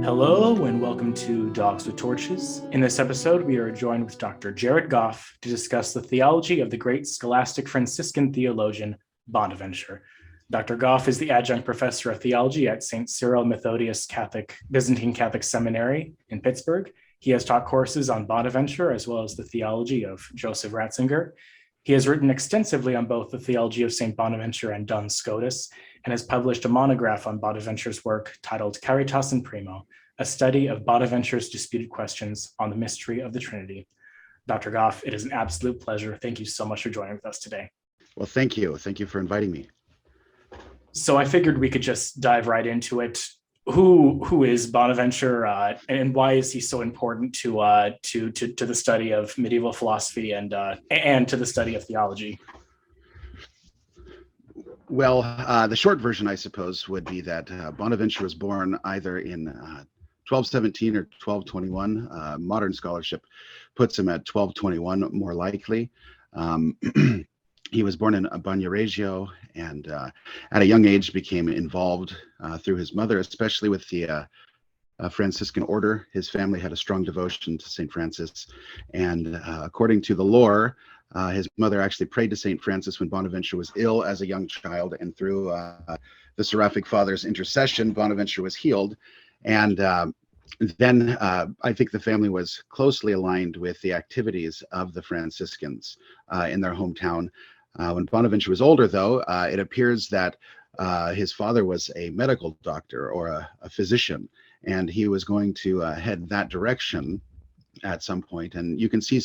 Hello and welcome to Dogs with Torches. In this episode, we are joined with Dr. Jared Goff to discuss the theology of the great scholastic Franciscan theologian Bonaventure. Dr. Goff is the adjunct professor of theology at St. Cyril Methodius Byzantine Catholic Seminary in Pittsburgh. He has taught courses on Bonaventure as well as the theology of Joseph Ratzinger. He has written extensively on both the theology of St. Bonaventure and Duns Scotus and has published a monograph on Bonaventure's work titled Caritas and Primo, a study of Bonaventure's disputed questions on the mystery of the Trinity. Dr. Goff, it is an absolute pleasure. Thank you so much for joining with us today. Well, thank you. Thank you for inviting me. So I figured we could just dive right into it. Who is Bonaventure, and why is he so important to the study of medieval philosophy and to the study of theology? Well, the short version, I suppose, would be that Bonaventure was born either in 1217 or 1221. Modern scholarship puts him at 1221 more likely. He was born in Balneoregio and at a young age became involved through his mother, especially with the Franciscan order. His family had a strong devotion to St. Francis. And according to the lore, his mother actually prayed to St. Francis when Bonaventure was ill as a young child. And through the Seraphic Father's intercession, Bonaventure was healed. And then I think the family was closely aligned with the activities of the Franciscans in their hometown. When Bonaventure was older, though, it appears that his father was a medical doctor or a physician, and he was going to head that direction at some point. And you can see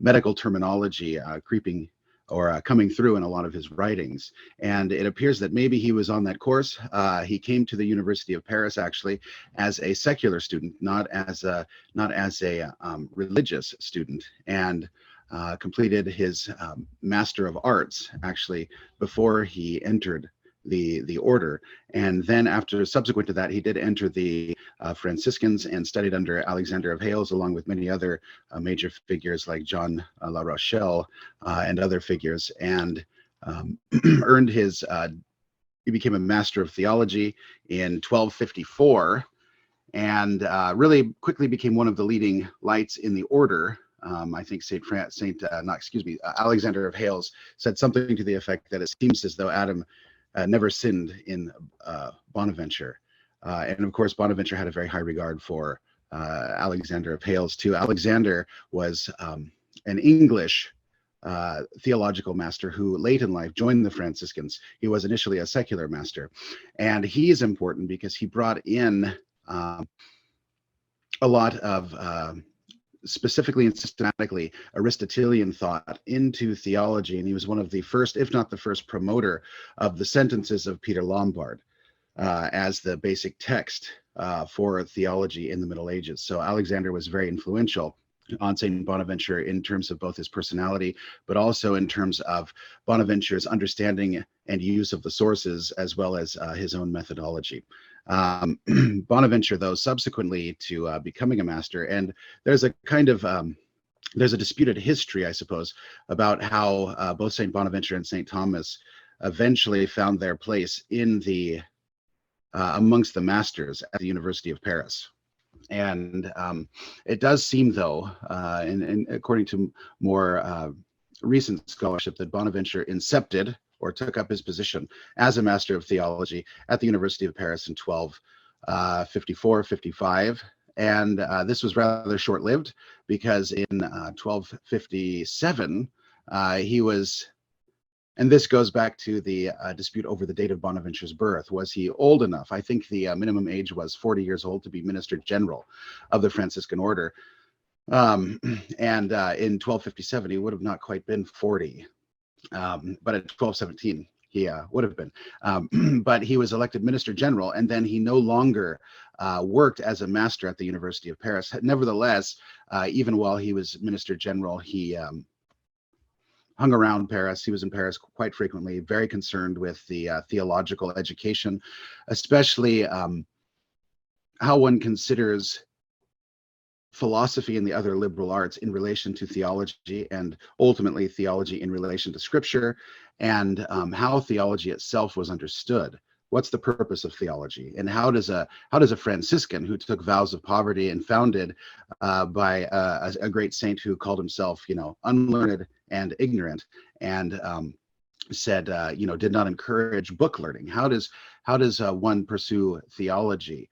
medical terminology creeping or coming through in a lot of his writings. And it appears that maybe he was on that course. He came to the University of Paris actually as a secular student, not as a religious student, and completed his Master of Arts actually before he entered the order. And then subsequent to that, he did enter the Franciscans and studied under Alexander of Hales, along with many other major figures like John La Rochelle and other figures, and earned his, he became a Master of Theology in 1254, and really quickly became one of the leading lights in the order. I think Alexander of Hales said something to the effect that it seems as though Adam never sinned in Bonaventure. And of course, Bonaventure had a very high regard for Alexander of Hales too. Alexander was an English theological master who late in life joined the Franciscans. He was initially a secular master. And he is important because he brought in a lot of specifically and systematically Aristotelian thought into theology, and he was one of the first, if not the first, promoter of the sentences of Peter Lombard as the basic text for theology in the Middle Ages. So Alexander was very influential on St. Bonaventure in terms of both his personality, but also in terms of Bonaventure's understanding and use of the sources, as well as his own methodology. Bonaventure, though, subsequently to becoming a master, and there's a kind of there's a disputed history, I suppose, about how both St. Bonaventure and St. Thomas eventually found their place in the amongst the masters at the University of Paris. And it does seem, though, and according to more recent scholarship, that Bonaventure incepted or took up his position as a Master of Theology at the University of Paris in 1254-55. And this was rather short-lived because in 1257, he was, and this goes back to the dispute over the date of Bonaventure's birth. Was he old enough? I think the minimum age was 40 years old to be Minister General of the Franciscan Order. And in 1257, he would have not quite been 40. But at 1217, he would have been. But he was elected Minister General, and then he no longer worked as a master at the University of Paris. Nevertheless, even while he was Minister General, he hung around Paris. He was in Paris quite frequently, very concerned with the theological education, especially how one considers philosophy and the other liberal arts in relation to theology, and ultimately theology in relation to scripture, and how theology itself was understood what's the purpose of theology, and how does a Franciscan who took vows of poverty and founded by a great saint who called himself, unlearned and ignorant, and said, did not encourage book learning. How does one pursue theology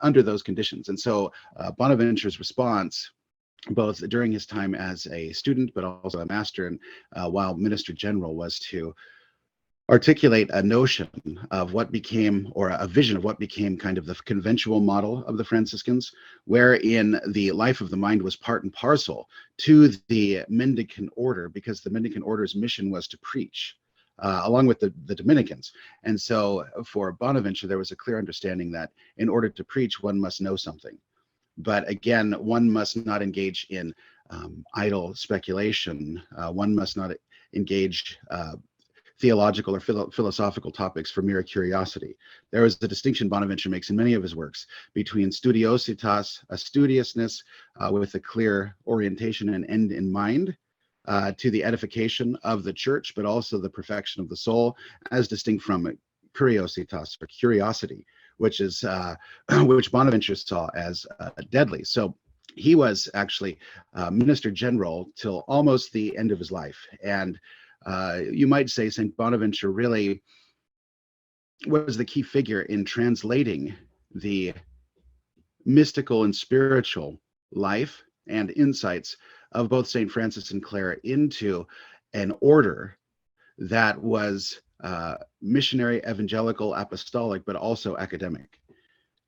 under those conditions? And so Bonaventure's response, both during his time as a student but also a master and while minister general, was to articulate a notion of what became, or a vision of what became, kind of the conventual model of the Franciscans, wherein the life of the mind was part and parcel to the mendicant order, because the mendicant order's mission was to preach, along with the Dominicans. And so for Bonaventure, there was a clear understanding that in order to preach, one must know something. But again, one must not engage in idle speculation. One must not engage theological or philosophical topics for mere curiosity. There is the distinction Bonaventure makes in many of his works between studiositas, a studiousness with a clear orientation and end in mind, to the edification of the church, but also the perfection of the soul, as distinct from curiositas, or curiosity, which is which Bonaventure saw as deadly. So he was actually minister general till almost the end of his life, and you might say St. Bonaventure really was the key figure in translating the mystical and spiritual life and insights of both St. Francis and Clare into an order that was missionary, evangelical, apostolic, but also academic.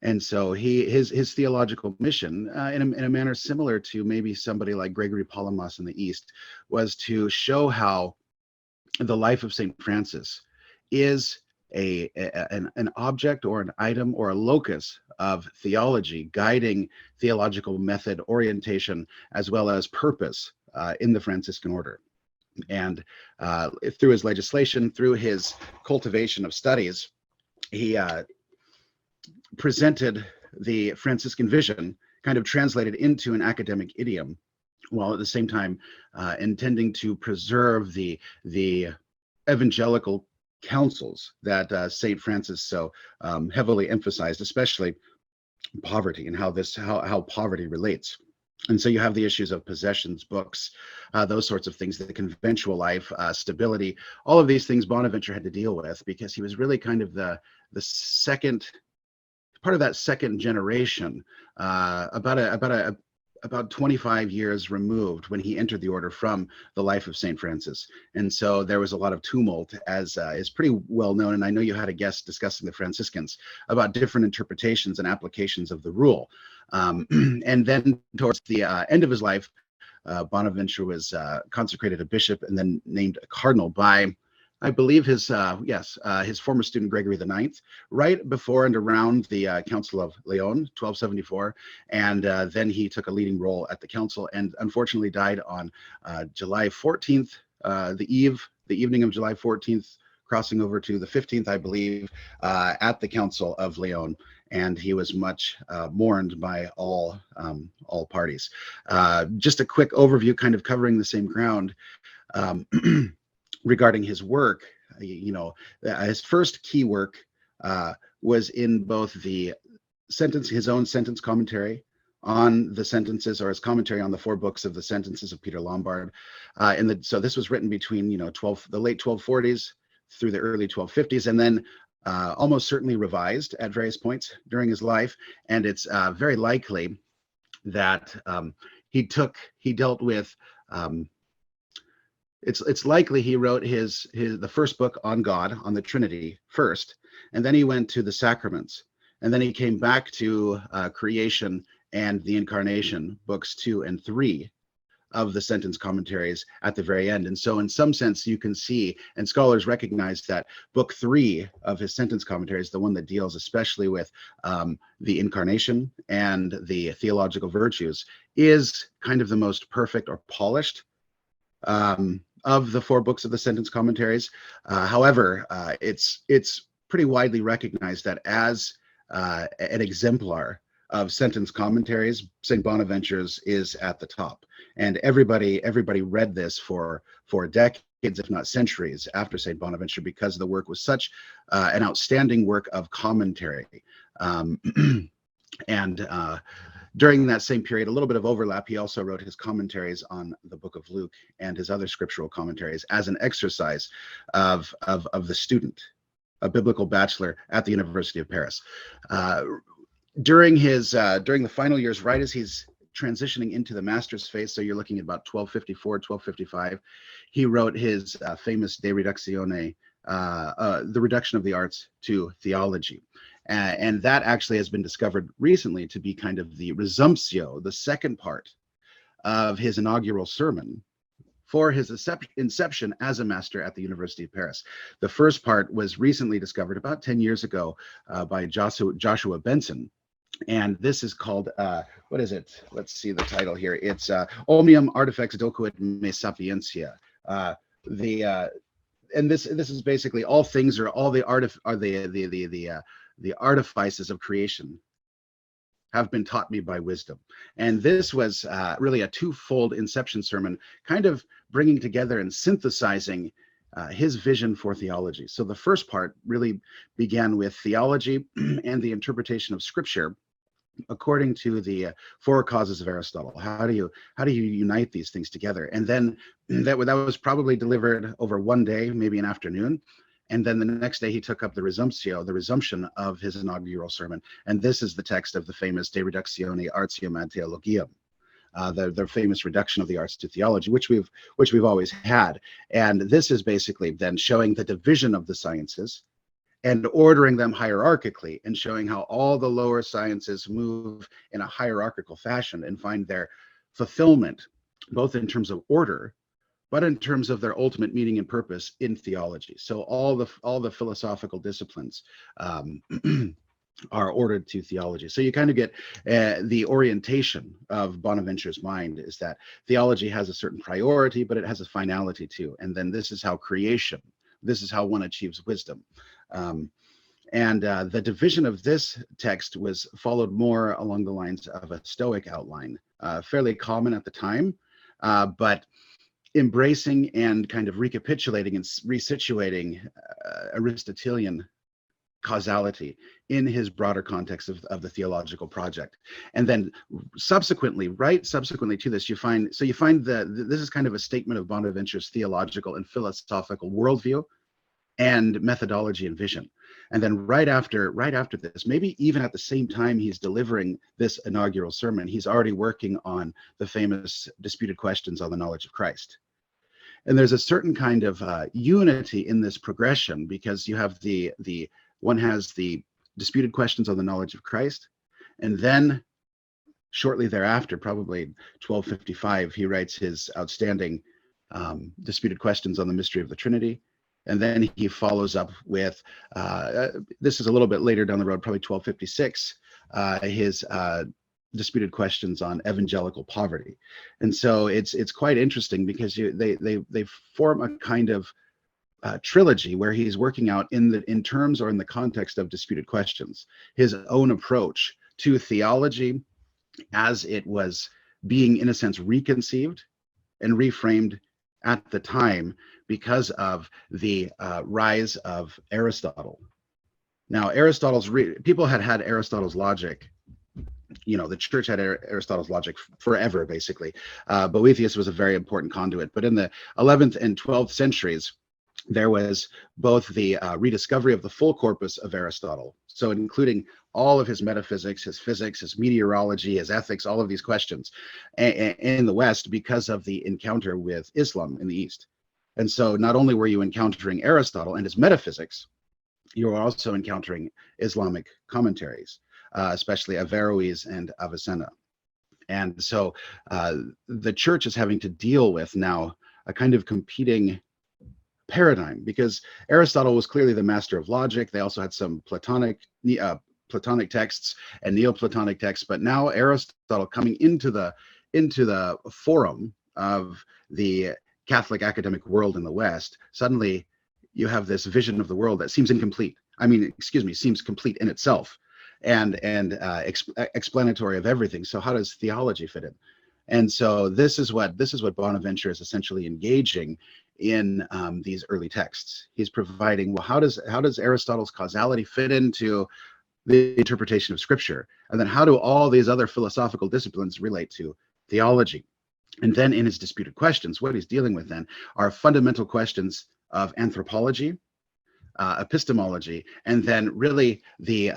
And so his theological mission, in a manner similar to maybe somebody like Gregory Palamas in the East, was to show how the life of St. Francis is an object or an item or a locus of theology, guiding theological method, orientation, as well as purpose in the Franciscan order. And through his legislation, through his cultivation of studies, he presented the Franciscan vision, kind of translated into an academic idiom, while at the same time intending to preserve the evangelical counsels that St. Francis so heavily emphasized, especially poverty and how poverty relates. And so you have the issues of possessions, books, those sorts of things, the conventual life, stability, all of these things Bonaventure had to deal with, because he was really kind of the second part of that second generation, about 25 years removed when he entered the order from the life of St. Francis. And so there was a lot of tumult, as is pretty well known. And I know you had a guest discussing the Franciscans about different interpretations and applications of the rule. And then towards the end of his life, Bonaventure was consecrated a bishop and then named a cardinal by, I believe, his former student Gregory IX, right before and around the Council of Leon, 1274, and then he took a leading role at the council, and unfortunately died on July 14th, the evening of July 14th, crossing over to the 15th, I believe, at the Council of Leon, and he was much mourned by all parties. Just a quick overview, kind of covering the same ground. Regarding his work, his first key work was in both his own sentence commentary on the sentences, or his commentary on the 4 books of the sentences of Peter Lombard. So this was written between the late 1240s through the early 1250s, and then almost certainly revised at various points during his life. And it's very likely that he dealt with. It's likely he wrote the first book on God, on the Trinity first, and then he went to the sacraments, and then he came back to creation and the incarnation, books 2 and 3 of the sentence commentaries at the very end. And so in some sense you can see, and scholars recognize, that book 3 of his sentence commentary is the one that deals especially with the incarnation and the theological virtues, is kind of the most perfect or polished of the 4 books of the sentence commentaries. However, it's pretty widely recognized that as an exemplar of sentence commentaries, St. Bonaventure's is at the top, and everybody read this for decades. if not centuries, after St. Bonaventure, because the work was such an outstanding work of commentary. And during that same period, a little bit of overlap, he also wrote his commentaries on the book of Luke and his other scriptural commentaries as an exercise of the student, a biblical bachelor at the University of Paris. During the final years, right as he's transitioning into the master's phase, so you're looking at about 1254, 1255, he wrote his famous De Reductione, the reduction of the arts to theology. And that actually has been discovered recently to be kind of the resumptio, the second part of his inaugural sermon for his inception as a master at the University of Paris. The first part was recently discovered about 10 years ago by Joshua Benson. And this is called, what is it? Let's see the title here. It's Omnium Artifex Docuit Me Sapientia. And this is basically all things or all the the artifices of creation have been taught me by wisdom. And this was really a twofold inception sermon, kind of bringing together and synthesizing his vision for theology. So the first part really began with theology and the interpretation of scripture according to the four causes of Aristotle. How do you unite these things together? And then that was probably delivered over one day, maybe an afternoon. And then the next day he took up the resumption of his inaugural sermon. And this is the text of the famous De Reductione Artium ad Theologiam, the famous reduction of the arts to theology, which we've always had. And this is basically then showing the division of the sciences and ordering them hierarchically, and showing how all the lower sciences move in a hierarchical fashion and find their fulfillment, both in terms of order, but in terms of their ultimate meaning and purpose in theology. So all the philosophical disciplines are ordered to theology. So you kind of get the orientation of Bonaventure's mind is that theology has a certain priority, but it has a finality too. And then this is how one achieves wisdom. And the division of this text was followed more along the lines of a Stoic outline, fairly common at the time, but embracing and kind of recapitulating and resituating Aristotelian causality in his broader context of the theological project. And then subsequently to this, you find this is kind of a statement of Bonaventure's theological and philosophical worldview and methodology and vision. And then right after this, maybe even at the same time he's delivering this inaugural sermon, he's already working on the famous disputed questions on the knowledge of Christ. And there's a certain kind of unity in this progression, because you have one has the disputed questions on the knowledge of Christ, and then shortly thereafter, probably 1255, he writes his outstanding disputed questions on the mystery of the Trinity. And then he follows up with, this is a little bit later down the road, probably 1256, his disputed questions on evangelical poverty. And so it's quite interesting, because they form a kind of trilogy where he's working out in terms or in the context of disputed questions, his own approach to theology as it was being, in a sense, reconceived and reframed at the time because of the rise of Aristotle. Now, people had Aristotle's logic. The church had Aristotle's logic forever, basically. Boethius was a very important conduit. But in the 11th and 12th centuries, there was both the rediscovery of the full corpus of Aristotle, so including all of his metaphysics, his physics, his meteorology, his ethics, all of these questions in the West, because of the encounter with Islam in the East. And so not only were you encountering Aristotle and his metaphysics, you were also encountering Islamic commentaries, especially Averroes and Avicenna. And so the church is having to deal with now a kind of competing paradigm, because Aristotle was clearly the master of logic. They also had some Platonic texts and Neoplatonic texts, but now Aristotle coming into the forum of the Catholic academic world in the West, suddenly you have this vision of the world that seems incomplete. Seems complete in itself and explanatory of everything. So how does theology fit in? And so this is what Bonaventure is essentially engaging in these early texts. He's providing, well, how does Aristotle's causality fit into the interpretation of Scripture? And then how do all these other philosophical disciplines relate to theology? And then in his disputed questions, what he's dealing with then are fundamental questions of anthropology, epistemology, and then really the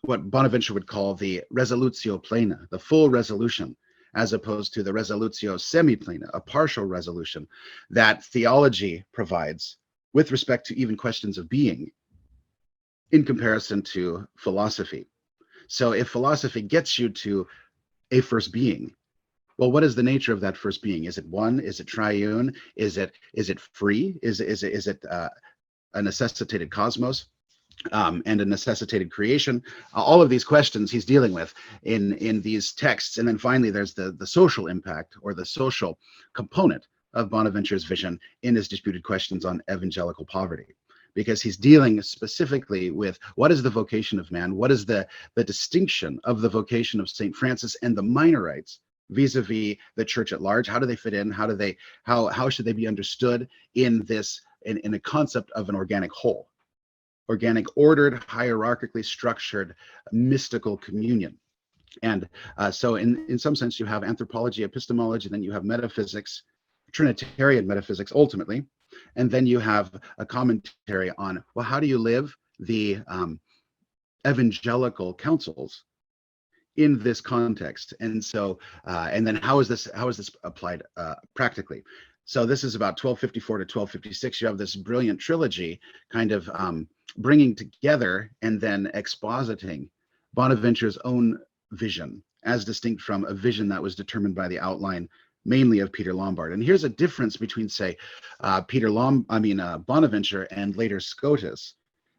what Bonaventure would call the resolutio plena, the full resolution, as opposed to the resolutio semi-plena, a partial resolution that theology provides with respect to even questions of being in comparison to philosophy. So if philosophy gets you to a first being, well, what is the nature of that first being? Is it one? Is it triune? Is it free? Is it a necessitated cosmos and a necessitated creation? All of these questions he's dealing with in these texts. And then finally, there's the social impact or the social component of Bonaventure's vision in his disputed questions on evangelical poverty, because he's dealing specifically with what is the vocation of man, what is the distinction of the vocation of St. Francis and the Minorites vis-a-vis the church at large. How do they fit in? How should they be understood in a concept of an organic whole, organic, ordered, hierarchically structured, mystical communion? And so in some sense, you have anthropology, epistemology, then you have metaphysics, Trinitarian metaphysics ultimately, and then you have a commentary on, well, how do you live the evangelical counsels in this context? And so, and then how is this applied practically? So this is about 1254 to 1256. You have this brilliant trilogy kind of bringing together and then expositing Bonaventure's own vision as distinct from a vision that was determined by the outline mainly of Peter Lombard. And here's a difference between, say, Bonaventure and later Scotus,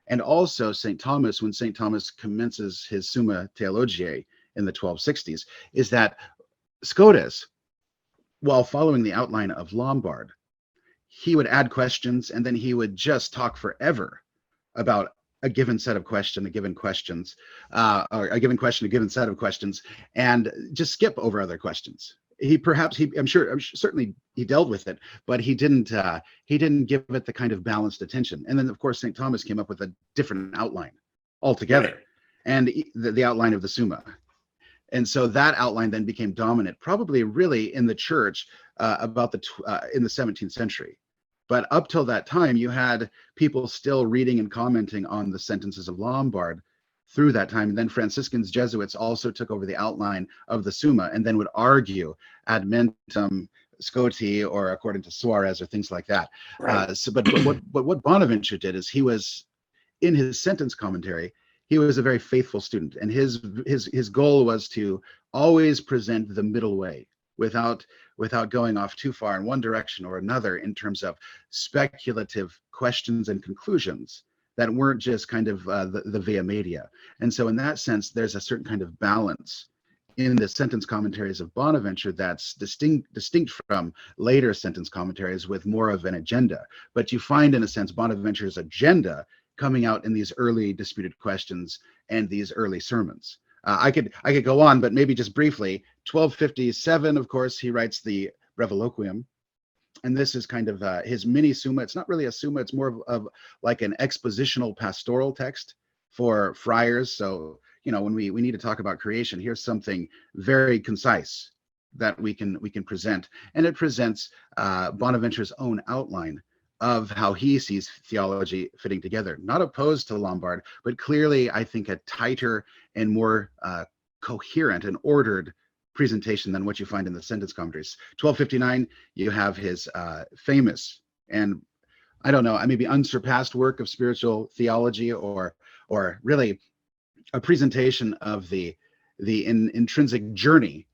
and also St. Thomas, when St. Thomas commences his Summa Theologiae in the 1260s, is that Scotus, while following the outline of Lombard, he would add questions, and then he would just talk forever about a given set of questions, or a given question, a given set of questions, and just skip over other questions. I'm sure certainly he dealt with it, but he didn't give it the kind of balanced attention. And then of course St. Thomas came up with a different outline altogether, right, and the outline of the Summa. And so that outline then became dominant, probably really in the church about in the 17th century. But up till that time, you had people still reading and commenting on the sentences of Lombard through that time. And then Franciscans, Jesuits also took over the outline of the Summa and then would argue ad mentem Scoti, or according to Suarez, or things like that. Right. But what Bonaventure did is, he was, in his sentence commentary, he was a very faithful student, and his goal was to always present the middle way without going off too far in one direction or another in terms of speculative questions and conclusions that weren't just kind of the via media. And so in that sense, there's a certain kind of balance in the sentence commentaries of Bonaventure that's distinct from later sentence commentaries with more of an agenda. But you find, in a sense, Bonaventure's agenda coming out in these early disputed questions and these early sermons. I could go on, but maybe just briefly. 1257, of course, he writes the Breviloquium, and this is kind of his mini Summa. It's not really a Summa; it's more of like an expositional pastoral text for friars. So, when we need to talk about creation, here's something very concise that we can present, and it presents Bonaventure's own outline of how he sees theology fitting together, not opposed to Lombard, but clearly, I think, a tighter and more coherent and ordered presentation than what you find in the sentence commentaries. 1259, you have his famous, and I don't know, maybe unsurpassed work of spiritual theology, or really a presentation of the intrinsic journey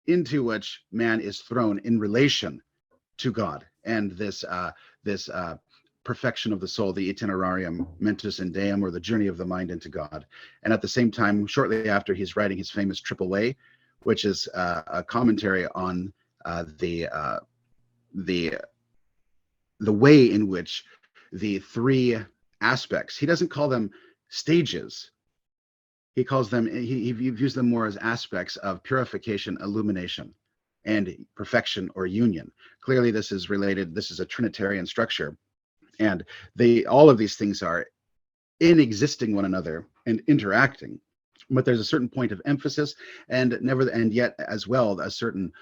into which man is thrown in relation to God, and this perfection of the soul, the itinerarium mentis in Deum, or the journey of the mind into God. And at the same time, shortly after, he's writing his famous Triple Way, which is a commentary on the way in which the three aspects, he doesn't call them stages, he calls them, he views them more as aspects of purification, illumination, and perfection or union. Clearly, this is related. This is a Trinitarian structure, and all of these things are in existing one another and interacting. But there's a certain point of emphasis, and yet as well a certain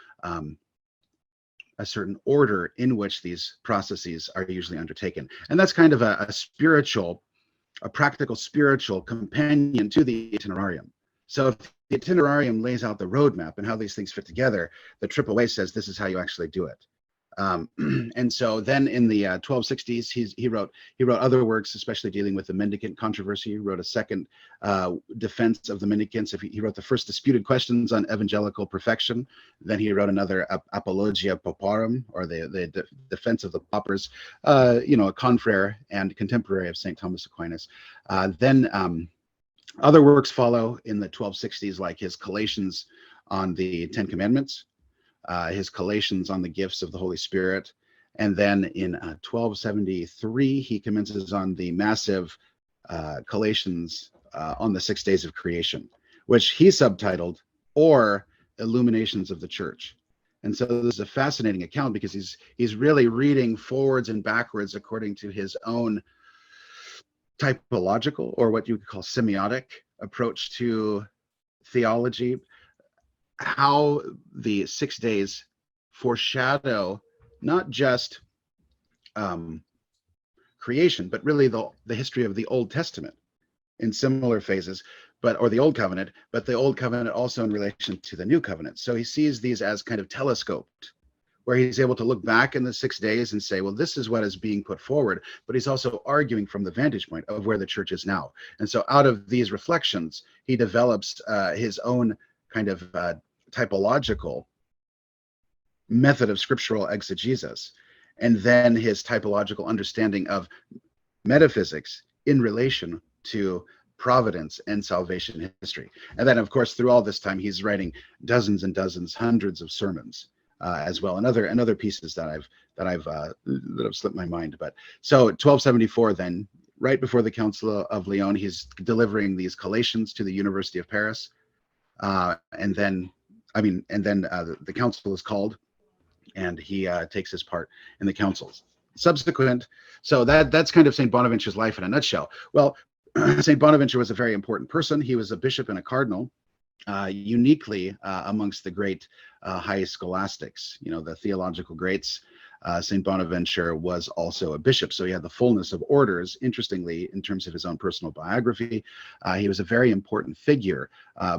order in which these processes are usually undertaken. And that's kind of a practical spiritual companion to the itinerarium. So if the itinerarium lays out the roadmap and how these things fit together, the AAA says this is how you actually do it. And so then in the 1260s, he wrote other works, especially dealing with the mendicant controversy. He wrote a second defense of the mendicants. He wrote the first disputed questions on evangelical perfection. Then he wrote another Apologia Pauperum, or the defense of the paupers, a confrere and contemporary of St. Thomas Aquinas. Then other works follow in the 1260s, like his Collations on the Ten Commandments, his Collations on the gifts of the Holy Spirit. And then in 1273, he commences on the massive Collations on the 6 days of creation, which he subtitled, or Illuminations of the Church. And so this is a fascinating account because he's really reading forwards and backwards according to his own typological, or what you could call semiotic, approach to theology, how the 6 days foreshadow not just creation, but really the history of the Old Testament in similar phases, or the Old Covenant, but the Old Covenant also in relation to the New Covenant. So he sees these as kind of telescoped, where he's able to look back in the 6 days and say, well, this is what is being put forward, but he's also arguing from the vantage point of where the church is now. And so out of these reflections, he develops his own kind of typological method of scriptural exegesis, and then his typological understanding of metaphysics in relation to providence and salvation history. And then, of course, through all this time, he's writing dozens and dozens, hundreds of sermons as well, and other pieces that have slipped my mind. But so 1274, then, right before the Council of Lyon, he's delivering these collations to the University of Paris, and then the council is called, and he takes his part in the councils. Subsequent, so that's kind of St. Bonaventure's life in a nutshell. Well, St. Bonaventure was a very important person. He was a bishop and a cardinal, uniquely amongst the great high scholastics, the theological greats. St. Bonaventure was also a bishop, so he had the fullness of orders. Interestingly, in terms of his own personal biography, he was a very important figure,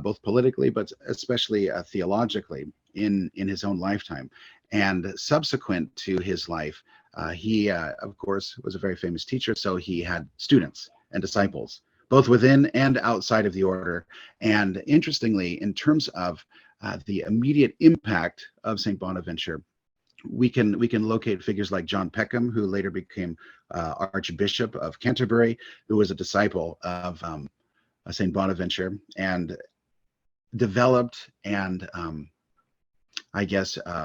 both politically, but especially theologically in his own lifetime. And subsequent to his life, he, of course, was a very famous teacher, so he had students and disciples, both within and outside of the order. And interestingly, in terms of the immediate impact of St. Bonaventure, we can locate figures like John Peckham, who later became Archbishop of Canterbury, who was a disciple of St. Bonaventure and developed and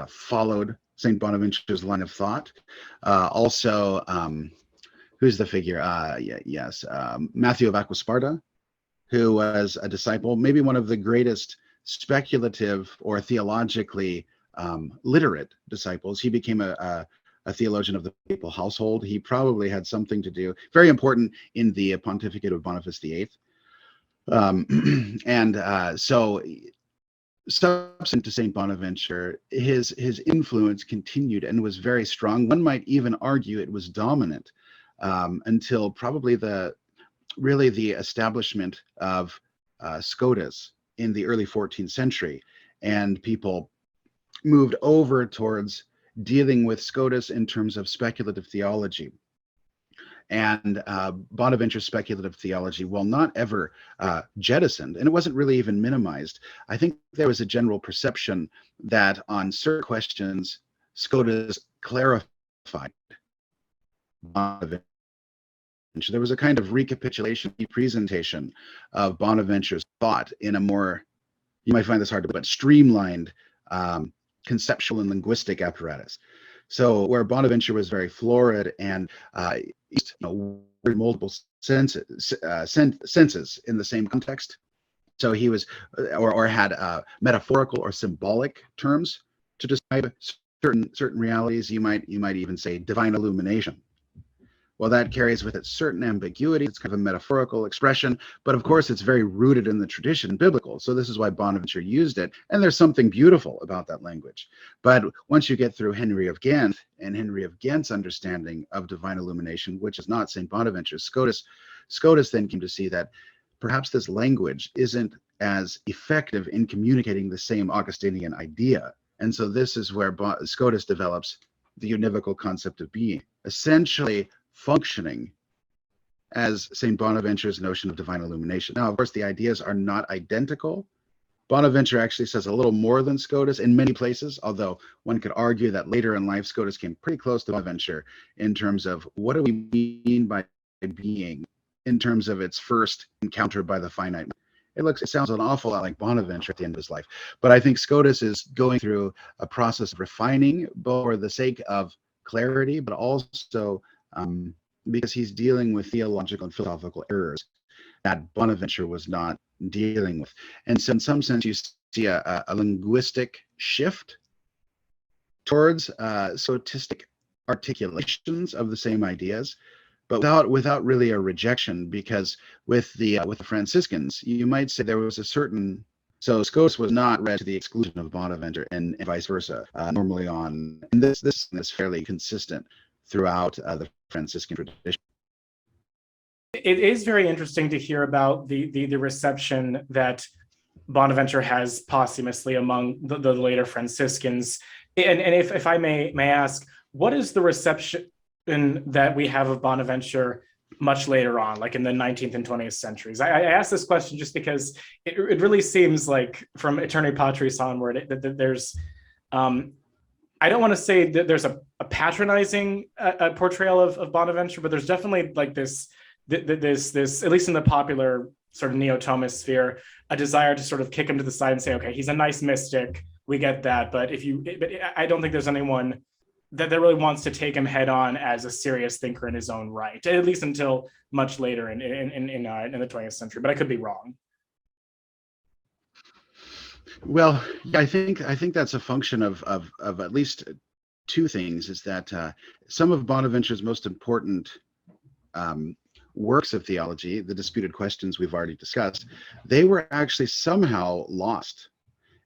followed St. Bonaventure's line of thought. Also, who's the figure? Matthew of Aquisparta, who was a disciple, maybe one of the greatest speculative or theologically literate disciples. He became a theologian of the papal household. He probably had something to do, very important in the pontificate of Boniface VIII. So subsequent to St. Bonaventure, his influence continued and was very strong. One might even argue it was dominant until probably the establishment of Scotus in the early 14th century, and people moved over towards dealing with Scotus in terms of speculative theology. And Bonaventure's speculative theology, while not ever jettisoned, and it wasn't really even minimized, I think there was a general perception that on certain questions, Scotus clarified Bonaventure. There was a kind of recapitulation, presentation of Bonaventure's thought in a more, you might find this hard to, but streamlined conceptual and linguistic apparatus. So where Bonaventure was very florid and multiple senses in the same context. So he was, or had metaphorical or symbolic terms to describe certain realities. You might even say divine illumination. Well, that carries with it certain ambiguity. It's kind of a metaphorical expression, but of course it's very rooted in the tradition, biblical. So this is why Bonaventure used it, and there's something beautiful about that language. But once you get through Henry of Ghent and Henry of Ghent's understanding of divine illumination, which is not St. Bonaventure's, Scotus then came to see that perhaps this language isn't as effective in communicating the same Augustinian idea. And so this is where Scotus develops the univocal concept of being, essentially functioning as St. Bonaventure's notion of divine illumination. Now, of course, the ideas are not identical. Bonaventure actually says a little more than Scotus in many places, although one could argue that later in life, Scotus came pretty close to Bonaventure in terms of what do we mean by being in terms of its first encounter by the finite. It sounds an awful lot like Bonaventure at the end of his life. But I think Scotus is going through a process of refining, both for the sake of clarity, but also because he's dealing with theological and philosophical errors that Bonaventure was not dealing with. And so in some sense, you see a linguistic shift towards sotistic articulations of the same ideas, but without really a rejection, because with the Franciscans, you might say there was a certain, so Scotus was not read to the exclusion of Bonaventure and vice versa, normally on, and this is fairly consistent throughout the Franciscan tradition. It is very interesting to hear about the reception that Bonaventure has posthumously among the later Franciscans. And if I may ask, what is the reception that we have of Bonaventure much later on, like in the 19th and 20th centuries? I ask this question just because it really seems like from Aeterni Patris onward that there's I don't want to say that there's a patronizing portrayal of Bonaventure, but there's definitely like this, at least in the popular sort of neo-Thomist sphere, a desire to sort of kick him to the side and say, okay, he's a nice mystic, we get that, but I don't think there's anyone that really wants to take him head on as a serious thinker in his own right, at least until much later in the 20th century. But I could be wrong. Well, yeah, I think that's a function of at least two things. Is that some of Bonaventure's most important works of theology, the disputed questions we've already discussed, they were actually somehow lost.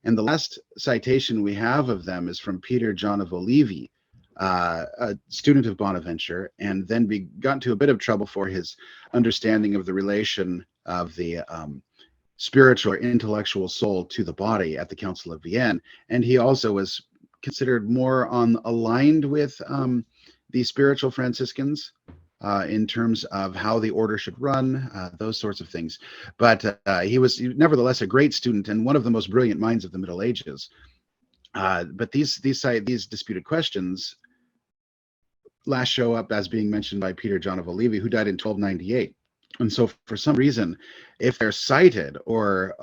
And the last citation we have of them is from Peter John of Olivi, a student of Bonaventure, and then got into a bit of trouble for his understanding of the relation of the spiritual or intellectual soul to the body at the Council of Vienne. And he also was considered more aligned with the spiritual Franciscans in terms of how the order should run, those sorts of things. But he was nevertheless a great student and one of the most brilliant minds of the Middle Ages. But these disputed questions last show up as being mentioned by Peter John of Olivi, who died in 1298. And so for some reason, if they're cited or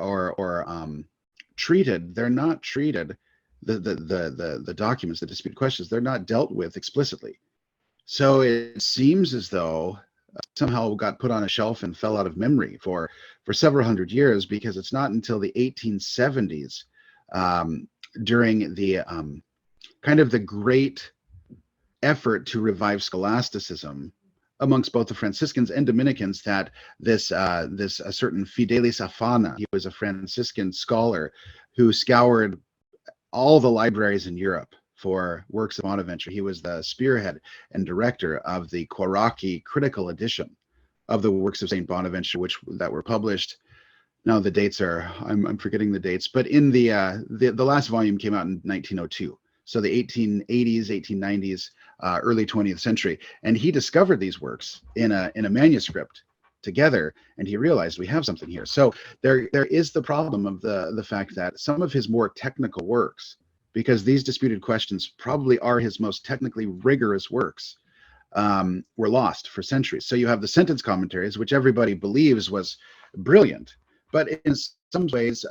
treated, they're not treated, the documents, the disputed questions, they're not dealt with explicitly. So it seems as though somehow got put on a shelf and fell out of memory for several hundred years, because it's not until the 1870s, during the kind of the great effort to revive scholasticism amongst both the Franciscans and Dominicans, that this a certain Fidelis Afana, he was a Franciscan scholar who scoured all the libraries in Europe for works of Bonaventure. He was the spearhead and director of the Quaracchi critical edition of the works of Saint Bonaventure, that were published. Now the dates are, I'm forgetting the dates, but in the last volume came out in 1902. So the 1880s, 1890s, early 20th century. And he discovered these works in a manuscript together, and he realized we have something here. So there is the problem of the fact that some of his more technical works, because these disputed questions probably are his most technically rigorous works, were lost for centuries. So you have the sentence commentaries, which everybody believes was brilliant, but in some ways,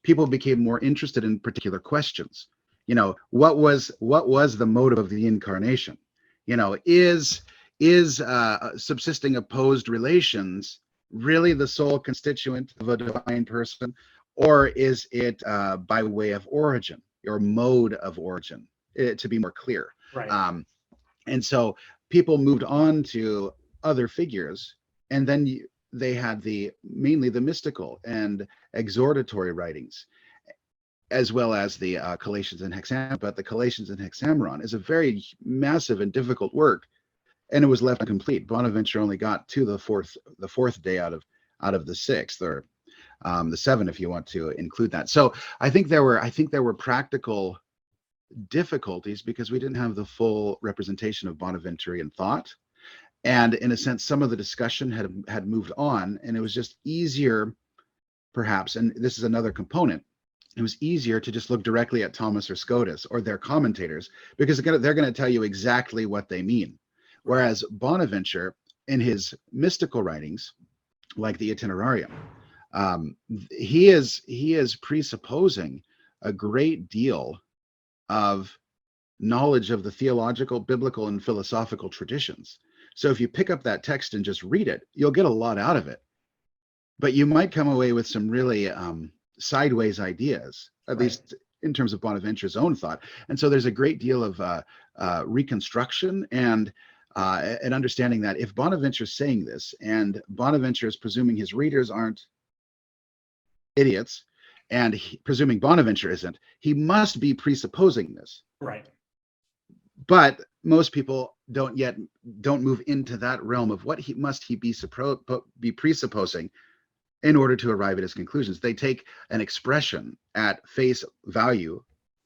people became more interested in particular questions. You know, what was the motive of the incarnation? You know, is subsisting opposed relations really the sole constituent of a divine person, or is it by way of origin? or mode of origin, to be more clear. Right. And so people moved on to other figures, and then they had mainly the mystical and exhortatory writings, as well as the Collations and Hexameron. But the Collations and Hexameron is a very massive and difficult work, and it was left incomplete. Bonaventure only got to the fourth day out of the sixth, or the seven, if you want to include that. So I think there were practical difficulties because we didn't have the full representation of Bonaventurean thought, and in a sense, some of the discussion had moved on, and it was just easier, perhaps. And this is another component. It was easier to just look directly at Thomas or Scotus or their commentators, because they're going to tell you exactly what they mean. Whereas Bonaventure, in his mystical writings, like the Itinerarium, he is presupposing a great deal of knowledge of the theological, biblical, and philosophical traditions. So if you pick up that text and just read it, you'll get a lot out of it. But you might come away with some really sideways ideas, at least in terms of Bonaventure's own thought. And so there's a great deal of reconstruction and understanding that if Bonaventure's saying this, and Bonaventure is presuming his readers aren't idiots, and presuming Bonaventure isn't, he must be presupposing this. Right. But most people don't move into that realm of what he must be presupposing in order to arrive at his conclusions. They take an expression at face value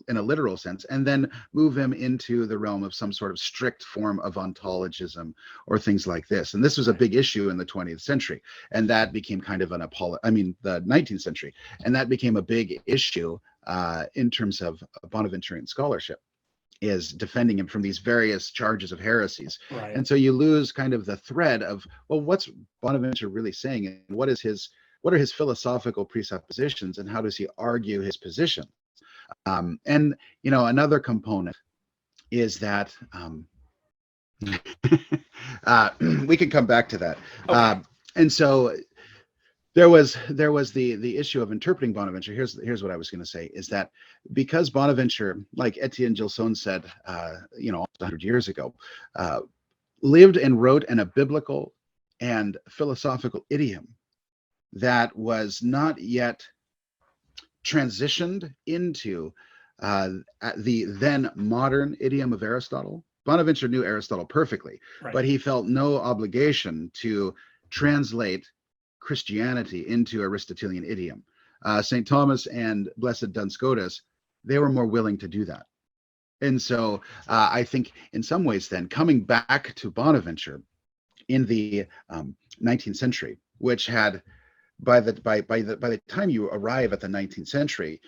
in a literal sense, and then move him into the realm of some sort of strict form of ontologism or things like this. And this was a big issue in the 20th century, and that became kind of the 19th century, and that became a big issue in terms of Bonaventurean scholarship, is defending him from these various charges of heresies. Right. And so you lose kind of the thread of, well, what's Bonaventure really saying, and what are his philosophical presuppositions, and how does he argue his position? And another component is that we can come back to that. Okay. And so there was the issue of interpreting Bonaventure. Here's what I was going to say, is that because Bonaventure, like Etienne Gilson said, 100 years ago, lived and wrote in a biblical and philosophical idiom that was not yet transitioned into the then modern idiom of Aristotle. Bonaventure knew Aristotle perfectly, but he felt no obligation to translate Christianity into Aristotelian idiom. St. Thomas and Blessed Duns Scotus, they were more willing to do that. And so I think in some ways then, coming back to Bonaventure in the 19th century, which had, by the time you arrive at the 19th century,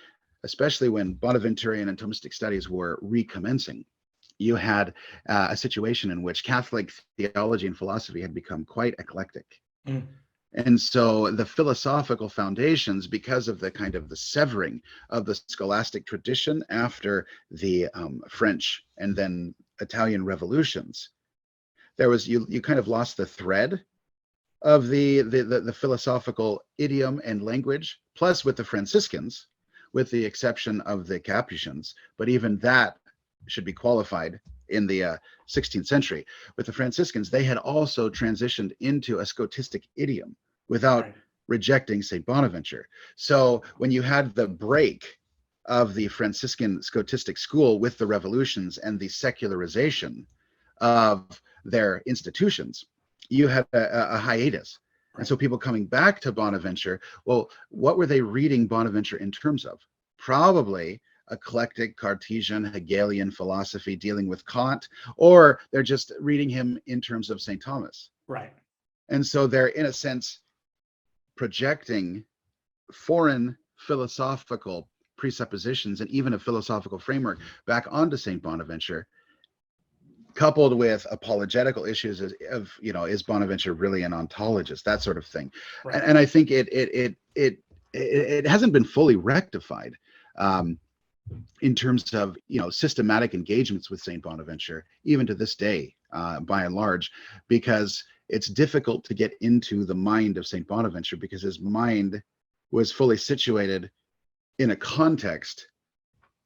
especially when Bonaventurean and Thomistic studies were recommencing, you had a situation in which Catholic theology and philosophy had become quite eclectic. Mm. And so the philosophical foundations, because of the kind of the severing of the scholastic tradition after the French and then Italian revolutions, there was, you kind of lost the thread of the philosophical idiom and language. Plus with the Franciscans, with the exception of the Capuchins, but even that should be qualified in the 16th century. With the Franciscans, they had also transitioned into a Scotistic idiom without rejecting St. Bonaventure. So when you had the break of the Franciscan Scotistic school with the revolutions and the secularization of their institutions, you had a hiatus. And so people coming back to Bonaventure, well, what were they reading Bonaventure in terms of? Probably eclectic Cartesian Hegelian philosophy dealing with Kant, or they're just reading him in terms of St. Thomas. Right. And so they're, in a sense, projecting foreign philosophical presuppositions and even a philosophical framework back onto St. Bonaventure, coupled with apologetical issues of, is Bonaventure really an ontologist, that sort of thing. Right. And I think it hasn't been fully rectified in terms of, systematic engagements with St. Bonaventure, even to this day, by and large, because it's difficult to get into the mind of St. Bonaventure, because his mind was fully situated in a context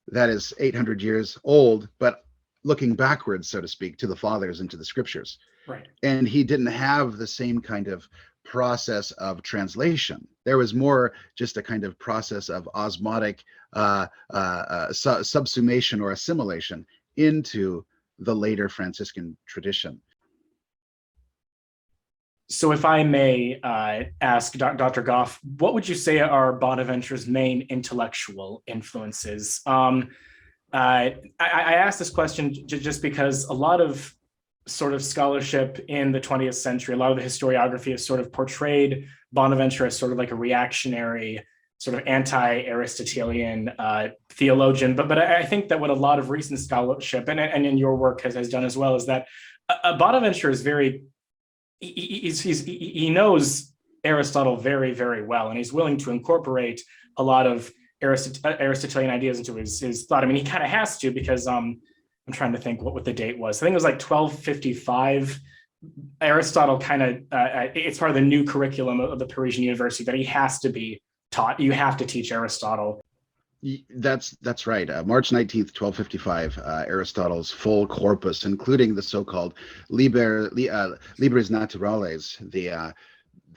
that is 800 years old, but looking backwards, so to speak, to the fathers and to the scriptures. Right. And he didn't have the same kind of process of translation. There was more just a kind of process of osmotic subsumation or assimilation into the later Franciscan tradition. So if I may ask Dr. Goff, what would you say are Bonaventure's main intellectual influences? I asked this question just because a lot of sort of scholarship in the 20th century, a lot of the historiography has sort of portrayed Bonaventure as sort of like a reactionary, sort of anti-Aristotelian theologian. But I think that what a lot of recent scholarship and in your work has done as well is that Bonaventure is very, he knows Aristotle very, very well, and he's willing to incorporate a lot of Aristotelian ideas into his thought. I mean, he kind of has to, because I'm trying to think what the date was. I think it was like 1255. Aristotle kind of, it's part of the new curriculum of the Parisian University that he has to be taught. You have to teach Aristotle. That's right. March 19th, 1255, Aristotle's full corpus, including the so-called Libres Naturales,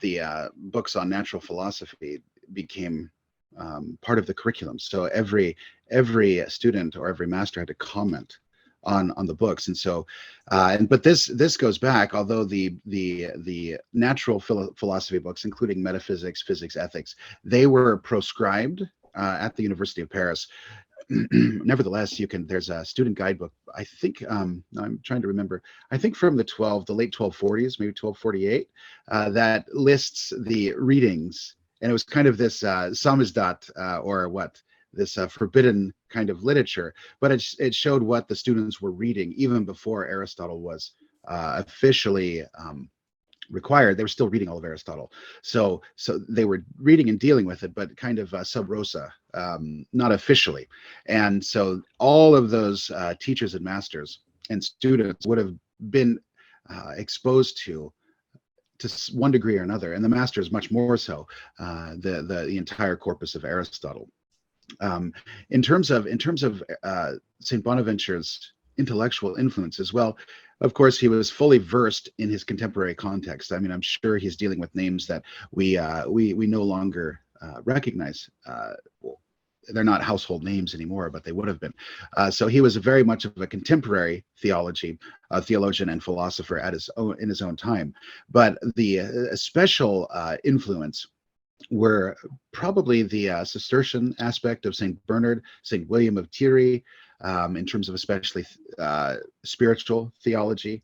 the books on natural philosophy, became part of the curriculum. So every student or every master had to comment on the books. And so but this goes back, although the natural philosophy books, including metaphysics, physics, ethics, they were proscribed at the University of Paris. Nevertheless, there's a student guidebook, I think, I'm trying to remember, I think from the late 1240s, maybe 1248, that lists the readings. And it was kind of this samizdat, or what, this forbidden kind of literature, but it showed what the students were reading even before Aristotle was officially required. They were still reading all of Aristotle, so they were reading and dealing with it, but kind of sub rosa, not officially. And so all of those teachers and masters and students would have been exposed to one degree or another, and the masters much more so, the entire corpus of Aristotle. In terms of St. Bonaventure's intellectual influences, well, of course, he was fully versed in his contemporary context. I mean, I'm sure he's dealing with names that we no longer recognize. They're not household names anymore, but they would have been. So he was very much of a contemporary theologian and philosopher in his own time. But the special influence were probably the Cistercian aspect of St. Bernard, St. William of Thierry, in terms of especially spiritual theology,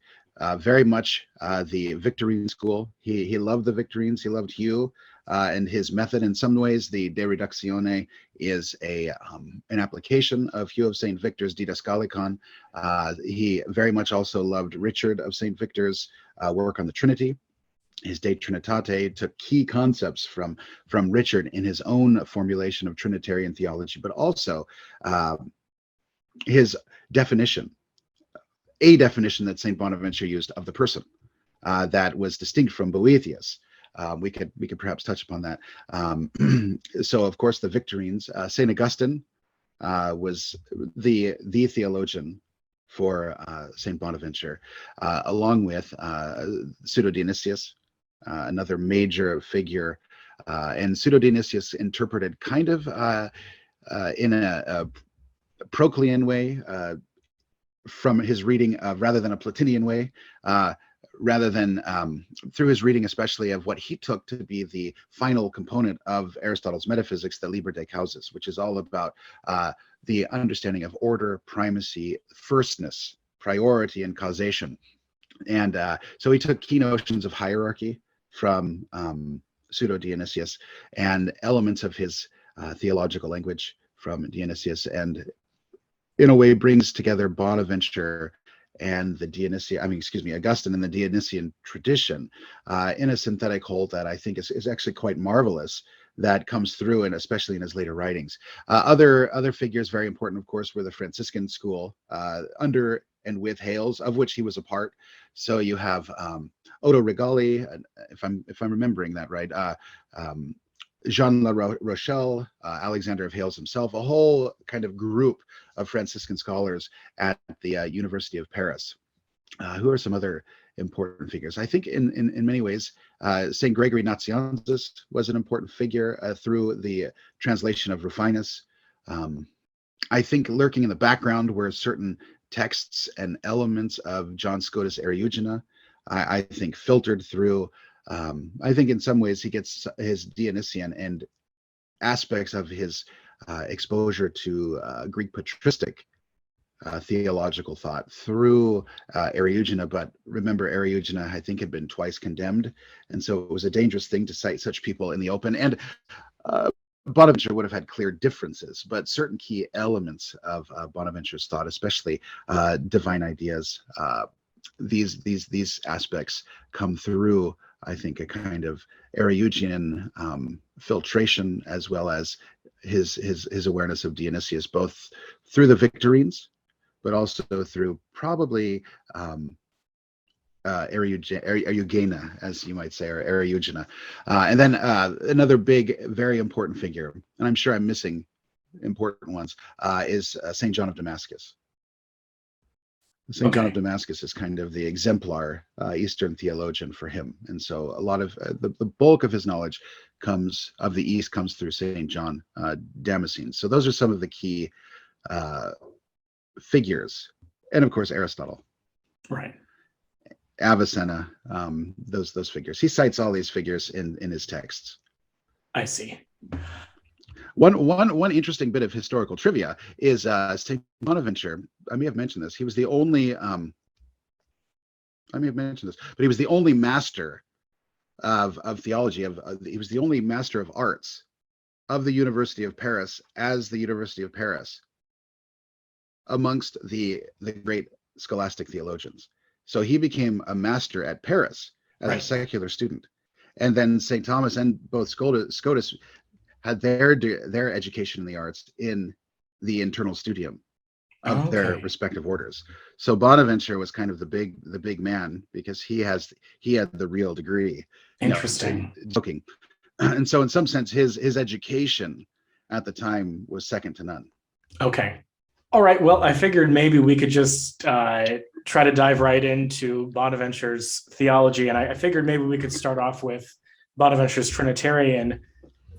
very much the Victorine school. He loved the Victorines, he loved Hugh, and his method. In some ways, the De Reductione is an application of Hugh of St. Victor's Didascalicon. He very much also loved Richard of St. Victor's work on the Trinity. His De Trinitate took key concepts from Richard in his own formulation of Trinitarian theology, but also his definition, a definition that St. Bonaventure used of the person that was distinct from Boethius. We could perhaps touch upon that. So, of course, the Victorines, St. Augustine was the theologian for St. Bonaventure, along with Pseudo-Dionysius, another major figure. And Pseudo-Dionysius interpreted kind of in a Proclean way, from his reading, rather than a Platinian way, rather than through his reading, especially of what he took to be the final component of Aristotle's metaphysics, the Liber de Causas, which is all about the understanding of order, primacy, firstness, priority, and causation. And so he took key notions of hierarchy from Pseudo-Dionysius and elements of his theological language from Dionysius, and in a way brings together Bonaventure and Augustine and the Dionysian tradition in a synthetic whole that I think is actually quite marvelous, that comes through, and especially in his later writings. Other figures very important, of course, were the Franciscan school under and with Hales, of which he was a part. So you have Odo Regali, if I'm remembering that right, Jean La Rochelle, Alexander of Hales himself, a whole kind of group of Franciscan scholars at the University of Paris. Who are some other important figures? I think in many ways, St. Gregory Nazianzus was an important figure through the translation of Rufinus. I think lurking in the background were certain texts and elements of John Scotus Eriugena. I think filtered through. I think in some ways he gets his Dionysian and aspects of his exposure to Greek patristic theological thought through Eriugena. But remember, Eriugena, I think, had been twice condemned, and so it was a dangerous thing to cite such people in the open. And Bonaventure would have had clear differences, but certain key elements of Bonaventure's thought, especially divine ideas, these aspects come through, I think, a kind of Eriugean filtration, as well as his awareness of Dionysius, both through the Victorines, but also through probably Eriugena, as you might say, or Eriugena. And then another big, very important figure, and I'm sure I'm missing important ones, is St. John of Damascus. St. John of Damascus is kind of the exemplar Eastern theologian for him. And so a lot of the bulk of his knowledge of the East comes through St. John Damascene. So those are some of the key figures. And of course, Aristotle. Right. Avicenna, those figures. He cites all these figures in his texts. I see. One interesting bit of historical trivia is St. Bonaventure. I may have mentioned this. He was the only I may have mentioned this, but he was the only master of theology. He was the only master of arts of the University of Paris, as the University of Paris, amongst the great scholastic theologians. So he became a master at Paris as a secular student, and then St. Thomas and both Scotus had their education in the arts in the internal studium of their respective orders. So Bonaventure was kind of the big man, because he had the real degree. Interesting. No, joking. And so in some sense, his education at the time was second to none. Okay. All right. Well, I figured maybe we could just try to dive right into Bonaventure's theology. And I figured maybe we could start off with Bonaventure's Trinitarian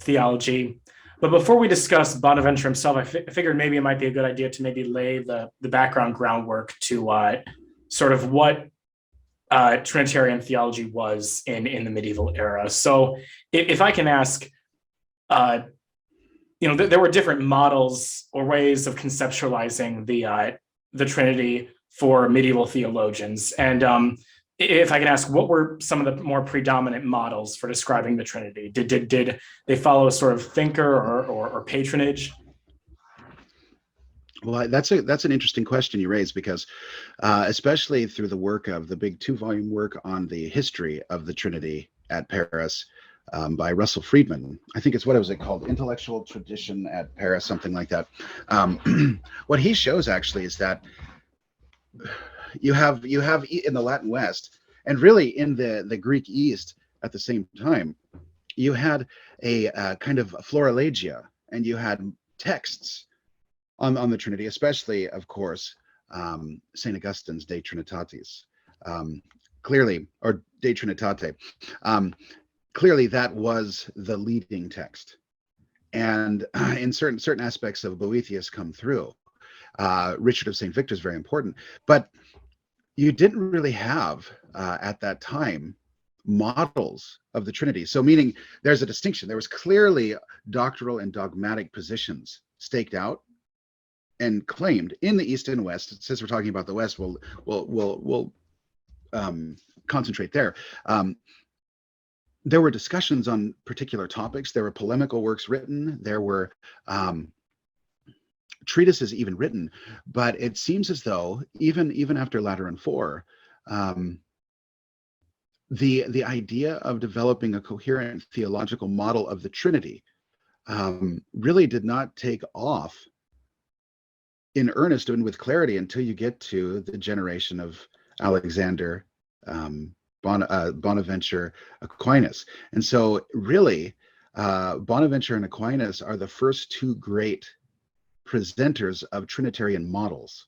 theology. But before we discuss Bonaventure himself, I figured maybe it might be a good idea to maybe lay the background groundwork to sort of what Trinitarian theology was in the medieval era. So if I can ask, there were different models or ways of conceptualizing the Trinity for medieval theologians. And if I can ask, what were some of the more predominant models for describing the Trinity? Did they follow a sort of thinker or patronage? Well, that's an interesting question you raise, because especially through the work of the big 2-volume work on the history of the Trinity at Paris, by Russell Friedman. I think it's what was it called? Intellectual Tradition at Paris, something like that. What he shows actually is that you have in the Latin West, and really in the Greek East at the same time, you had a kind of florilegia, and you had texts on the Trinity, especially, of course, St. Augustine's De Trinitatis, clearly, or De Trinitate. Clearly, that was the leading text, and in certain aspects of Boethius come through. Richard of St. Victor is very important, but you didn't really have at that time models of the Trinity. So meaning there's a distinction. There was clearly doctrinal and dogmatic positions staked out and claimed in the East and West. Since we're talking about the West, we'll concentrate there. There were discussions on particular topics. There were polemical works written. There were treatises even written. But it seems as though even after Lateran IV, the idea of developing a coherent theological model of the Trinity really did not take off in earnest and with clarity until you get to the generation of Alexander, Bonaventure, Aquinas. And so really, Bonaventure and Aquinas are the first two great presenters of Trinitarian models.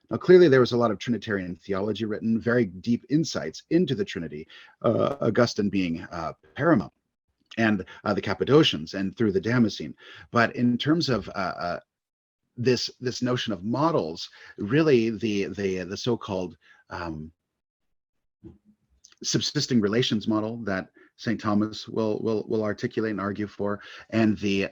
Now, clearly, there was a lot of Trinitarian theology written, very deep insights into the Trinity, Augustine being paramount, and the Cappadocians, and through the Damascene. But in terms of this notion of models, really the so-called subsisting relations model that St. Thomas will articulate and argue for, and the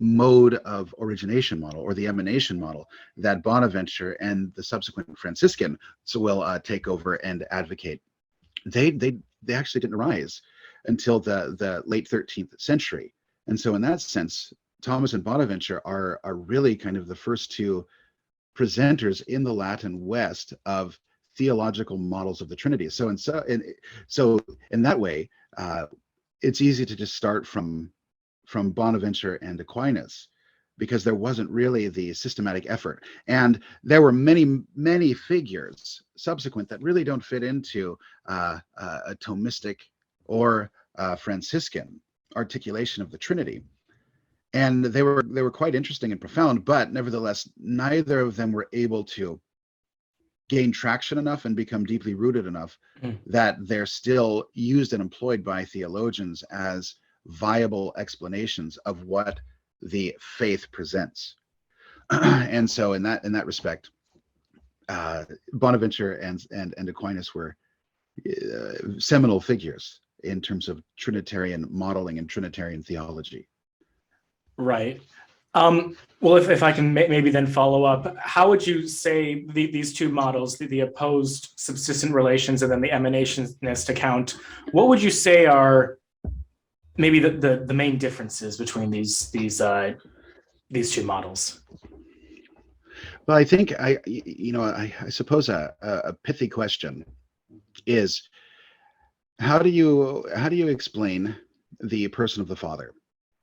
mode of origination model, or the emanation model, that Bonaventure and the subsequent Franciscan will take over and advocate. They actually didn't arise until the late 13th century. And so in that sense, Thomas and Bonaventure are really kind of the first two presenters in the Latin West of theological models of the Trinity. So in that way, it's easy to just start from Bonaventure and Aquinas, because there wasn't really the systematic effort. And there were many figures subsequent that really don't fit into a Thomistic or Franciscan articulation of the Trinity. And they were quite interesting and profound, but nevertheless, neither of them were able to gain traction enough and become deeply rooted enough that they're still used and employed by theologians as viable explanations of what the faith presents. And so in that respect, Bonaventure and Aquinas were seminal figures in terms of Trinitarian modeling and Trinitarian theology. Right. Well, if I can maybe then follow up, how would you say these two models, the opposed subsistent relations and then the emanationist account, what would you say are maybe the main differences between these two models? Well, I think I suppose a pithy question is, how do you explain the person of the Father?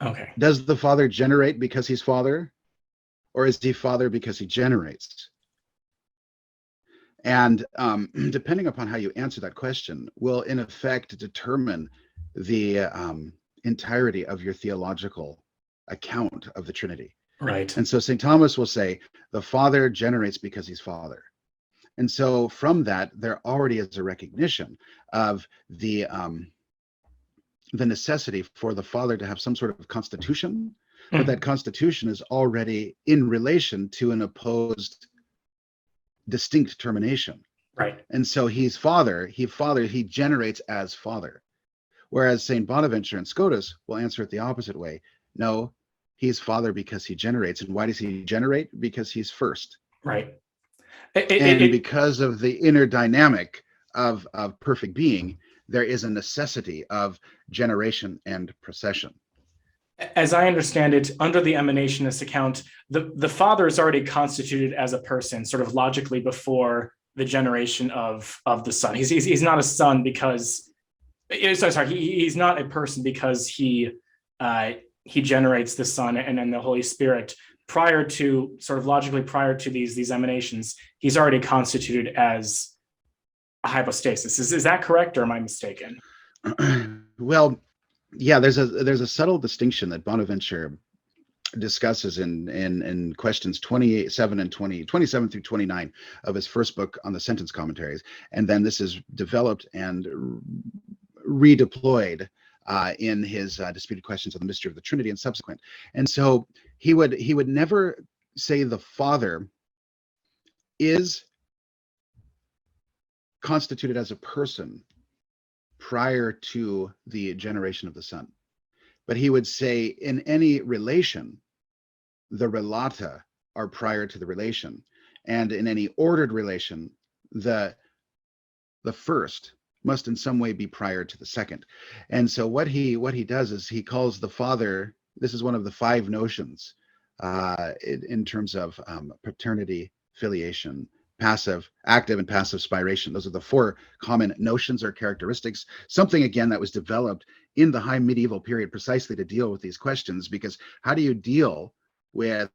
Okay. Does the Father generate because he's Father, or is he Father because he generates? And depending upon how you answer that question will in effect determine the entirety of your theological account of the Trinity. Right. And so St. Thomas will say the Father generates because he's Father. And so from that, there already is a recognition of the necessity for the Father to have some sort of constitution, but that constitution is already in relation to an opposed distinct termination. Right. And so he's Father, he generates as Father. Whereas St. Bonaventure and Scotus will answer it the opposite way. No, he's Father because he generates. And why does he generate? Because he's first. Right. Because of the inner dynamic of perfect being, there is a necessity of generation and procession. As I understand it, under the emanationist account, the Father is already constituted as a person, sort of logically before the generation of the Son. He's not a son because, he's not a person because he generates the Son and then the Holy Spirit. Prior to these emanations, he's already constituted as a hypostasis. Is that correct, or am I mistaken? Well, yeah, there's a subtle distinction that Bonaventure discusses in questions 27 through 29 of his first book on the sentence commentaries, and then this is developed and redeployed in his disputed questions on the mystery of the Trinity and subsequent. And so he would never say the Father is constituted as a person prior to the generation of the Son, but he would say in any relation, the relata are prior to the relation, and in any ordered relation, the first must in some way be prior to the second. And so what he does is he calls the Father, this is one of the five notions in terms of paternity, filiation, passive, active, and passive spiration. Those are the four common notions or characteristics, something again that was developed in the high medieval period precisely to deal with these questions, because how do you deal with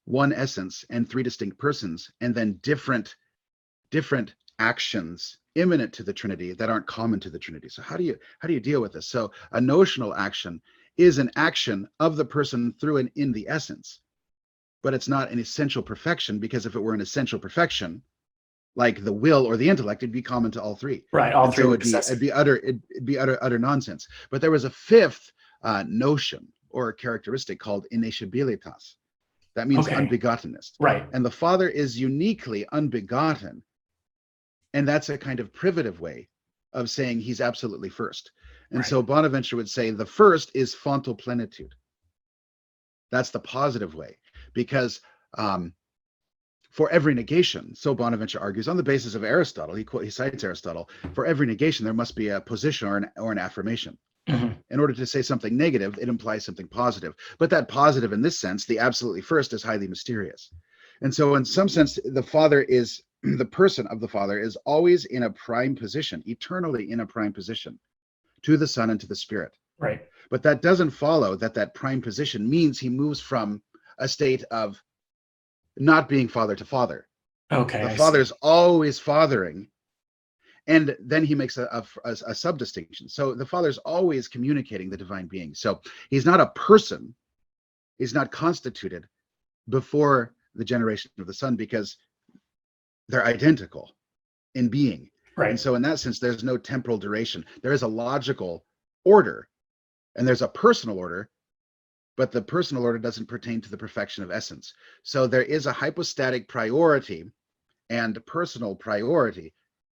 one essence and three distinct persons and then different actions imminent to the Trinity that aren't common to the Trinity? So how do you deal with this? So a notional action is an action of the person through and in the essence, but it's not an essential perfection, because if it were an essential perfection, like the will or the intellect, it'd be common to all three. Right. All And three so would possess it. it'd be utter nonsense. But there was a fifth notion or characteristic called innatabilitas. That means Okay. unbegottenness. Right. And the Father is uniquely unbegotten. And that's a kind of privative way of saying he's absolutely first. And Right. so Bonaventure would say the first is fontal plenitude. That's the positive way, because for every negation, so Bonaventure argues on the basis of Aristotle, he cites Aristotle, for every negation there must be a position or an affirmation. Mhm. In order to say something negative, it implies something positive. But that positive, in this sense, the absolutely first, is highly mysterious. And so in some sense, the person of the Father is always in a prime position, eternally in a prime position, to the Son and to the Spirit. Right. But that doesn't follow that prime position means he moves from a state of not being father to father. Okay. The I Father see. is always fathering, and then he makes a sub-distinction. So the Father is always communicating the divine being. So he's not a person, he's not constituted before the generation of the Son, because they're identical in being. Right. And so in that sense, there's no temporal duration. There is a logical order, and there's a personal order, but the personal order doesn't pertain to the perfection of essence. So there is a hypostatic priority and personal priority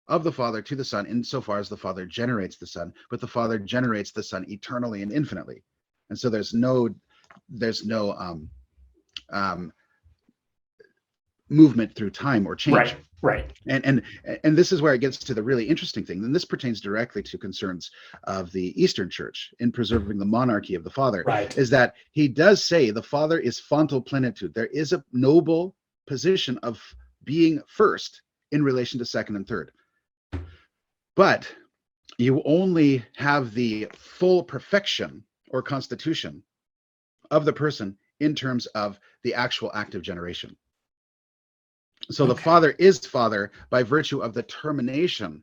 of the Father to the Son, insofar as the Father generates the Son, but the Father generates the Son eternally and infinitely. And so there's no movement through time or change. Right. Right. And this is where it gets to the really interesting thing. And this pertains directly to concerns of the Eastern Church in preserving the monarchy of the Father. Right. Is that he does say the Father is fontal plenitude. There is a noble position of being first in relation to second and third. But you only have the full perfection or constitution of the person in terms of the actual act of generation. So the Father is Father by virtue of the termination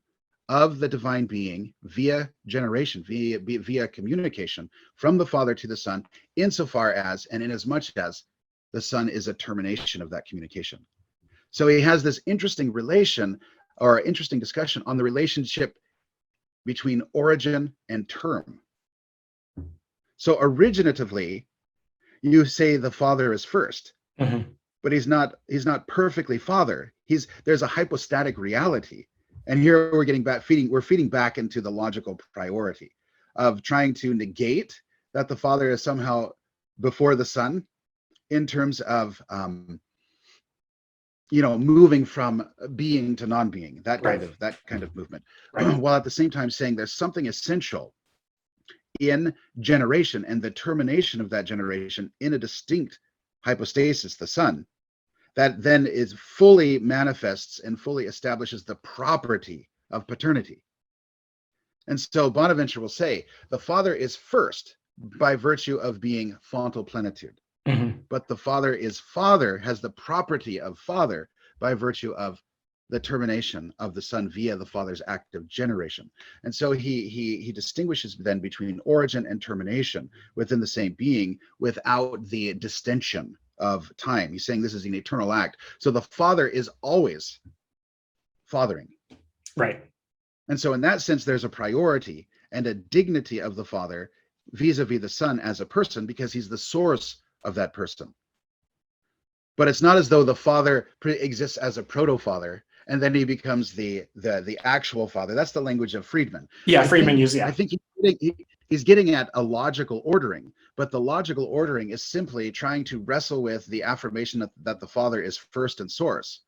of the divine being via generation, via communication from the Father to the Son, insofar as and inasmuch as the Son is a termination of that communication. So he has this interesting relation or interesting discussion on the relationship between origin and term. So originatively, you say the Father is first. Mm-hmm. But he's not perfectly Father. There's a hypostatic reality. And here we're feeding back into the logical priority of trying to negate that the Father is somehow before the Son in terms of moving from being to non-being, that kind of movement. Right. While at the same time saying there's something essential in generation and the termination of that generation in a distinct hypostasis, the Son, that then is fully manifests and fully establishes the property of paternity. And so Bonaventure will say the Father is first by virtue of being fontal plenitude. Mm-hmm. But the Father is Father, has the property of Father by virtue of the termination of the Son via the Father's act of generation. And so he distinguishes then between origin and termination within the same being without the distension of time. He's saying this is an eternal act. So the Father is always fathering. Right. And so in that sense, there's a priority and a dignity of the Father vis-a-vis the Son as a person, because he's the source of that person. But it's not as though the Father exists as a proto-father and then he becomes the actual Father. That's the language of Friedman. Yeah, Friedman uses it. I think he's getting at a logical ordering, but the logical ordering is simply trying to wrestle with the affirmation that the Father is first and source,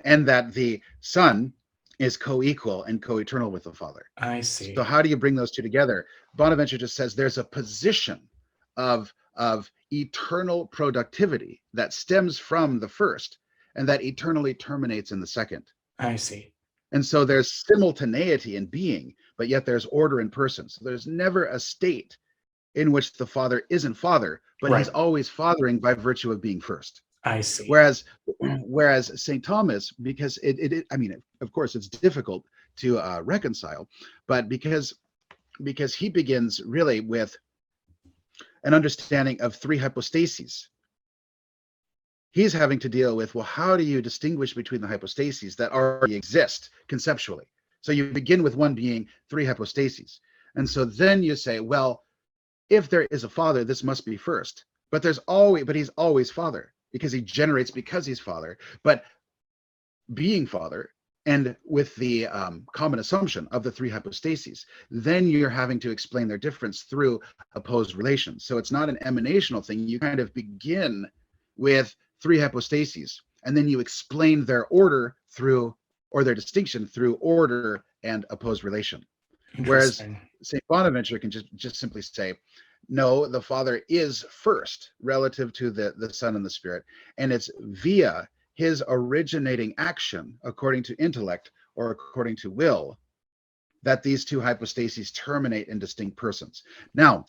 and that the Son is co-equal and co-eternal with the Father. I see. So how do you bring those two together? Bonaventure just says there's a position of eternal productivity that stems from the first, and that eternally terminates in the second. I see. And so there's simultaneity in being, but yet there's order in person. So there's never a state in which the Father isn't Father, but he's always fathering by virtue of being first. I see. Whereas St. Thomas, because I mean, of course, it's difficult to reconcile, but because he begins really with an understanding of three hypostases. He's having to deal with, well, how do you distinguish between the hypostases that already exist conceptually? So you begin with one being three hypostases. And so then you say, well, if there is a Father, this must be first. But he's always Father, because he generates because he's Father. But being Father, and with the common assumption of the three hypostases, then you're having to explain their difference through opposed relations. So it's not an emanational thing. You kind of begin with three hypostases, and then you explain their order through, or their distinction through order and opposed relation. Whereas St. Bonaventure can just simply say, no, the Father is first relative to the Son and the Spirit, and it's via his originating action according to intellect or according to will that these two hypostases terminate in distinct persons. Now,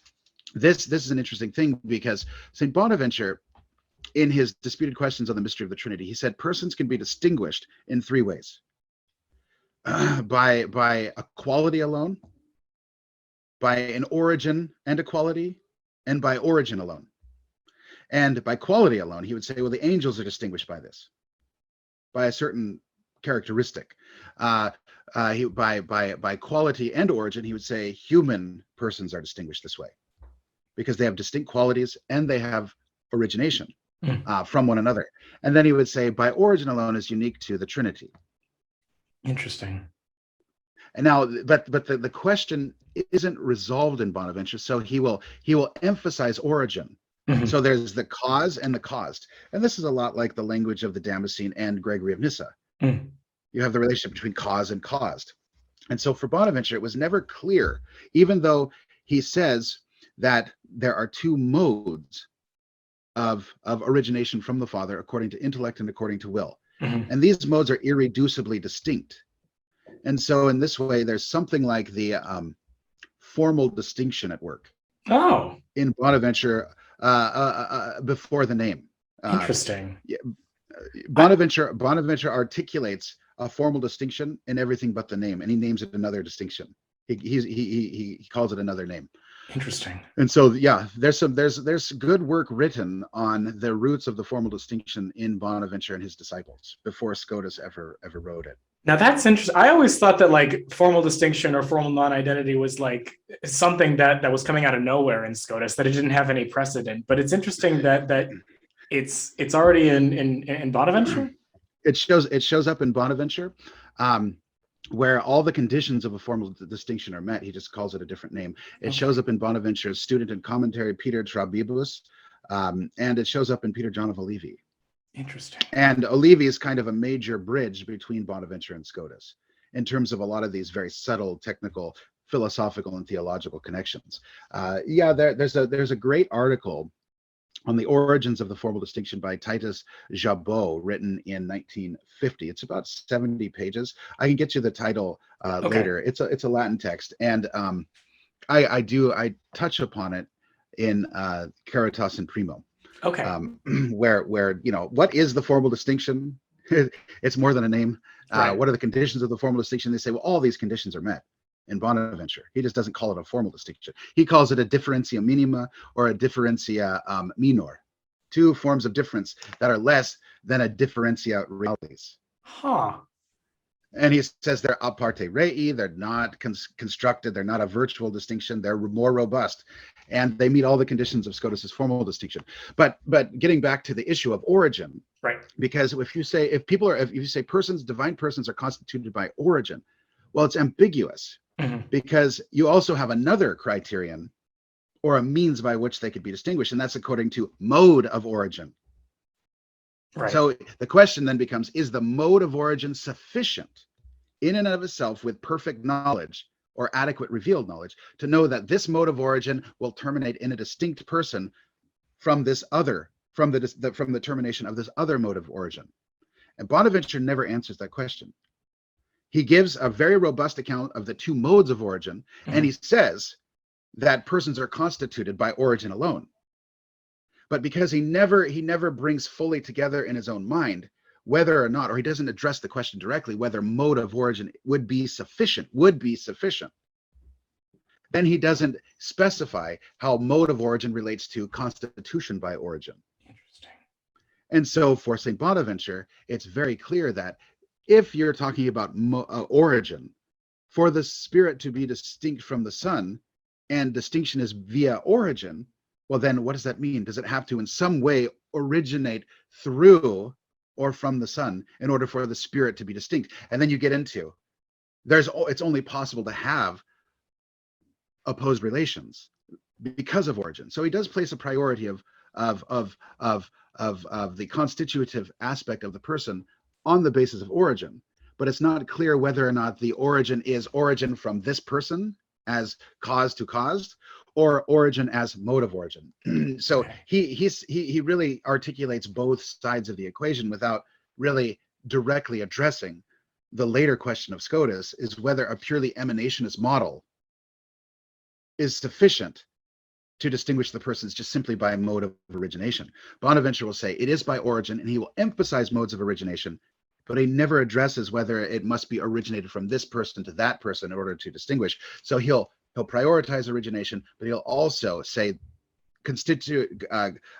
this is an interesting thing, because St. Bonaventure, in his Disputed Questions on the Mystery of the Trinity, he said persons can be distinguished in three ways: by a quality alone, by an origin and a quality, and by origin alone. And by quality alone, he would say, well, the angels are distinguished by this, by a certain characteristic. By quality and origin, he would say human persons are distinguished this way, because they have distinct qualities and they have origination from one another. And then he would say by origin alone is unique to the Trinity. Interesting. And now, but the question isn't resolved in Bonaventure, so he will emphasize origin. Mm-hmm. So there's the cause and the caused, and this is a lot like the language of the Damascene and Gregory of Nyssa. Mm. You have the relationship between cause and caused, and so for Bonaventure it was never clear, even though he says that there are two modes of origination from the Father according to intellect and according to will, mm-hmm. and these modes are irreducibly distinct. And so in this way, there's something like the formal distinction at work. Oh, in Bonaventure before the name. Interesting. Bonaventure articulates a formal distinction in everything but the name, and he names it another distinction. He calls it another name. Interesting. And so, yeah, there's good work written on the roots of the formal distinction in Bonaventure and his disciples before Scotus ever wrote it. Now that's interesting. I always thought that like formal distinction or formal non-identity was like something that was coming out of nowhere in Scotus, that it didn't have any precedent. But it's interesting that it's already in Bonaventure. It shows up in Bonaventure, where all the conditions of a formal distinction are met. He just calls it a different name. It shows up in Bonaventure's student and commentary Peter Trabibus, and it shows up in Peter John of Olivi. Interesting. And Olivi is kind of a major bridge between Bonaventure and Scotus in terms of a lot of these very subtle, technical, philosophical, and theological connections. There's a great article on the origins of the formal distinction by Titus Jabot, written in 1950. It's about 70 pages. I can get you the title later. It's a Latin text, and I touch upon it in Caritas and Primo. Okay. Where what is the formal distinction? It's more than a name. Right. What are the conditions of the formal distinction? They say, well, all these conditions are met in Bonaventure. He just doesn't call it a formal distinction. He calls it a differentia minima or a differentia minor. Two forms of difference that are less than a differentia realis. Huh. And he says they're a parte rei, they're not constructed, they're not a virtual distinction, they're more robust, and they meet all the conditions of Scotus's formal distinction. But getting back to the issue of origin, right? Because if you say divine persons are constituted by origin, well, it's ambiguous, mm-hmm. because you also have another criterion or a means by which they could be distinguished, and that's according to mode of origin. Right. So the question then becomes, is the mode of origin sufficient in and of itself with perfect knowledge or adequate revealed knowledge to know that this mode of origin will terminate in a distinct person from this other, from the termination of this other mode of origin? And Bonaventure never answers that question. He gives a very robust account of the two modes of origin, mm-hmm. and he says that persons are constituted by origin alone. But because he never brings fully together in his own mind whether or not, or he doesn't address the question directly, whether mode of origin would be sufficient, then he doesn't specify how mode of origin relates to constitution by origin. Interesting. And so for St. Bonaventure, it's very clear that if you're talking about origin, for the Spirit to be distinct from the Son, and distinction is via origin, well, then what does that mean? Does it have to in some way originate through or from the Son in order for the Spirit to be distinct? And then you get into, it's only possible to have opposed relations because of origin. So he does place a priority of the constitutive aspect of the person on the basis of origin, but it's not clear whether or not the origin is origin from this person as cause to caused, or origin as mode of origin. So he really articulates both sides of the equation without really directly addressing the later question of Scotus, is whether a purely emanationist model is sufficient to distinguish the persons just simply by mode of origination. Bonaventure will say it is by origin, and he will emphasize modes of origination, but he never addresses whether it must be originated from this person to that person in order to distinguish. So he'll prioritize origination, but he'll also say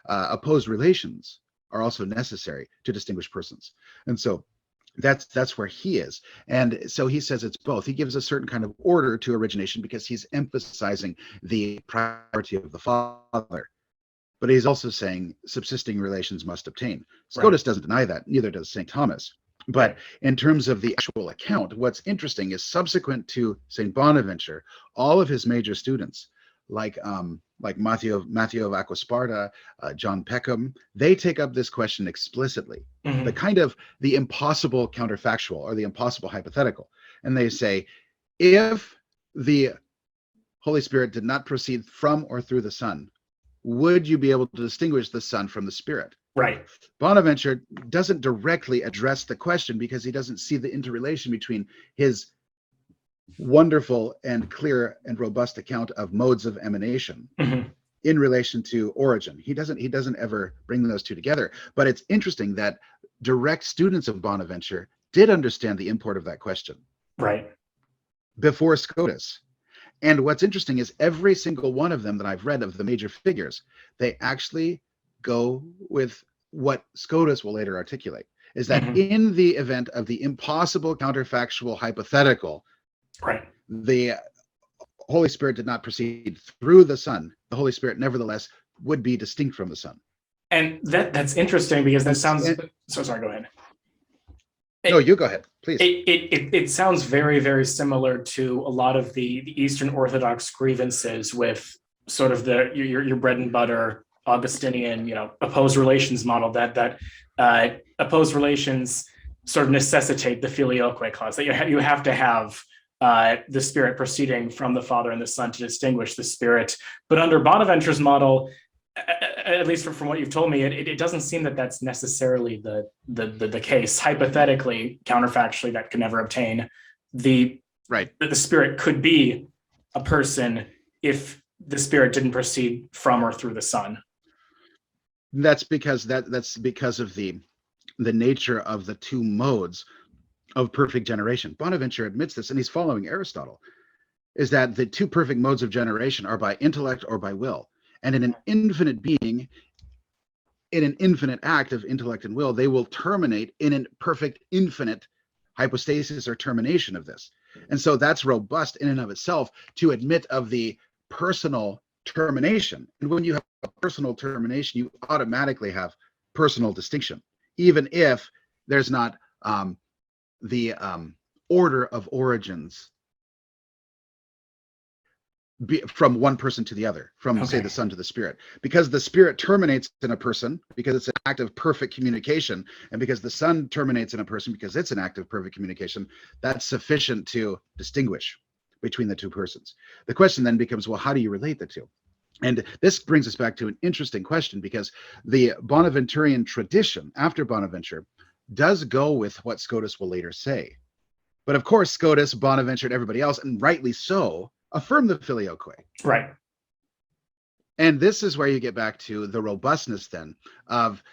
opposed relations are also necessary to distinguish persons. And so that's where he is. And so he says it's both. He gives a certain kind of order to origination because he's emphasizing the priority of the Father. But he's also saying subsisting relations must obtain. Scotus doesn't deny that, neither does St. Thomas. But in terms of the actual account, what's interesting is subsequent to St. Bonaventure, all of his major students, like Matthew of Aquisparta, John Peckham, they take up this question explicitly, the kind of the impossible counterfactual or the impossible hypothetical. And they say, if the Holy Spirit did not proceed from or through the Son, would you be able to distinguish the Son from the Spirit? Right. Bonaventure doesn't directly address the question because he doesn't see the interrelation between his wonderful and clear and robust account of modes of emanation in relation to origin. He doesn't ever bring those two together. But it's interesting that direct students of Bonaventure did understand the import of that question. Right. Before Scotus. And what's interesting is every single one of them that I've read of the major figures, they actually go with what Scotus will later articulate, is that in the event of the impossible counterfactual hypothetical, the Holy Spirit did not proceed through the Son. The Holy Spirit nevertheless would be distinct from the Son. And that's interesting because that sounds so sorry, go ahead. No, you go ahead, please. It sounds very, very similar to a lot of the Eastern Orthodox grievances with sort of your bread and butter Augustinian, opposed relations model, that opposed relations sort of necessitate the filioque clause, that you have to have the Spirit proceeding from the Father and the Son to distinguish the Spirit. But under Bonaventure's model, at least from what you've told me, it doesn't seem that that's necessarily the case. Hypothetically, counterfactually, that could never obtain. The Spirit could be a person if the Spirit didn't proceed from or through the Son. That's because of the nature of the two modes of perfect generation. Bonaventure admits this, and he's following Aristotle, is that the two perfect modes of generation are by intellect or by will. And in an infinite being, in an infinite act of intellect and will, they will terminate in a perfect infinite hypostasis or termination of this. And so that's robust in and of itself to admit of the personal termination. And when you have a personal termination, you automatically have personal distinction, even if there's not the order of origins from one person to the other, from say the Son to the Spirit, because the Spirit terminates in a person because it's an act of perfect communication, and because the Son terminates in a person because it's an act of perfect communication. That's sufficient to distinguish between the two persons. The question then becomes, well, how do you relate the two? And this brings us back to an interesting question, because the Bonaventurean tradition after Bonaventure does go with what Scotus will later say. But of course, Scotus, Bonaventure, and everybody else, and rightly so, affirm the filioque. Right. And this is where you get back to the robustness then of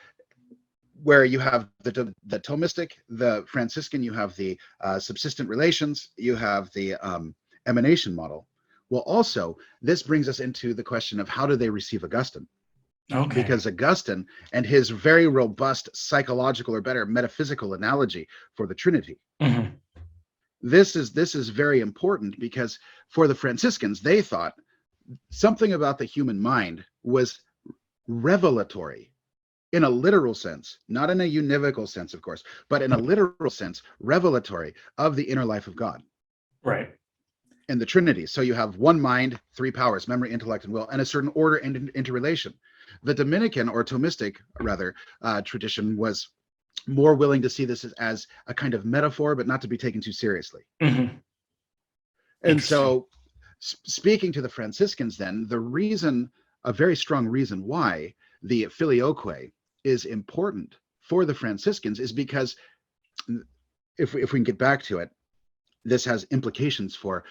where you have the Thomistic, the Franciscan, you have the subsistent relations, you have the emanation model, Well, also, this brings us into the question of how do they receive Augustine? Okay. Because Augustine and his very robust psychological, or better, metaphysical analogy for the Trinity. Mhm. This is very important, because for the Franciscans, they thought something about the human mind was revelatory in a literal sense, not in a univocal sense, of course, but in a literal sense, revelatory of the inner life of God. Right. And the Trinity. So you have one mind, three powers, memory, intellect, and will, and a certain order and interrelation. The Dominican, or Thomistic, rather, tradition was more willing to see this as a kind of metaphor, but not to be taken too seriously. Mhm. And so, speaking to the Franciscans, then, a very strong reason why the filioque is important for the Franciscans is because, if we can get back to it, this has implications for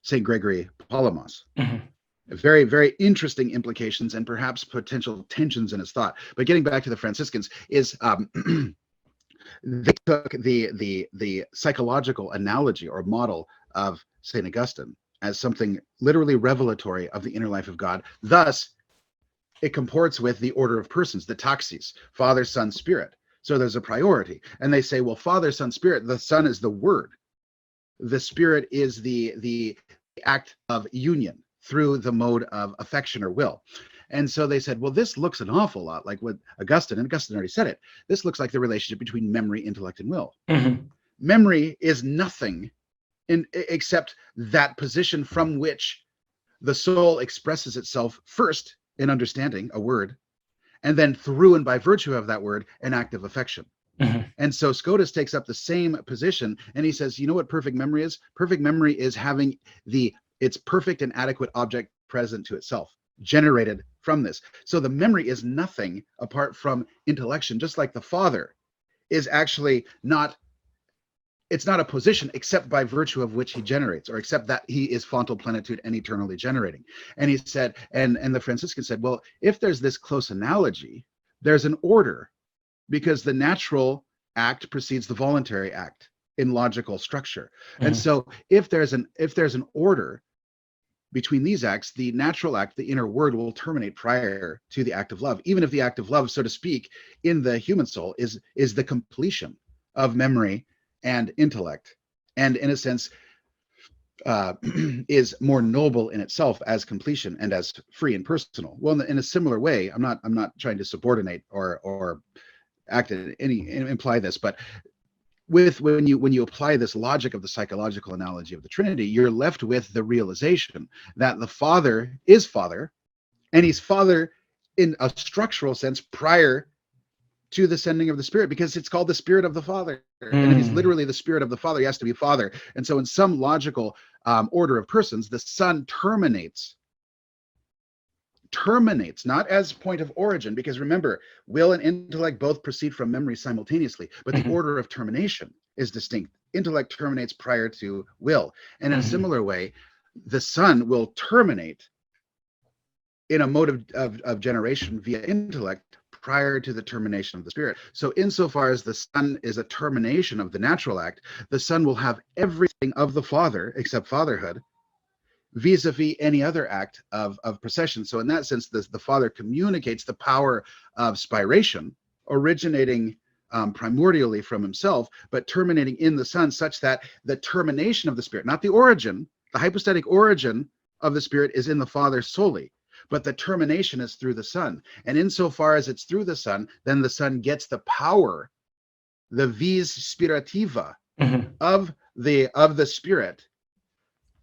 St. Gregory Palamas. Mhm. Very, very interesting implications, and perhaps potential tensions in his thought. But getting back to the Franciscans, is they took the psychological analogy or model of St. Augustine as something literally revelatory of the inner life of God. Thus, it comports with the order of persons, the taxis, Father, Son, Spirit. So there's a priority. And they say, well, Father, Son, Spirit, the Son is the Word. The Spirit is the act of union through the mode of affection or will. And so they said, well, this looks an awful lot like what Augustine, and Augustine already said it, this looks like the relationship between memory, intellect, and will. Mhm. Memory is nothing except that position from which the soul expresses itself first in understanding a word, and then through and by virtue of that word, an act of affection. Mhm. And so Scotus takes up the same position, and he says, you know what perfect memory is? Perfect memory is having its perfect and adequate object present to itself, generated from this. So the memory is nothing apart from intellection, just like the Father is actually not, it's not a position except by virtue of which he generates, or except that he is fontal plenitude and eternally generating. And he said, and the Franciscan said, well, if there's this close analogy, there's an order, because the natural act precedes the voluntary act in logical structure. And Mhm. so if there's an order between these acts, the natural act, the inner word, will terminate prior to the act of love, even if the act of love, so to speak, in the human soul is the completion of memory and intellect, and in a sense is more noble in itself as completion and as free and personal. Well, in a similar way, I'm not trying to subordinate or imply this, but when you apply this logic of the psychological analogy of the Trinity, you're left with the realization that the Father is Father, and he's Father in a structural sense prior to the sending of the Spirit, because it's called the Spirit of the Father. And if he's literally the Spirit of the Father, he has to be Father. And so in some logical order of persons, the Son terminates, not as point of origin, because remember, will and intellect both proceed from memory simultaneously, but the Mhm. order of termination is distinct. Intellect terminates prior to will. And in a Mhm. similar way, the Son will terminate in a mode of generation via intellect prior to the termination of the Spirit. So insofar as the Son is a termination of the natural act, the Son will have everything of the Father except fatherhood, vis-a-vis any other act of procession. So in that sense, the Father communicates the power of spiration, originating primordially from himself, but terminating in the Son, such that the termination of the Spirit, not the origin, the hypostatic origin of the Spirit is in the Father solely, but the termination is through the Son. And insofar as it's through the Son, then the Son gets the power, the vis spiritiva Mhm. of the Spirit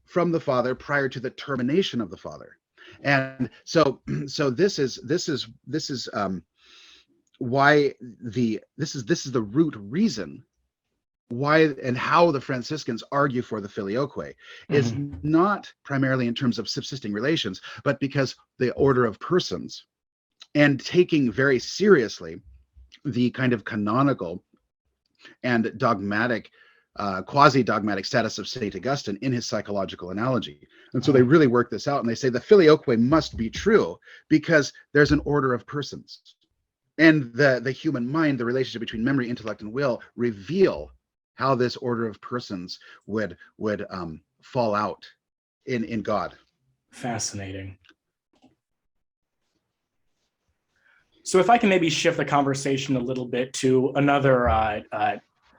from the Father prior to the termination of the Father. And so this is why this is the root reason why and how the Franciscans argue for the filioque is Mhm. not primarily in terms of subsisting relations, but because the order of persons, and taking very seriously the kind of canonical and dogmatic, quasi-dogmatic status of St. Augustine in his psychological analogy. And so they really work this out, and they say the filioque must be true because there's an order of persons. And the human mind, the relationship between memory, intellect, and will, reveal how this order of persons would fall out in God. Fascinating. So if I can maybe shift the conversation a little bit to another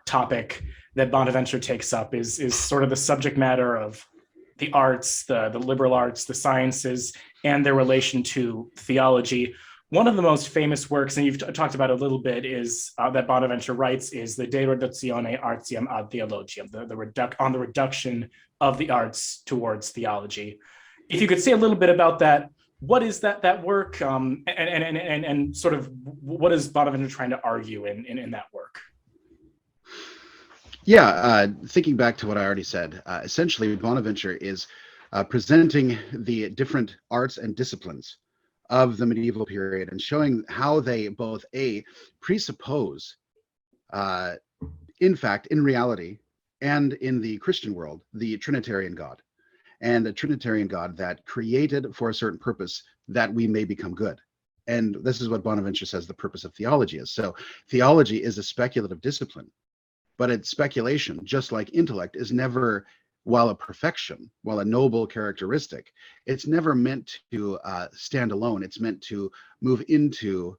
topic that Bonaventure takes up is sort of the subject matter of the arts, the liberal arts, the sciences, and their relation to theology. One of the most famous works, and you've talked about it a little bit, is that Bonaventure writes is the De Reductione Artium ad Theologiam, on the reduction of the arts towards theology. If you could say a little bit about that, what is that work, and sort of what is Bonaventure trying to argue in that work? Yeah, thinking back to what I already said, essentially Bonaventure is presenting the different arts and disciplines of the medieval period and showing how they both presuppose, in fact, in reality, and in the Christian world, the Trinitarian God, and a Trinitarian God that created for a certain purpose that we may become good. And this is what Bonaventure says the purpose of theology is. So theology is a speculative discipline, but its speculation, just like intellect, is never, while a perfection, while a noble characteristic, it's never meant to stand alone. It's meant to move into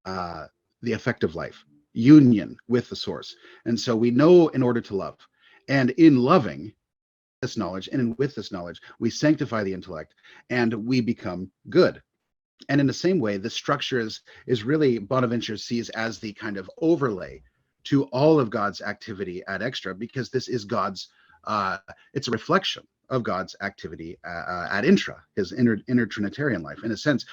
the effective life, union with the source. And so we know in order to love, and in loving this knowledge, and with this knowledge, we sanctify the intellect and we become good. And in the same way, the structure is really Bonaventure sees as the kind of overlay to all of God's activity ad extra, because this is God's, it's a reflection of God's activity ad intra, his inner Trinitarian life. In a sense,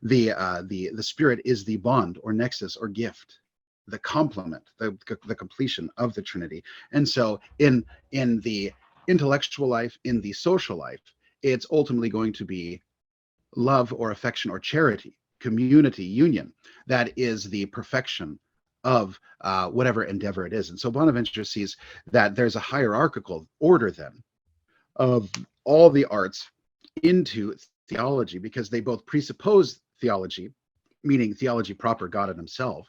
the Spirit is the bond or nexus or gift, the complement, the completion of the Trinity. And so in the intellectual life, in the social life, it's ultimately going to be love or affection or charity, community, union. That is the perfection of whatever endeavor it is. And so Bonaventure sees that there's a hierarchical order then of all the arts into theology, because they both presuppose theology, meaning theology proper, God in himself,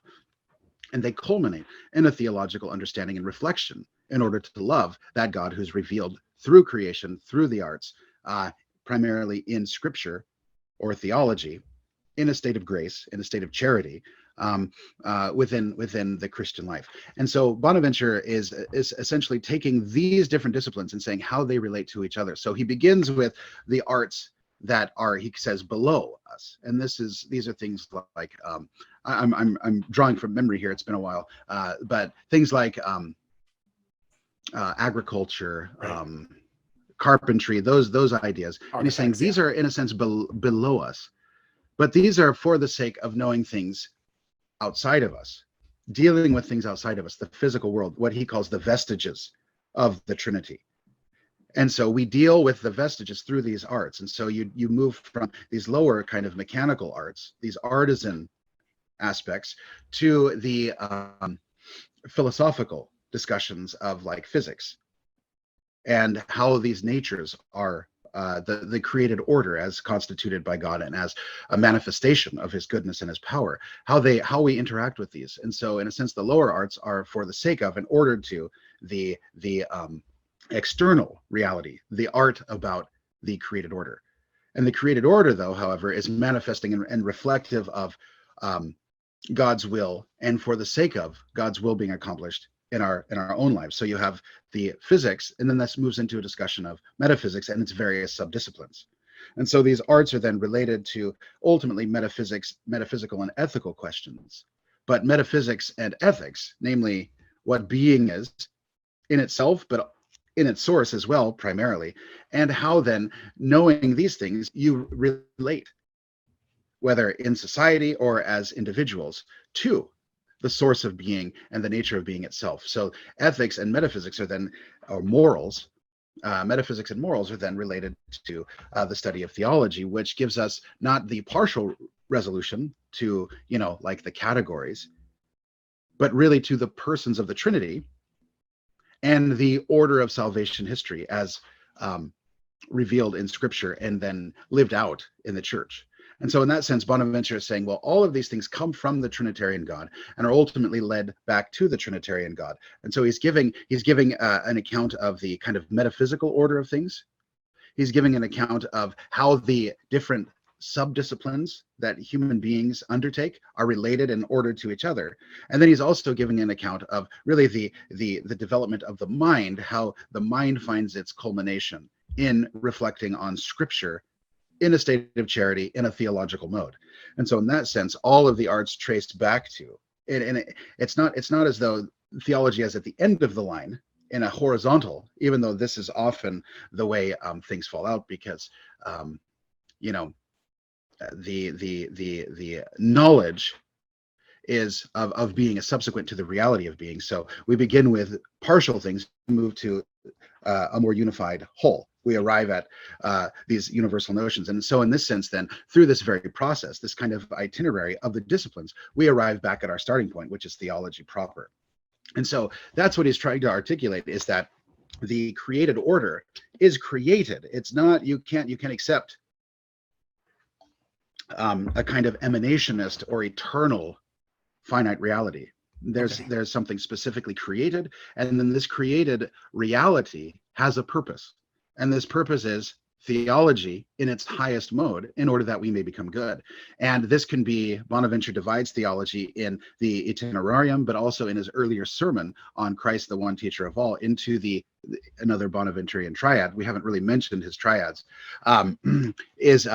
and they culminate in a theological understanding and reflection in order to love that God who's revealed through creation, through the arts, primarily in scripture or theology, in a state of grace, in a state of charity, within the Christian life. And so Bonaventure is essentially taking these different disciplines and saying how they relate to each other. So he begins with the arts that are, he says, below us, and these are things like I'm drawing from memory here. It's been a while, but things like agriculture, Right. carpentry, those ideas. And he's saying these are in a sense below us, but these are for the sake of knowing things outside of us, dealing with things outside of us, the physical world, what he calls the vestiges of the Trinity. And so we deal with the vestiges through these arts. And so you move from these lower kind of mechanical arts, these artisan aspects, to the philosophical discussions of like physics and how these natures are the created order as constituted by God and as a manifestation of his goodness and his power, how we interact with these. And so in a sense, the lower arts are for the sake of and ordered to the external reality, the art about the created order. And the created order, though, however, is manifesting and reflective of God's will, and for the sake of God's will being accomplished in our own lives. So you have the physics, and then this moves into a discussion of metaphysics and its various subdisciplines. And so these arts are then related to ultimately metaphysical and ethical questions. But metaphysics and ethics, namely what being is in itself, but in its source as well, primarily, and how then, knowing these things, you relate, whether in society or as individuals, to the source of being and the nature of being itself. So ethics and metaphysics are then, or morals, metaphysics and morals are then related to the study of theology, which gives us not the partial resolution to, like the categories, but really to the persons of the Trinity and the order of salvation history as revealed in scripture and then lived out in the church. And so in that sense, Bonaventure is saying, well, all of these things come from the Trinitarian God and are ultimately led back to the Trinitarian God. And so he's giving an account of the kind of metaphysical order of things. He's giving an account of how the different subdisciplines that human beings undertake are related in order to each other. And then he's also giving an account of really the development of the mind, how the mind finds its culmination in reflecting on scripture in a state of charity, in a theological mode. And so in that sense, all of the arts traced back to it, and it's not as though theology is at the end of the line in a horizontal, even though this is often the way things fall out, because you know, the knowledge is of being is subsequent to the reality of being. So we begin with partial things, move to a more unified whole. We arrive at these universal notions. And so in this sense, then, through this very process, this kind of itinerary of the disciplines, we arrive back at our starting point, which is theology proper. And so that's what he's trying to articulate, is that the created order is created. It's not, you can't accept a kind of emanationist or eternal finite reality. There's something specifically created, and then this created reality has a purpose. And this purpose is theology in its highest mode, in order that we may become good. And this can be, Bonaventure divides theology in the Itinerarium, but also in his earlier sermon on Christ, the one teacher of all, into another Bonaventurean triad. We haven't really mentioned his triads. Is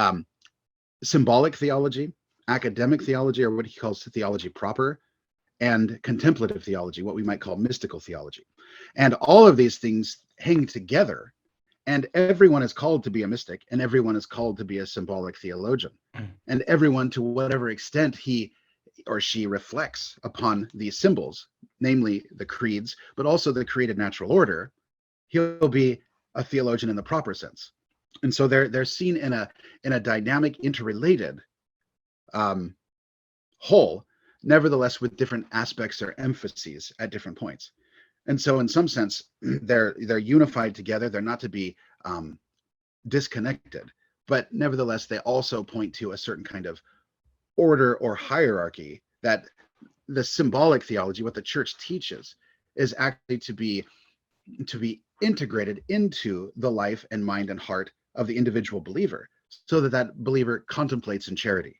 symbolic theology, academic theology, or what he calls theology proper, and contemplative theology, what we might call mystical theology. And all of these things hang together, and everyone is called to be a mystic, and everyone is called to be a symbolic theologian. And everyone, to whatever extent he or she reflects upon these symbols, namely the creeds, but also the created natural order, he'll be a theologian in the proper sense. And so they're seen in a dynamic, interrelated whole, nevertheless with different aspects or emphases at different points. And so in some sense, they're unified together. They're not to be disconnected, but nevertheless, they also point to a certain kind of order or hierarchy that the symbolic theology, what the church teaches, is actually to be integrated into the life and mind and heart of the individual believer, so that that believer contemplates in charity,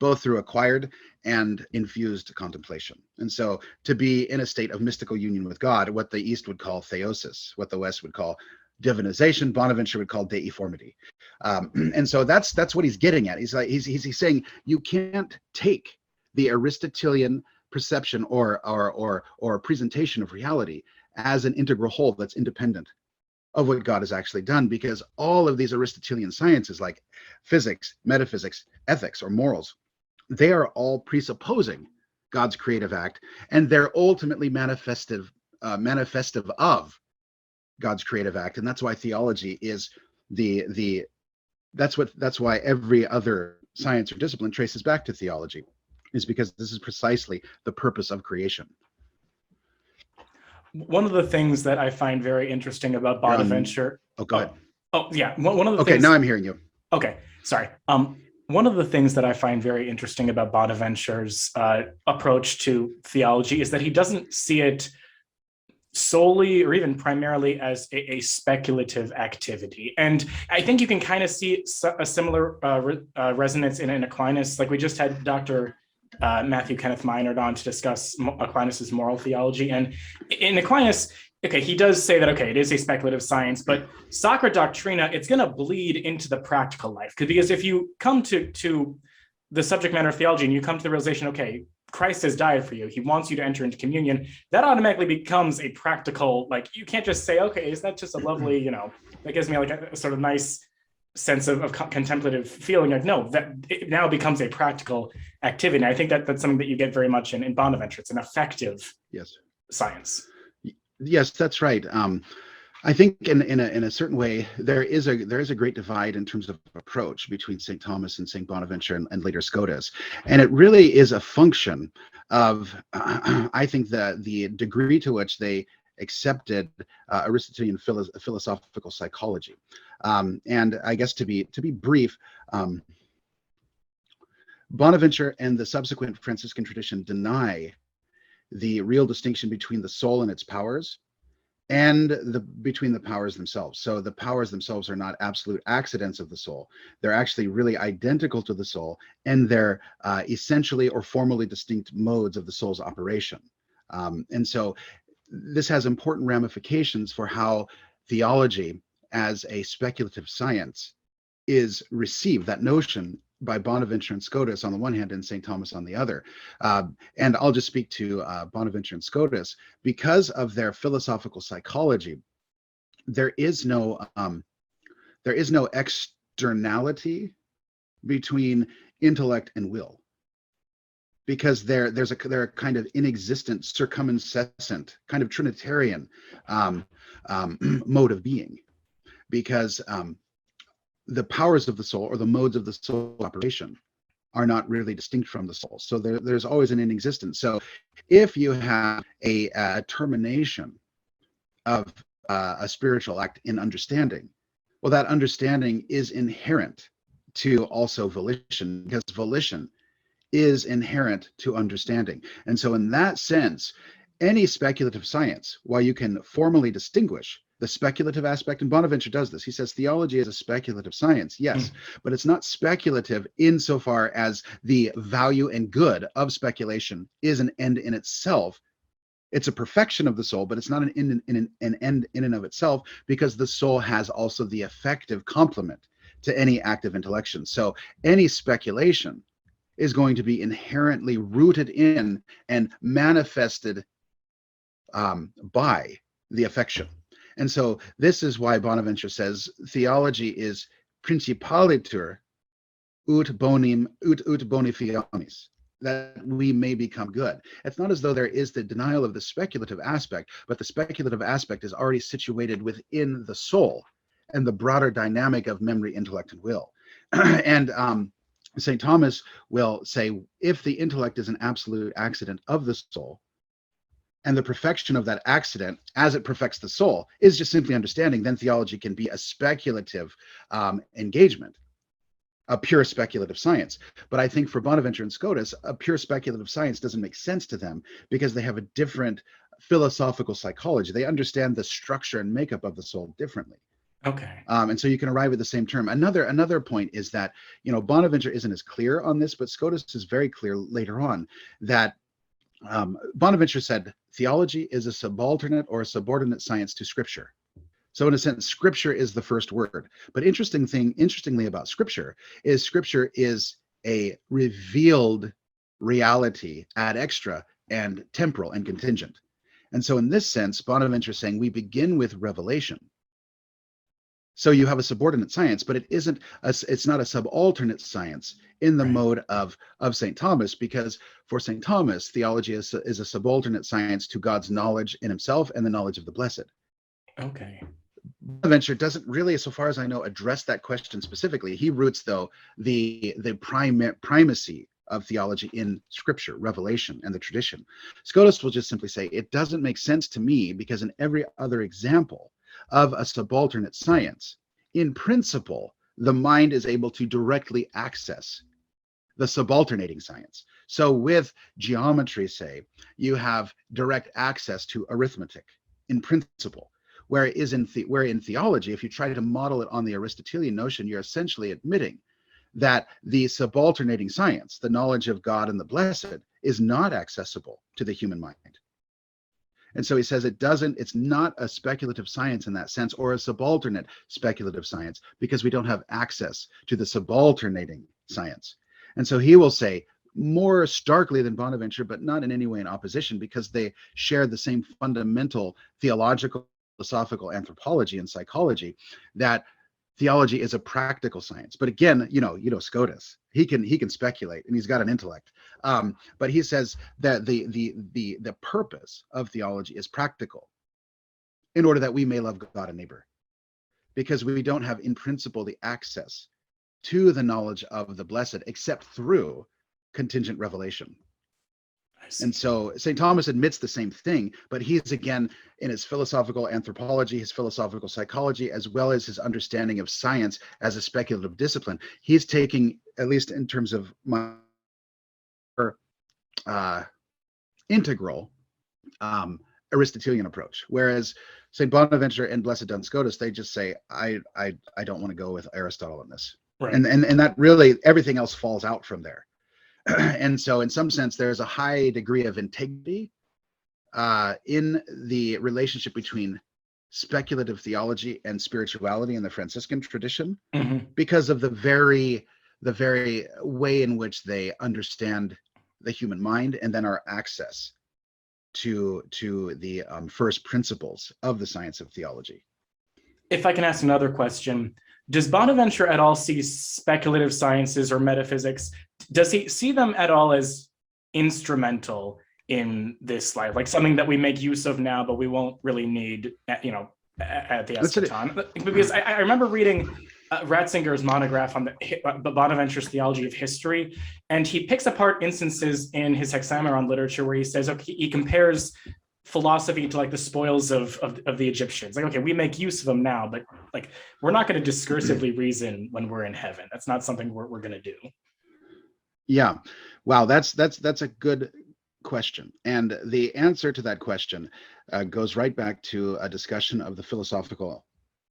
both through acquired and infused contemplation. And so to be in a state of mystical union with God, what the East would call theosis, what the West would call divinization, Bonaventure would call deiformity. And so that's what he's getting at. He's saying you can't take the Aristotelian perception or presentation of reality as an integral whole that's independent of what God has actually done, because all of these Aristotelian sciences like physics, metaphysics, ethics, or morals, they are all presupposing God's creative act, and they're ultimately manifestive of God's creative act. And that's why theology is that's why every other science or discipline traces back to theology, is because this is precisely the purpose of creation. One of the things that I find very interesting about Bonaventure. Oh, go ahead. Oh, yeah. One of the Okay, things. now I'm hearing you. Okay, sorry. One of the things that I find very interesting about Bonaventure's approach to theology is that he doesn't see it solely or even primarily as a speculative activity. And I think you can kind of see a similar resonance in Aquinas. Like we just had Dr. Matthew Kenneth Minard on to discuss Aquinas's moral theology. And in Aquinas, okay, he does say that, okay, it is a speculative science, but Sacra Doctrina, it's going to bleed into the practical life. Because if you come to the subject matter of theology and you come to the realization, okay, Christ has died for you, he wants you to enter into communion, that automatically becomes a practical, like, you can't just say, okay, is that just a lovely, that gives me like a sort of nice sense of contemplative feeling. Like, no, that it now becomes a practical activity. And I think that's something that you get very much in Bonaventure. It's an effective science. Yes, that's right. I think in a certain way there is a great divide in terms of approach between St. Thomas and St. Bonaventure and later Scotus, and it really is a function of I think the degree to which they accepted Aristotelian philosophical psychology. And I guess to be brief, Bonaventure and the subsequent Franciscan tradition deny the real distinction between the soul and its powers and between the powers themselves. So the powers themselves are not absolute accidents of the soul. They're actually really identical to the soul, and they're essentially or formally distinct modes of the soul's operation. And so this has important ramifications for how theology as a speculative science is received, that notion, by Bonaventure and Scotus on the one hand and St. Thomas on the other. And I'll just speak to Bonaventure and Scotus. Because of their philosophical psychology, there is no externality between intellect and will, because they're a kind of inexistent, circumscent, kind of Trinitarian mode of being, because the powers of the soul, or the modes of the soul operation, are not really distinct from the soul. So there's always an inexistence. So if you have a termination of a spiritual act in understanding, well, that understanding is inherent to also volition, because volition is inherent to understanding. And so in that sense, any speculative science, while you can formally distinguish the speculative aspect, and Bonaventure does this. He says theology is a speculative science, yes, but it's not speculative insofar as the value and good of speculation is an end in itself. It's a perfection of the soul, but it's not an end in and of itself, because the soul has also the effective complement to any active intellection. So any speculation is going to be inherently rooted in and manifested by the affection. And so this is why Bonaventure says theology is principaliter ut bonificationis, that we may become good. It's not as though there is the denial of the speculative aspect, but the speculative aspect is already situated within the soul and the broader dynamic of memory, intellect, and will. And St. Thomas will say, if the intellect is an absolute accident of the soul, and the perfection of that accident as it perfects the soul is just simply understanding, then theology can be a speculative engagement, a pure speculative science. But I think for Bonaventure and Scotus, a pure speculative science doesn't make sense to them, because they have a different philosophical psychology. They understand the structure and makeup of the soul differently. Okay. And so you can arrive at the same term. Another point is that, Bonaventure isn't as clear on this, but Scotus is very clear later on that Bonaventure said theology is a subalternate or a subordinate science to Scripture. So in a sense, Scripture is the first word. But interestingly about Scripture is a revealed reality ad extra and temporal and contingent. And so in this sense, Bonaventure is saying we begin with revelation. So you have a subordinate science, but it's not a subalternate science in the mode of St. Thomas, because for St. Thomas, theology is a subalternate science to God's knowledge in himself and the knowledge of the blessed. Okay. Bonaventure doesn't really, so far as I know, address that question specifically. He roots, though, the primacy of theology in Scripture, revelation, and the tradition. Scotus will just simply say, it doesn't make sense to me, because in every other example of a subalternate science, in principle, the mind is able to directly access the subalternating science. So with geometry, say, you have direct access to arithmetic in principle, whereas in theology, if you try to model it on the Aristotelian notion, you're essentially admitting that the subalternating science, the knowledge of God and the blessed, is not accessible to the human mind. And so he says it's not a speculative science in that sense, or a subalternate speculative science, because we don't have access to the subalternating science. And so he will say, more starkly than Bonaventure, but not in any way in opposition, because they share the same fundamental theological, philosophical anthropology and psychology, that theology is a practical science. But again, Scotus, he can speculate, and he's got an intellect. But he says that the purpose of theology is practical, in order that we may love God and neighbor, because we don't have in principle the access to the knowledge of the blessed except through contingent revelation. And so St. Thomas admits the same thing, but he's, again, in his philosophical anthropology, his philosophical psychology, as well as his understanding of science as a speculative discipline, he's taking, at least in terms of my integral Aristotelian approach. Whereas St. Bonaventure and Blessed Duns Scotus, they just say, I don't want to go with Aristotle in this. Right. And that really, everything else falls out from there. And so in some sense, there's a high degree of integrity in the relationship between speculative theology and spirituality in the Franciscan tradition, because of the very way in which they understand the human mind, and then our access to the first principles of the science of theology. If I can ask another question, does Bonaventure at all see speculative sciences or metaphysics? Does he see them at all as instrumental in this life, like something that we make use of now, but we won't really need, at the eschaton? Because I remember reading Ratzinger's monograph on the Bonaventure's theology of history, and he picks apart instances in his Hexameron literature where he says, okay, he compares philosophy to like the spoils of the Egyptians. Like, okay, we make use of them now, but like we're not going to discursively reason when we're in heaven. That's not something we're going to do. Yeah, wow, that's a good question, and the answer to that question goes right back to a discussion of the philosophical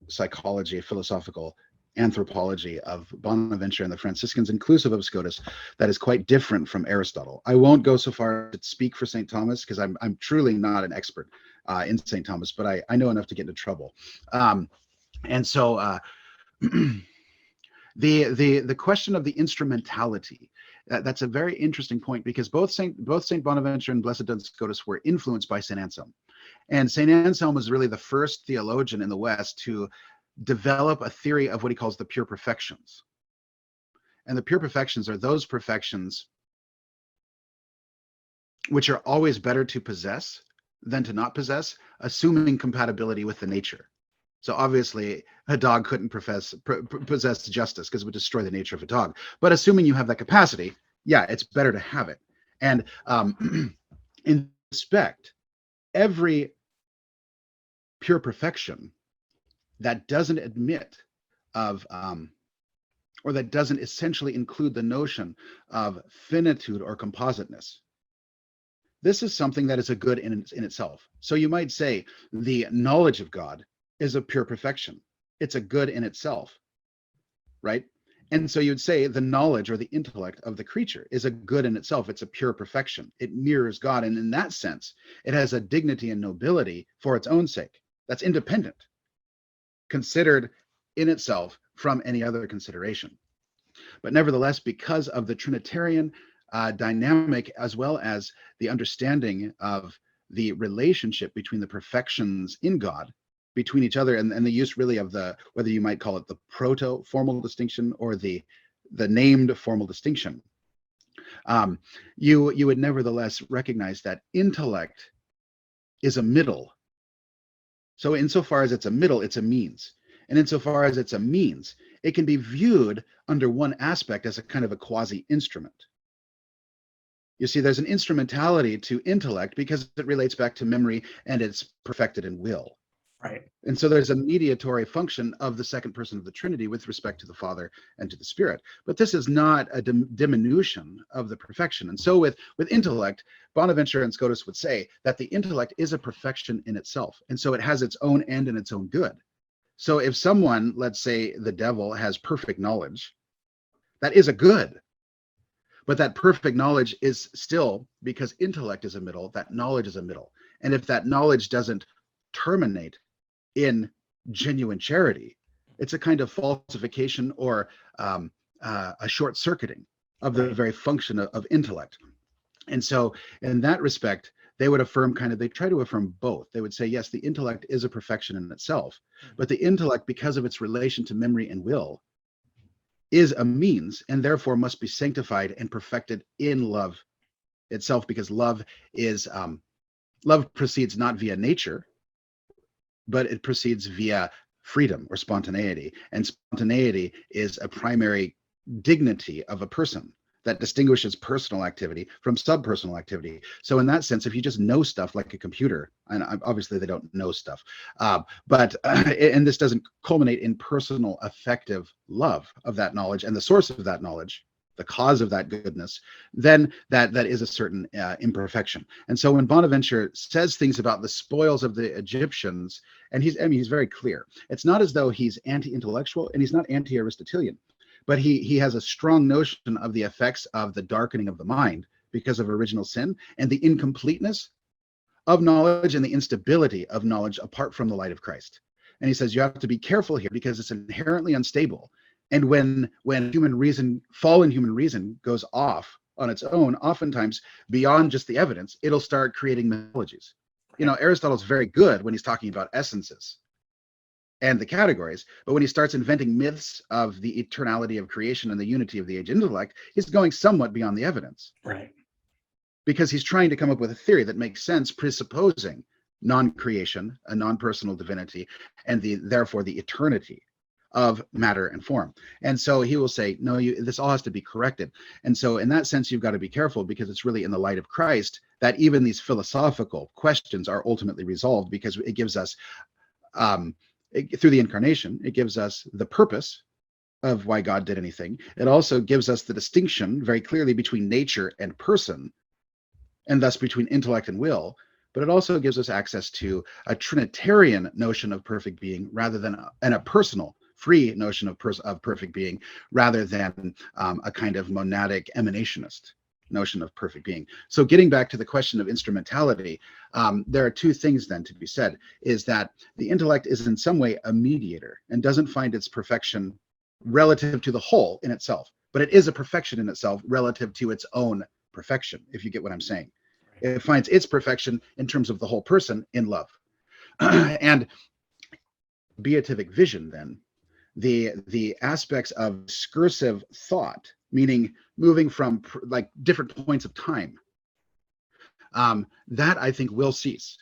psychology, philosophical anthropology of Bonaventure and the Franciscans, inclusive of Scotus, that is quite different from Aristotle. I won't go so far to speak for St. Thomas, because I'm truly not an expert in St. Thomas, but I know enough to get into trouble. And so the question of the instrumentality, that's a very interesting point, because both Saint Bonaventure and Blessed Duns Scotus were influenced by St. Anselm. And St. Anselm was really the first theologian in the West to develop a theory of what he calls the pure perfections. And the pure perfections are those perfections which are always better to possess than to not possess, assuming compatibility with the nature. So obviously a dog couldn't possess justice, because it would destroy the nature of a dog. But assuming you have that capacity, yeah, it's better to have it. And in respect, every pure perfection that doesn't admit of, or that doesn't essentially include the notion of finitude or compositeness, this is something that is a good in itself. So you might say the knowledge of God is a pure perfection. It's a good in itself, right? And so you'd say the knowledge or the intellect of the creature is a good in itself. It's a pure perfection. It mirrors God. And in that sense, it has a dignity and nobility for its own sake. That's independent, considered in itself from any other consideration. But nevertheless, because of the Trinitarian dynamic, as well as the understanding of the relationship between the perfections in God, between each other, and the use really of the, whether you might call it the proto-formal distinction or the named formal distinction, you would nevertheless recognize that intellect is a middle. So insofar as it's a middle, it's a means. And insofar as it's a means, it can be viewed under one aspect as a kind of a quasi-instrument. You see, there's an instrumentality to intellect because it relates back to memory and it's perfected in will. Right. And so there's a mediatory function of the second person of the Trinity with respect to the Father and to the Spirit. But this is not a diminution of the perfection. And so with intellect, Bonaventure and Scotus would say that the intellect is a perfection in itself. And so it has its own end and its own good. So if someone, let's say the devil, has perfect knowledge, that is a good. But that perfect knowledge is still, because intellect is a middle, that knowledge is a middle. And if that knowledge doesn't terminate in genuine charity, it's a kind of falsification or a short circuiting of the very function of intellect. And so in that respect, they would affirm they try to affirm both. They would say, yes, the intellect is a perfection in itself, but the intellect, because of its relation to memory and will, is a means and therefore must be sanctified and perfected in love itself, because love proceeds not via nature, but it proceeds via freedom or spontaneity. And spontaneity is a primary dignity of a person that distinguishes personal activity from subpersonal activity. So in that sense, if you just know stuff like a computer, and obviously they don't know stuff, and this doesn't culminate in personal affective love of that knowledge and the source of that knowledge, the cause of that goodness, then that is a certain imperfection. And so when Bonaventure says things about the spoils of the Egyptians, and he's very clear. It's not as though he's anti-intellectual, and he's not anti-Aristotelian, but he has a strong notion of the effects of the darkening of the mind because of original sin and the incompleteness of knowledge and the instability of knowledge apart from the light of Christ. And he says you have to be careful here because it's inherently unstable. And when fallen human reason goes off on its own, oftentimes beyond just the evidence, it'll start creating mythologies. You know, Aristotle's very good when he's talking about essences and the categories, but when he starts inventing myths of the eternality of creation and the unity of the age intellect, he's going somewhat beyond the evidence. Right. Because he's trying to come up with a theory that makes sense, presupposing non-creation, a non-personal divinity, and therefore the eternity of matter and form. And so he will say, no, this all has to be corrected. And so in that sense, you've got to be careful, because it's really in the light of Christ that even these philosophical questions are ultimately resolved, because it gives us, through the incarnation, it gives us the purpose of why God did anything. It also gives us the distinction very clearly between nature and person, and thus between intellect and will. But it also gives us access to a Trinitarian notion of perfect being rather than a personal, free notion of perfect being, rather than a kind of monadic emanationist notion of perfect being. So getting back to the question of instrumentality, there are two things then to be said, is that the intellect is in some way a mediator and doesn't find its perfection relative to the whole in itself, but it is a perfection in itself relative to its own perfection, if you get what I'm saying. It finds its perfection in terms of the whole person in love. And beatific vision, then, the aspects of discursive thought, meaning moving from like different points of time, that I think will cease.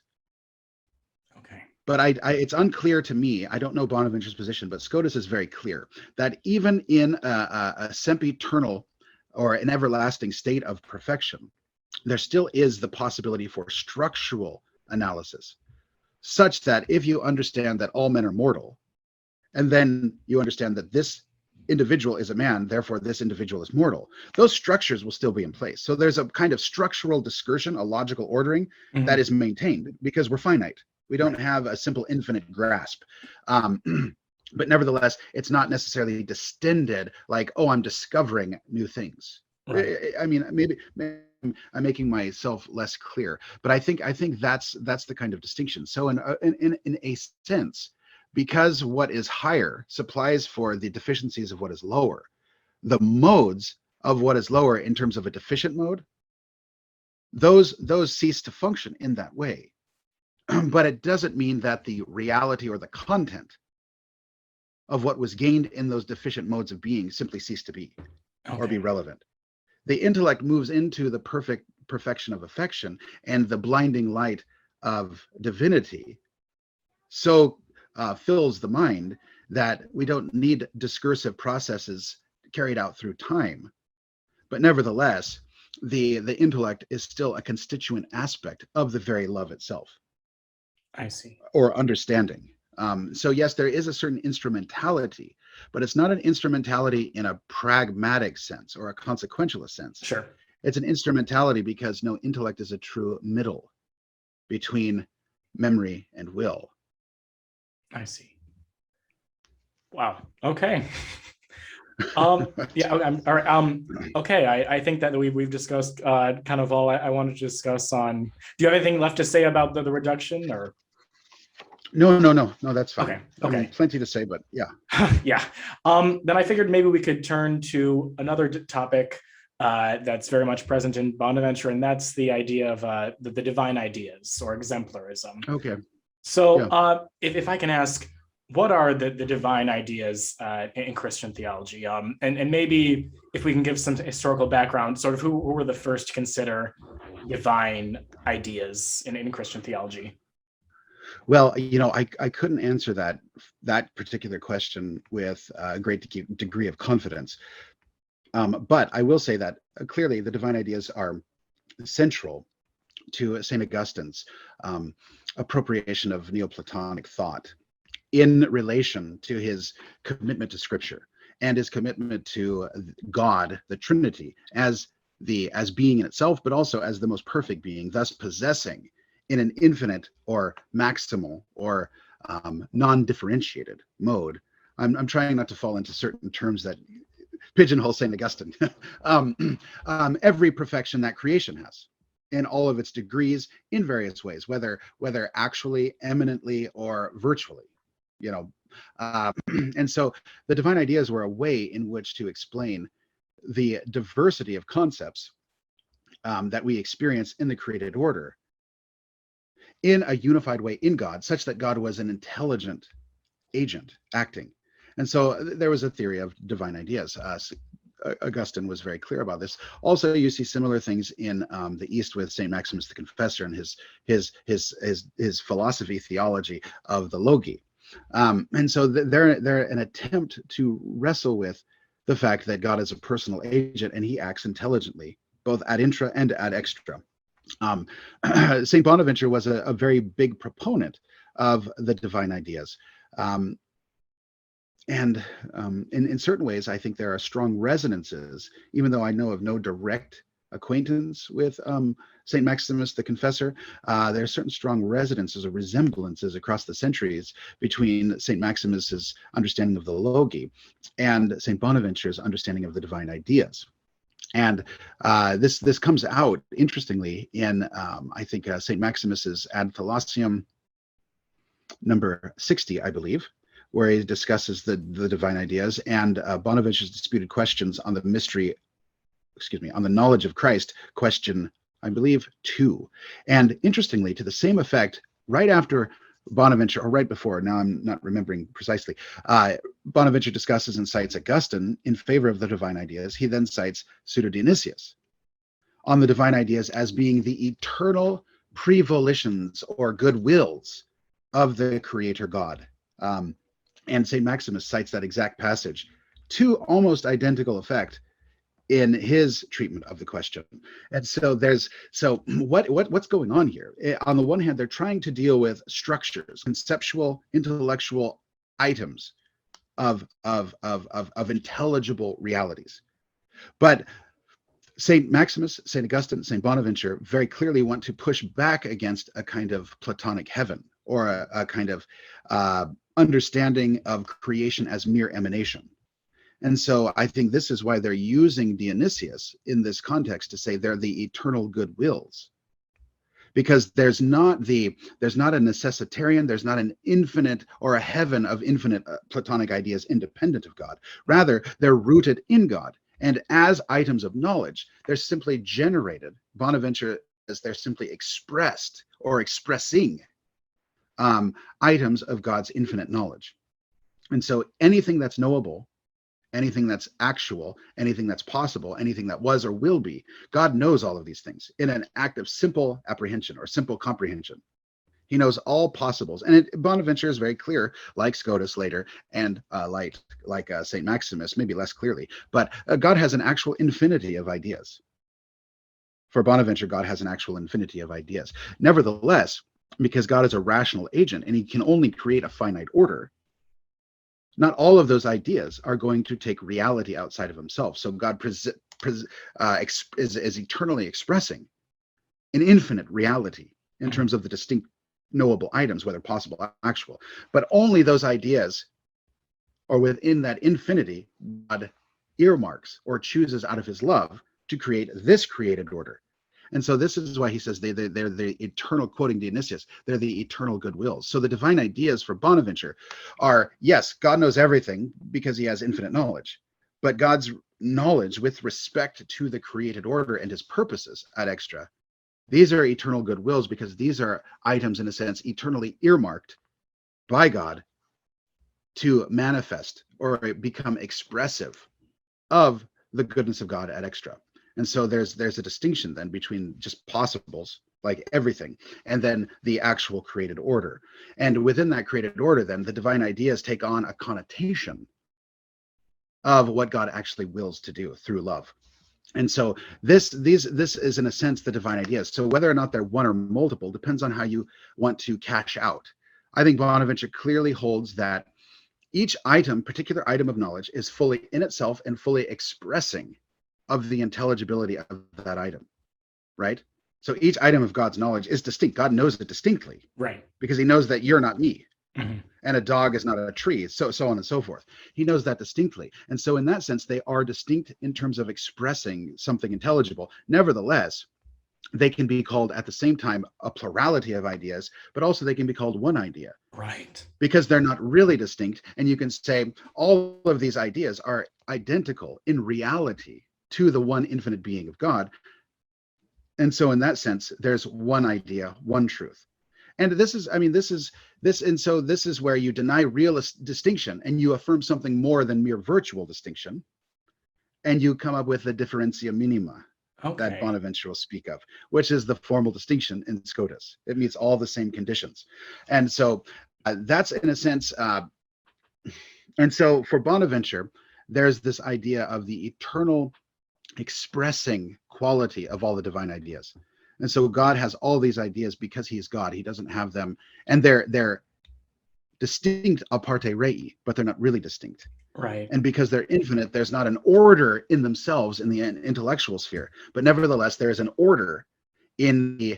Okay. But it's unclear to me, I don't know Bonaventure's position, but Scotus is very clear that even in a sempiternal or an everlasting state of perfection, there still is the possibility for structural analysis, such that if you understand that all men are mortal, and then you understand that this individual is a man, therefore this individual is mortal, those structures will still be in place. So there's a kind of structural discursion, a logical ordering that is maintained, because we're finite. We don't have a simple infinite grasp. But nevertheless, it's not necessarily distended like, oh, I'm discovering new things. Right. I mean, maybe I'm making myself less clear, but I think that's the kind of distinction. So in a sense, because what is higher supplies for the deficiencies of what is lower, the modes of what is lower in terms of a deficient mode, those cease to function in that way. But it doesn't mean that the reality or the content of what was gained in those deficient modes of being simply cease to be or be relevant. The intellect moves into the perfection of affection and the blinding light of divinity so fills the mind that we don't need discursive processes carried out through time. But nevertheless, the intellect is still a constituent aspect of the very love itself. I see. Or understanding. So yes, there is a certain instrumentality, but it's not an instrumentality in a pragmatic sense or a consequentialist sense. Sure. It's an instrumentality because no intellect is a true middle between memory and will. I see. Wow. Okay. Yeah. All right. Okay. I think that we've discussed kind of all I wanted to discuss on. Do you have anything left to say about the reduction, or? No, that's fine. Okay. I mean, plenty to say, but yeah. Yeah. Then I figured maybe we could turn to another topic that's very much present in Bonaventure, and that's the idea of the divine ideas or exemplarism. Okay. So if I can ask, what are the divine ideas in Christian theology? And maybe if we can give some historical background, sort of who were the first to consider divine ideas in Christian theology? Well, I couldn't answer that particular question with a great degree of confidence. But I will say that clearly the divine ideas are central to St. Augustine's appropriation of Neoplatonic thought in relation to his commitment to Scripture and his commitment to God, the Trinity, as being in itself, but also as the most perfect being, thus possessing in an infinite or maximal or non-differentiated mode. I'm trying not to fall into certain terms that pigeonhole St. Augustine. Every perfection that creation has in all of its degrees in various ways, whether actually, eminently, or virtually, and so the divine ideas were a way in which to explain the diversity of concepts that we experience in the created order in a unified way in God, such that God was an intelligent agent acting. And so there was a theory of divine ideas. Augustine was very clear about this. Also, you see similar things in the East with Saint Maximus the Confessor and his philosophy, theology of the Logi. And so they're an attempt to wrestle with the fact that God is a personal agent and he acts intelligently, both ad intra and ad extra. Saint Bonaventure was a very big proponent of the divine ideas. And in certain ways, I think there are strong resonances, even though I know of no direct acquaintance with St. Maximus the Confessor. There are certain strong resonances or resemblances across the centuries between St. Maximus's understanding of the Logi and St. Bonaventure's understanding of the divine ideas. And this comes out, interestingly, in, I think, St. Maximus's Ad Thalassium number 60, I believe, where he discusses the divine ideas, and Bonaventure's disputed questions on the on the knowledge of Christ, question, I believe, 2. And interestingly, to the same effect, right after Bonaventure, or right before, now I'm not remembering precisely, Bonaventure discusses and cites Augustine in favor of the divine ideas. He then cites Pseudo Dionysius on the divine ideas as being the eternal prevolitions or good wills of the creator God. And St. Maximus cites that exact passage to almost identical effect in his treatment of the question. And so what's going on here? On the one hand, they're trying to deal with structures, conceptual, intellectual items of intelligible realities. But St. Maximus, St. Augustine, St. Bonaventure very clearly want to push back against a kind of Platonic heaven, or a kind of understanding of creation as mere emanation. And so I think this is why they're using Dionysius in this context to say they're the eternal good wills, because there's not a necessitarian, there's not an infinite or a heaven of infinite Platonic ideas independent of God. Rather, they're rooted in God. And as items of knowledge, they're simply generated. Bonaventure says they're simply expressed or expressing items of God's infinite knowledge. And so anything that's knowable, anything that's actual, anything that's possible, anything that was or will be, God knows all of these things in an act of simple apprehension or simple comprehension. He knows all possibles. And Bonaventure is very clear, like Scotus later, and like St. Maximus, maybe less clearly, but God has an actual infinity of ideas. For Bonaventure, God has an actual infinity of ideas. Nevertheless, because God is a rational agent and he can only create a finite order, not all of those ideas are going to take reality outside of himself. So God is eternally expressing an infinite reality in terms of the distinct knowable items, whether possible or actual. But only those ideas, or within that infinity, God earmarks or chooses out of his love to create this created order. And so this is why he says they're the eternal, quoting Dionysius, they're the eternal good wills. So the divine ideas for Bonaventure are, yes, God knows everything because he has infinite knowledge, but God's knowledge with respect to the created order and his purposes ad extra, these are eternal good wills because these are items, in a sense, eternally earmarked by God to manifest or become expressive of the goodness of God ad extra. And so there's a distinction then between just possibles, like everything, and then the actual created order. And within that created order, then the divine ideas take on a connotation of what God actually wills to do through love. And so this is, in a sense, the divine ideas. So whether or not they're one or multiple depends on how you want to cash out. I think Bonaventure clearly holds that Each particular item of knowledge, is fully in itself and fully expressing of the intelligibility of that item, right? So each item of God's knowledge is distinct. God knows it distinctly, Right. because he knows that you're not me, Mhm. and a dog is not a tree, so on and so forth. He knows that distinctly. And so in that sense, they are distinct in terms of expressing something intelligible. Nevertheless, they can be called at the same time a plurality of ideas, but also they can be called one idea, Right. because they're not really distinct. And you can say all of these ideas are identical in reality to the one infinite being of God. And so in that sense, there's one idea, one truth. And this is where you deny real distinction and you affirm something more than mere virtual distinction, and you come up with the differentia minima that Okay. Bonaventure will speak of, which is the formal distinction in Scotus. It meets all the same conditions. And so that's in a sense, and so for Bonaventure, there's this idea of the eternal expressing quality of all the divine ideas. And so God has all these ideas because he is God. He doesn't have them, and they're distinct a parte rei, but they're not really distinct. Right. And because they're infinite, there's not an order in themselves in the intellectual sphere, but nevertheless, there is an order in the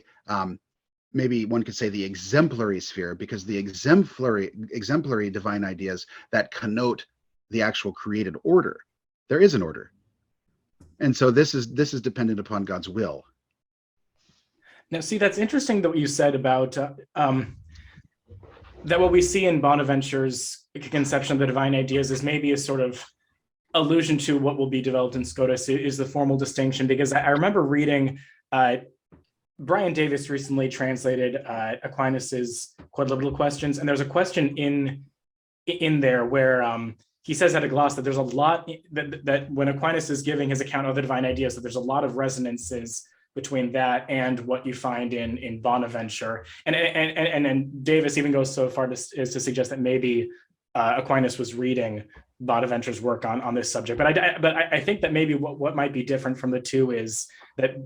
maybe one could say the exemplary sphere, because the exemplary divine ideas that connote the actual created order, there is an order. And so this is dependent upon God's will. Now, see, that's interesting that what you said about that what we see in Bonaventure's conception of the divine ideas is maybe a sort of allusion to what will be developed in Scotus is the formal distinction, because I remember reading Brian Davis recently translated Aquinas's Quodlibral Questions, and there's a question in there where he says at a gloss that there's a lot that when Aquinas is giving his account of the divine ideas, that there's a lot of resonances between that and what you find in Bonaventure, and then Davis even goes so far as to suggest that maybe Aquinas was reading Bonaventure's work on this subject. But I think that maybe what might be different from the two is that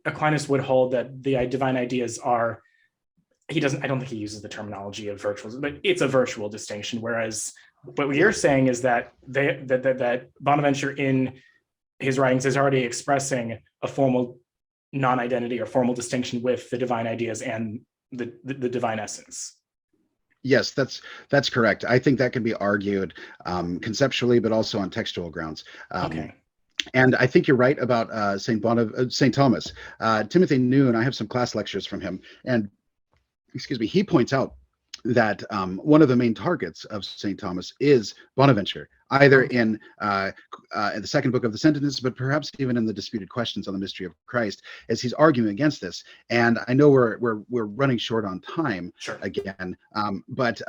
Aquinas would hold that the divine ideas are, I don't think he uses the terminology of virtual, but it's a virtual distinction. Whereas what you're saying is that that Bonaventure in his writings is already expressing a formal non-identity or formal distinction with the divine ideas and the divine essence. Yes, that's correct. I think that can be argued conceptually, but also on textual grounds. Okay. And I think you're right about St. Thomas. Timothy Noon, I have some class lectures from him, and he points out that one of the main targets of St. Thomas is Bonaventure, either in the second book of the Sentences, but perhaps even in the Disputed Questions on the Mystery of Christ, as he's arguing against this. And I know we're running short on time. Sure. Again, but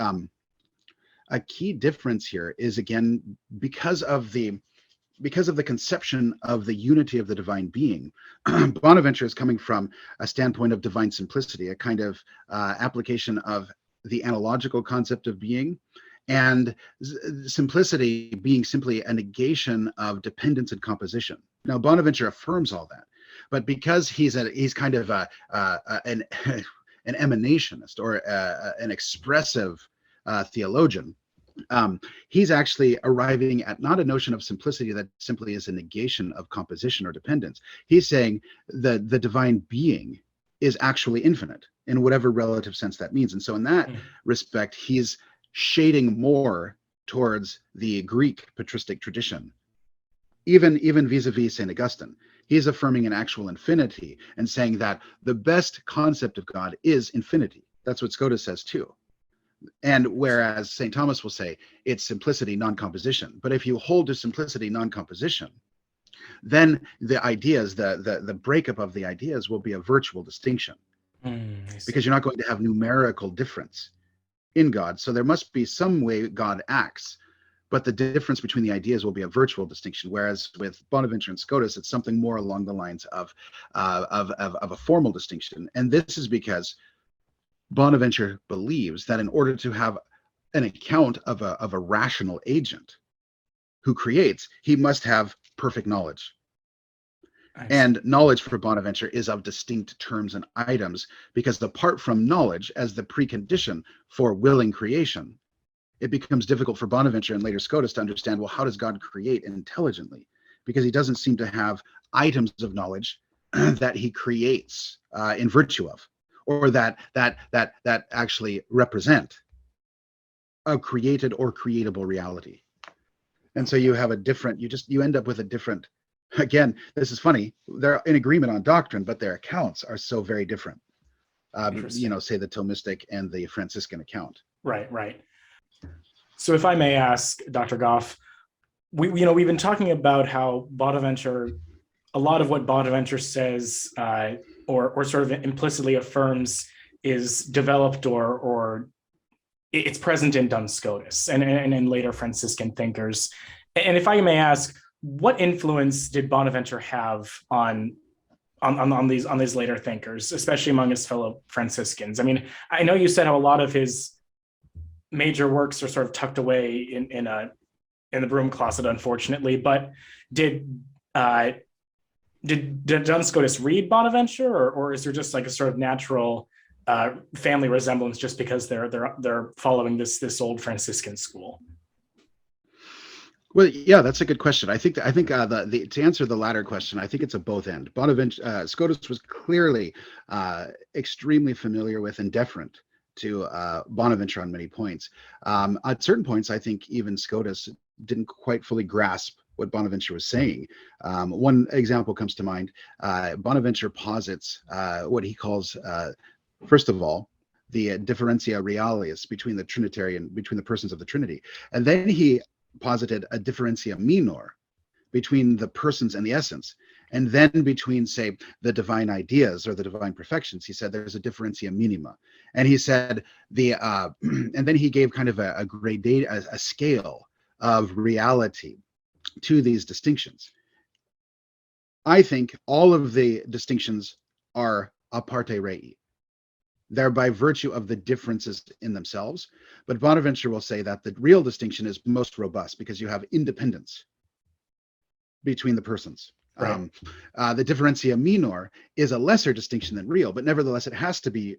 a key difference here is, again, because of the conception of the unity of the divine being, Bonaventure is coming from a standpoint of divine simplicity, a kind of application of the analogical concept of being, and simplicity being simply a negation of dependence and composition. Now, Bonaventure affirms all that, but because he's kind of an emanationist or an expressive theologian, he's actually arriving at not a notion of simplicity that simply is a negation of composition or dependence. He's saying the divine being is actually infinite in whatever relative sense that means. And so in that respect, he's shading more towards the Greek patristic tradition, even vis-a-vis St. Augustine. He's affirming an actual infinity and saying that the best concept of God is infinity. That's what Scotus says too. And whereas St. Thomas will say it's simplicity, non-composition. But if you hold to simplicity, non-composition, then the ideas, the breakup of the ideas will be a virtual distinction, because you're not going to have numerical difference in God. So there must be some way God acts, but the difference between the ideas will be a virtual distinction. Whereas with Bonaventure and Scotus, it's something more along the lines of a formal distinction. And this is because Bonaventure believes that in order to have an account of a rational agent who creates, he must have perfect knowledge. And knowledge for Bonaventure is of distinct terms and items, because apart from knowledge as the precondition for willing creation, it becomes difficult for Bonaventure and later Scotus to understand, well, how does God create intelligently? Because he doesn't seem to have items of knowledge that he creates in virtue of, or that actually represent a created or creatable reality. And so you have a different, you end up with a different, again, this is funny, they're in agreement on doctrine, but their accounts are so very different. Say the Thomistic and the Franciscan account. Right. So if I may ask, Dr. Goff, we've been talking about how Bonaventure, a lot of what Bonaventure says or sort of implicitly affirms is developed or it's present in Duns Scotus and in later Franciscan thinkers. And if I may ask, what influence did Bonaventure have on these later thinkers, especially among his fellow Franciscans? I mean, I know you said how a lot of his major works are sort of tucked away in the broom closet, unfortunately. But did Duns Scotus read Bonaventure, or is there just like a sort of natural family resemblance just because they're following this old Franciscan school? Well, yeah, that's a good question. I think to answer the latter question, I think it's a both end. Bonaventure, Scotus was clearly extremely familiar with and deferent to Bonaventure on many points. At certain points, I think even Scotus didn't quite fully grasp what Bonaventure was saying. One example comes to mind. Bonaventure posits what he calls, first of all, the differentia realius between the persons of the Trinity, and then he posited a differentia minor between the persons and the essence, and then between, say, the divine ideas or the divine perfections. He said there's a differentia minima, and he said and then he gave kind of a gradation, a scale of reality to these distinctions. I think all of the distinctions are a parte rei. They're by virtue of the differences in themselves. But Bonaventure will say that the real distinction is most robust because you have independence between the persons. Right. The differentia minor is a lesser distinction than real, but nevertheless, it has to be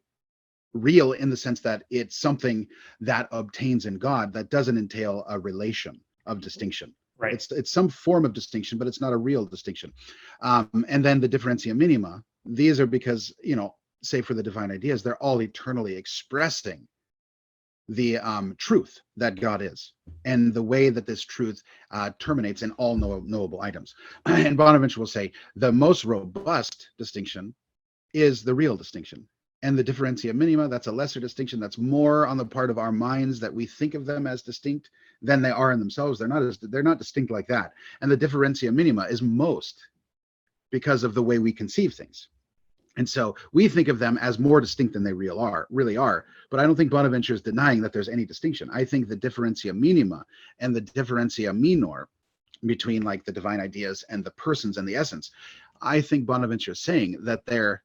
real in the sense that it's something that obtains in God that doesn't entail a relation of distinction. Right. It's some form of distinction, but it's not a real distinction. And then the differentia minima, these are because, say for the divine ideas, they're all eternally expressing the truth that God is and the way that this truth terminates in all knowable items. And Bonaventure will say the most robust distinction is the real distinction. And the differentia minima, that's a lesser distinction. That's more on the part of our minds that we think of them as distinct than they are in themselves. They're not distinct like that. And the differentia minima is most because of the way we conceive things. And so we think of them as more distinct than they really are. But I don't think Bonaventure is denying that there's any distinction. I think the differentia minima and the differentia minor between like the divine ideas and the persons and the essence, I think Bonaventure is saying that they're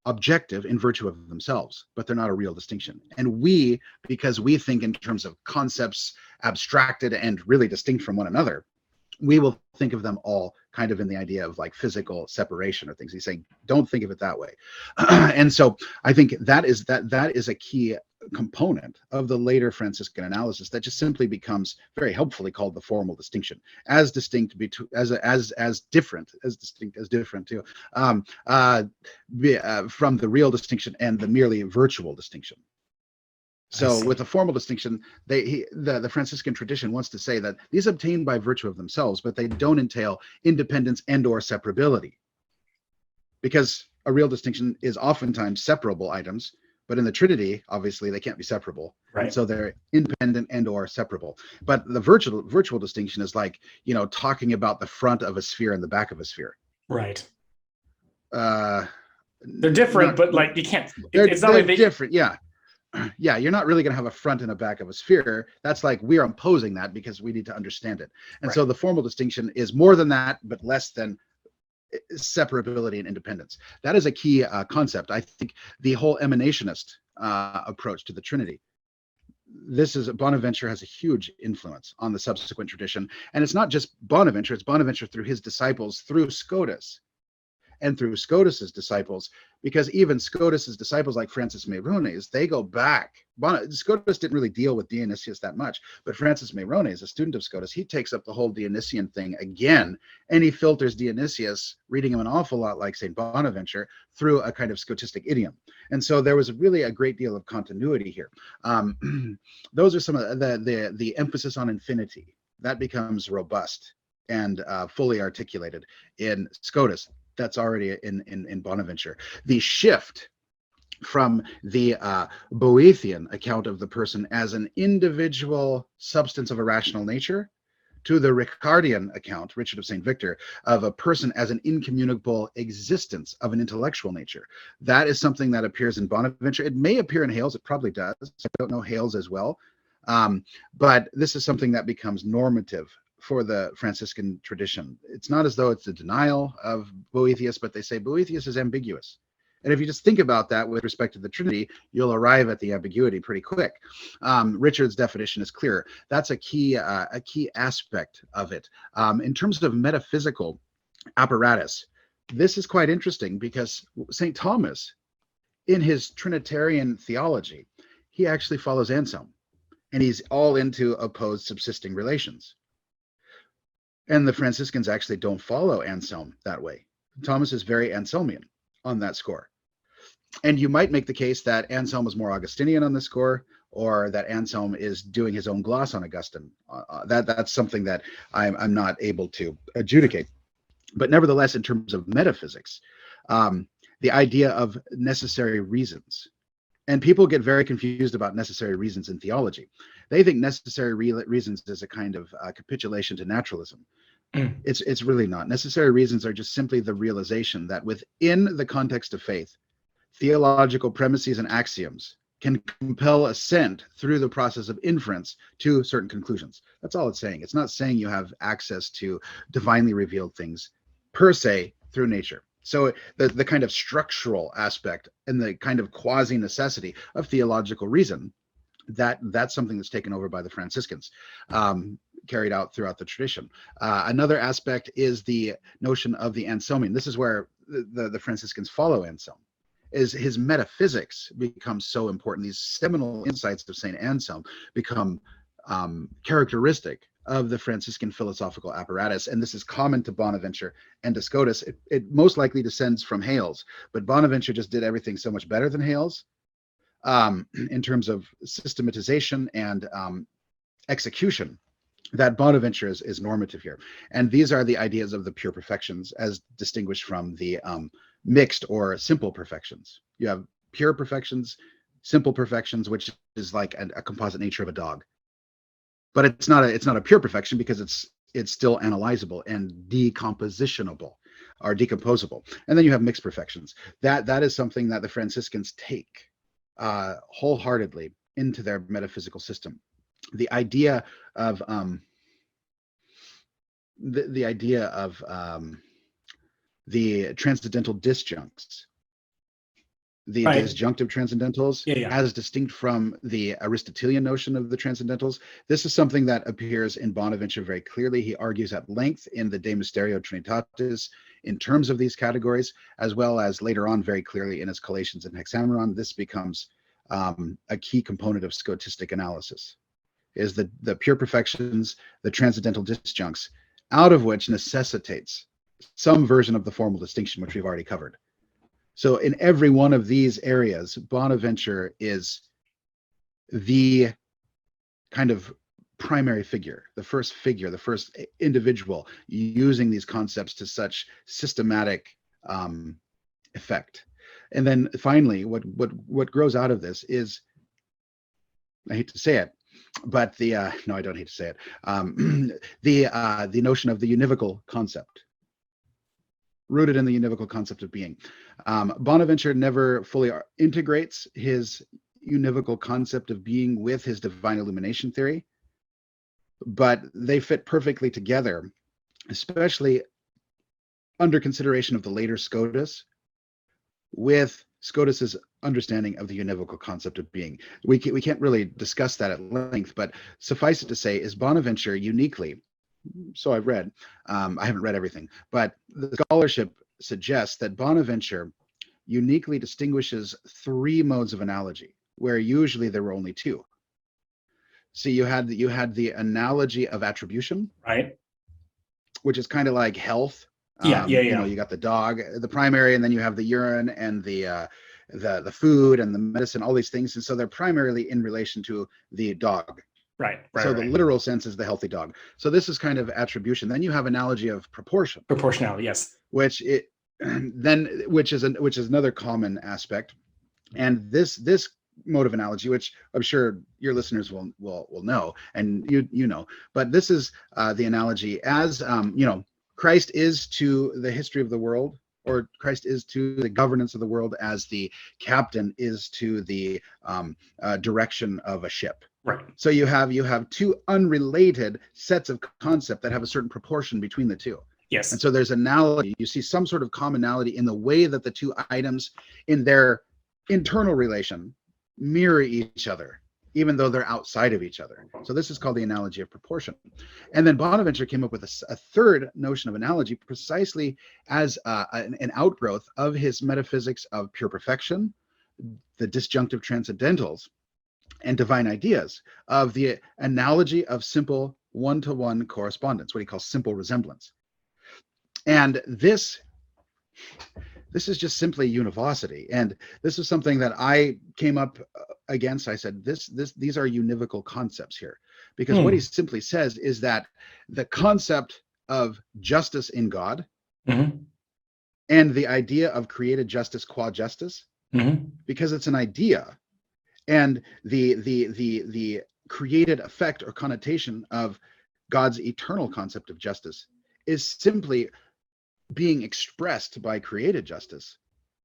objective in virtue of themselves, but they're not a real distinction. And we, because we think in terms of concepts abstracted and really distinct from one another, we will think of them all kind of in the idea of like physical separation or things. He's saying, don't think of it that way. And so I think that is a key component of the later Franciscan analysis that just simply becomes very helpfully called the formal distinction, as distinct as different too, from the real distinction and the merely virtual distinction. So with the formal distinction, the Franciscan tradition wants to say that these obtain by virtue of themselves, but they don't entail independence and or separability. Because a real distinction is oftentimes separable items, but in the Trinity, obviously, they can't be separable. Right. And so they're independent and or separable. But the virtual distinction is like, talking about the front of a sphere and the back of a sphere. Right. They're different, but like you can't. It's not like different. Yeah. Yeah, you're not really going to have a front and a back of a sphere. That's like we are imposing that because we need to understand it. And right. So the formal distinction is more than that, but less than separability and independence. That is a key concept. I think the whole emanationist approach to the Trinity, Bonaventure has a huge influence on the subsequent tradition. And it's not just Bonaventure, it's Bonaventure through his disciples, through Scotus. and through Scotus's disciples, because even Scotus's disciples like Francis Meyrones, they go back. Scotus didn't really deal with Dionysius that much, but Francis Meyrones, a student of Scotus, he takes up the whole Dionysian thing again, and he filters Dionysius, reading him an awful lot like St. Bonaventure, through a kind of Scotistic idiom. And so there was really a great deal of continuity here. Those are some of the emphasis on infinity that becomes robust and fully articulated in Scotus. That's already in Bonaventure. The shift from the Boethian account of the person as an individual substance of a rational nature to the Ricardian account, Richard of St. Victor, of a person as an incommunicable existence of an intellectual nature. That is something that appears in Bonaventure. It may appear in Hales. It probably does. I don't know Hales as well. But this is something that becomes normative for the Franciscan tradition. It's not as though it's a denial of Boethius, but they say Boethius is ambiguous. And if you just think about that with respect to the Trinity, you'll arrive at the ambiguity pretty quick. Richard's definition is clear. That's a key aspect of it. In terms of metaphysical apparatus, this is quite interesting because St. Thomas, in his Trinitarian theology, he actually follows Anselm, and he's all into opposed subsisting relations. And the Franciscans actually don't follow Anselm that way. Thomas is very Anselmian on that score. And you might make the case that Anselm is more Augustinian on this score, or that Anselm is doing his own gloss on Augustine. That's something that I'm not able to adjudicate. But nevertheless, in terms of metaphysics, the idea of necessary reasons, and people get very confused about necessary reasons in theology. They think necessary reasons is a kind of capitulation to naturalism. It's really not. Necessary reasons are just simply the realization that within the context of faith, theological premises and axioms can compel assent through the process of inference to certain conclusions. That's all it's saying. It's not saying you have access to divinely revealed things per se through nature. So the kind of structural aspect and the kind of quasi-necessity of theological reason, that's something that's taken over by the Franciscans, carried out throughout the tradition. Another aspect is the notion of the Anselmian. This is where the Franciscans follow Anselm. Is his metaphysics becomes so important. These seminal insights of St. Anselm become characteristic of the Franciscan philosophical apparatus. And this is common to Bonaventure and to Scotus. It most likely descends from Hales, but Bonaventure just did everything so much better than Hales in terms of systematization and execution, that Bonaventure is normative here. And these are the ideas of the pure perfections as distinguished from the mixed or simple perfections. You have pure perfections, simple perfections, which is like a composite nature of a dog. But it's not a pure perfection because it's still analyzable and decompositionable or decomposable. And then you have mixed perfections. That is something that the Franciscans take wholeheartedly into their metaphysical system. The idea of the transcendental disjuncts, the Right. disjunctive transcendentals, as distinct from the Aristotelian notion of the transcendentals. This is something that appears in Bonaventure very clearly. He argues at length in the De Mysterio Trinitatis in terms of these categories, as well as later on very clearly in his Collations and Hexameron. This becomes a key component of Scotistic analysis, is the pure perfections, the transcendental disjuncts, out of which necessitates some version of the formal distinction, which we've already covered. So in every one of these areas, Bonaventure is the kind of primary figure, the first individual using these concepts to such systematic effect. And then finally, what grows out of this is, I hate to say it, but no, I don't hate to say it, the notion of the univocal concept, rooted in the univocal concept of being. Bonaventure never fully integrates his univocal concept of being with his divine illumination theory, but they fit perfectly together, especially under consideration of the later Scotus, with Scotus's understanding of the univocal concept of being. We can't really discuss that at length, but suffice it to say, is Bonaventure uniquely, so I've read, I haven't read everything, but the scholarship suggests that Bonaventure uniquely distinguishes three modes of analogy, where usually there were only two. So you had the analogy of attribution, Right. which is kind of like health. Yeah. You got the dog, the primary, and then you have the urine and the food and the medicine, all these things. And so they're primarily in relation to the dog. Right. So the literal sense is the healthy dog. So this is kind of attribution. Then you have analogy of proportion. Proportionality, yes. Which is another common aspect. And this mode of analogy, which I'm sure your listeners will know, and you know, but this is the analogy as Christ is to the history of the world, or Christ is to the governance of the world as the captain is to the direction of a ship. Right. So you have two unrelated sets of concept that have a certain proportion between the two. Yes. And so there's analogy. You see some sort of commonality in the way that the two items in their internal relation mirror each other, even though they're outside of each other. So this is called the analogy of proportion. And then Bonaventure came up with a third notion of analogy precisely as an outgrowth of his metaphysics of pure perfection, the disjunctive transcendentals, and divine ideas, of the analogy of simple one-to-one correspondence, what he calls simple resemblance. And this is just simply univocity. And this is something that I came up against. I said, these are univocal concepts here, because what he simply says is that the concept of justice in God and the idea of created justice qua justice, because it's an idea, and the created effect or connotation of God's eternal concept of justice is simply being expressed by created justice.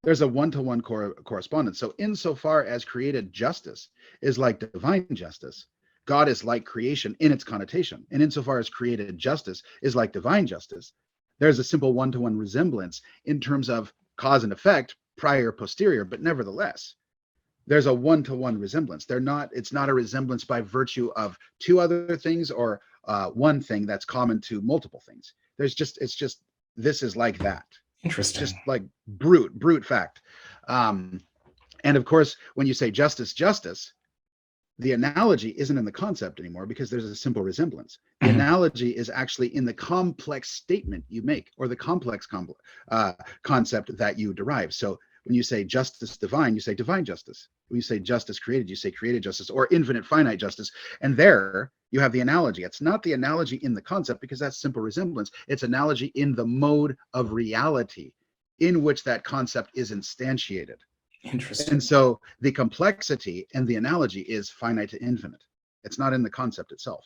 There's a one-to-one correspondence. So insofar as created justice is like divine justice, God is like creation in its connotation. And insofar as created justice is like divine justice, there's a simple one-to-one resemblance in terms of cause and effect, prior, posterior, but nevertheless, there's a one-to-one resemblance. It's not a resemblance by virtue of two other things or one thing that's common to multiple things. This is like that. Interesting. Just like brute fact. And of course, when you say justice, the analogy isn't in the concept anymore, because there's a simple resemblance. The analogy is actually in the complex statement you make, or the complex concept that you derive. So when you say justice divine, you say divine justice. When you say justice created, you say created justice, or infinite finite justice. And there you have the analogy. It's not the analogy in the concept, because that's simple resemblance. It's analogy in the mode of reality in which that concept is instantiated. Interesting. And so the complexity and the analogy is finite to infinite. It's not in the concept itself.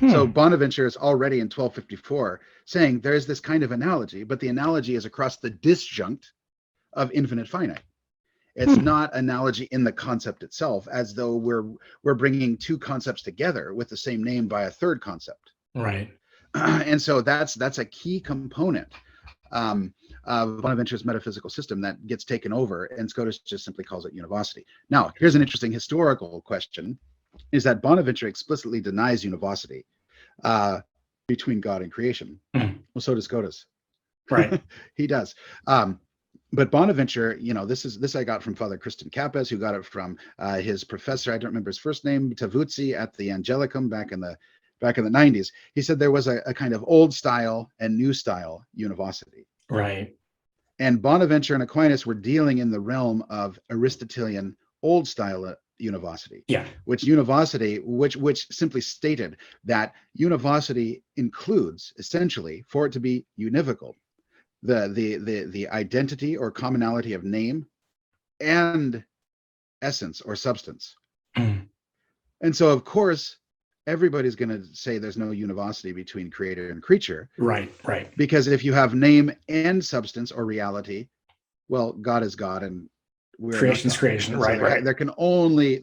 So Bonaventure is already in 1254 saying there's this kind of analogy, but the analogy is across the disjunct of infinite finite. It's not analogy in the concept itself, as though we're bringing two concepts together with the same name by a third concept. Right. And so that's a key component of Bonaventure's metaphysical system that gets taken over, and Scotus just simply calls it univocity. Now, here's an interesting historical question, is that Bonaventure explicitly denies univocity between God and creation. Well, so does Scotus. Right. He does. But Bonaventure, this I got from Father Christian Capes, who got it from his professor, I don't remember his first name, Tavuzzi, at the Angelicum back in the 90s. He said there was a kind of old style and new style univocity. Right. And Bonaventure and Aquinas were dealing in the realm of Aristotelian old style univocity. Yeah. Which simply stated that univocity includes, essentially, for it to be univocal, the identity or commonality of name and essence or substance. And so, of course, everybody's going to say there's no univocity between creator and creature. Right. Because if you have name and substance or reality, well, God is God and creation's creation. Right. So there can only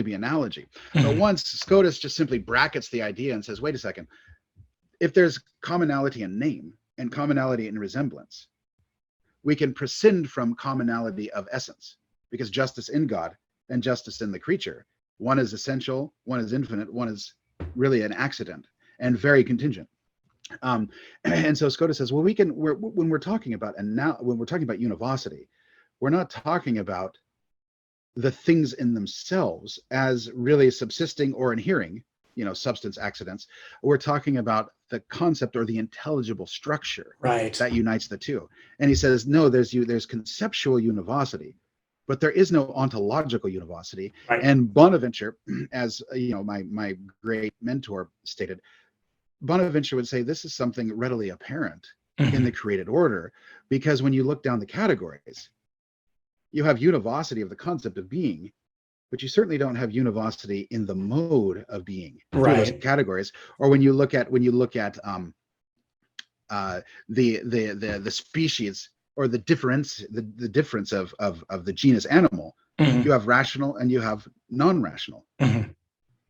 be analogy. But once Scotus just simply brackets the idea and says, wait a second, if there's commonality in name and commonality in resemblance, we can prescind from commonality of essence, because justice in God and justice in the creature, one is essential, one is infinite, one is really an accident and very contingent. And so Scotus says, well, when we're talking about univocity, we're not talking about the things in themselves as really subsisting or inhering, substance accidents. We're talking about the concept or the intelligible structure Right. that unites the two. And he says, no, there's conceptual univocity, but there is no ontological univocity. Right. And Bonaventure, as my great mentor stated, Bonaventure would say this is something readily apparent in the created order, because when you look down the categories, you have univocity of the concept of being, but you certainly don't have univocity in the mode of being through those categories. Or when you look at the species, or the difference of the genus animal, you have rational and you have non-rational.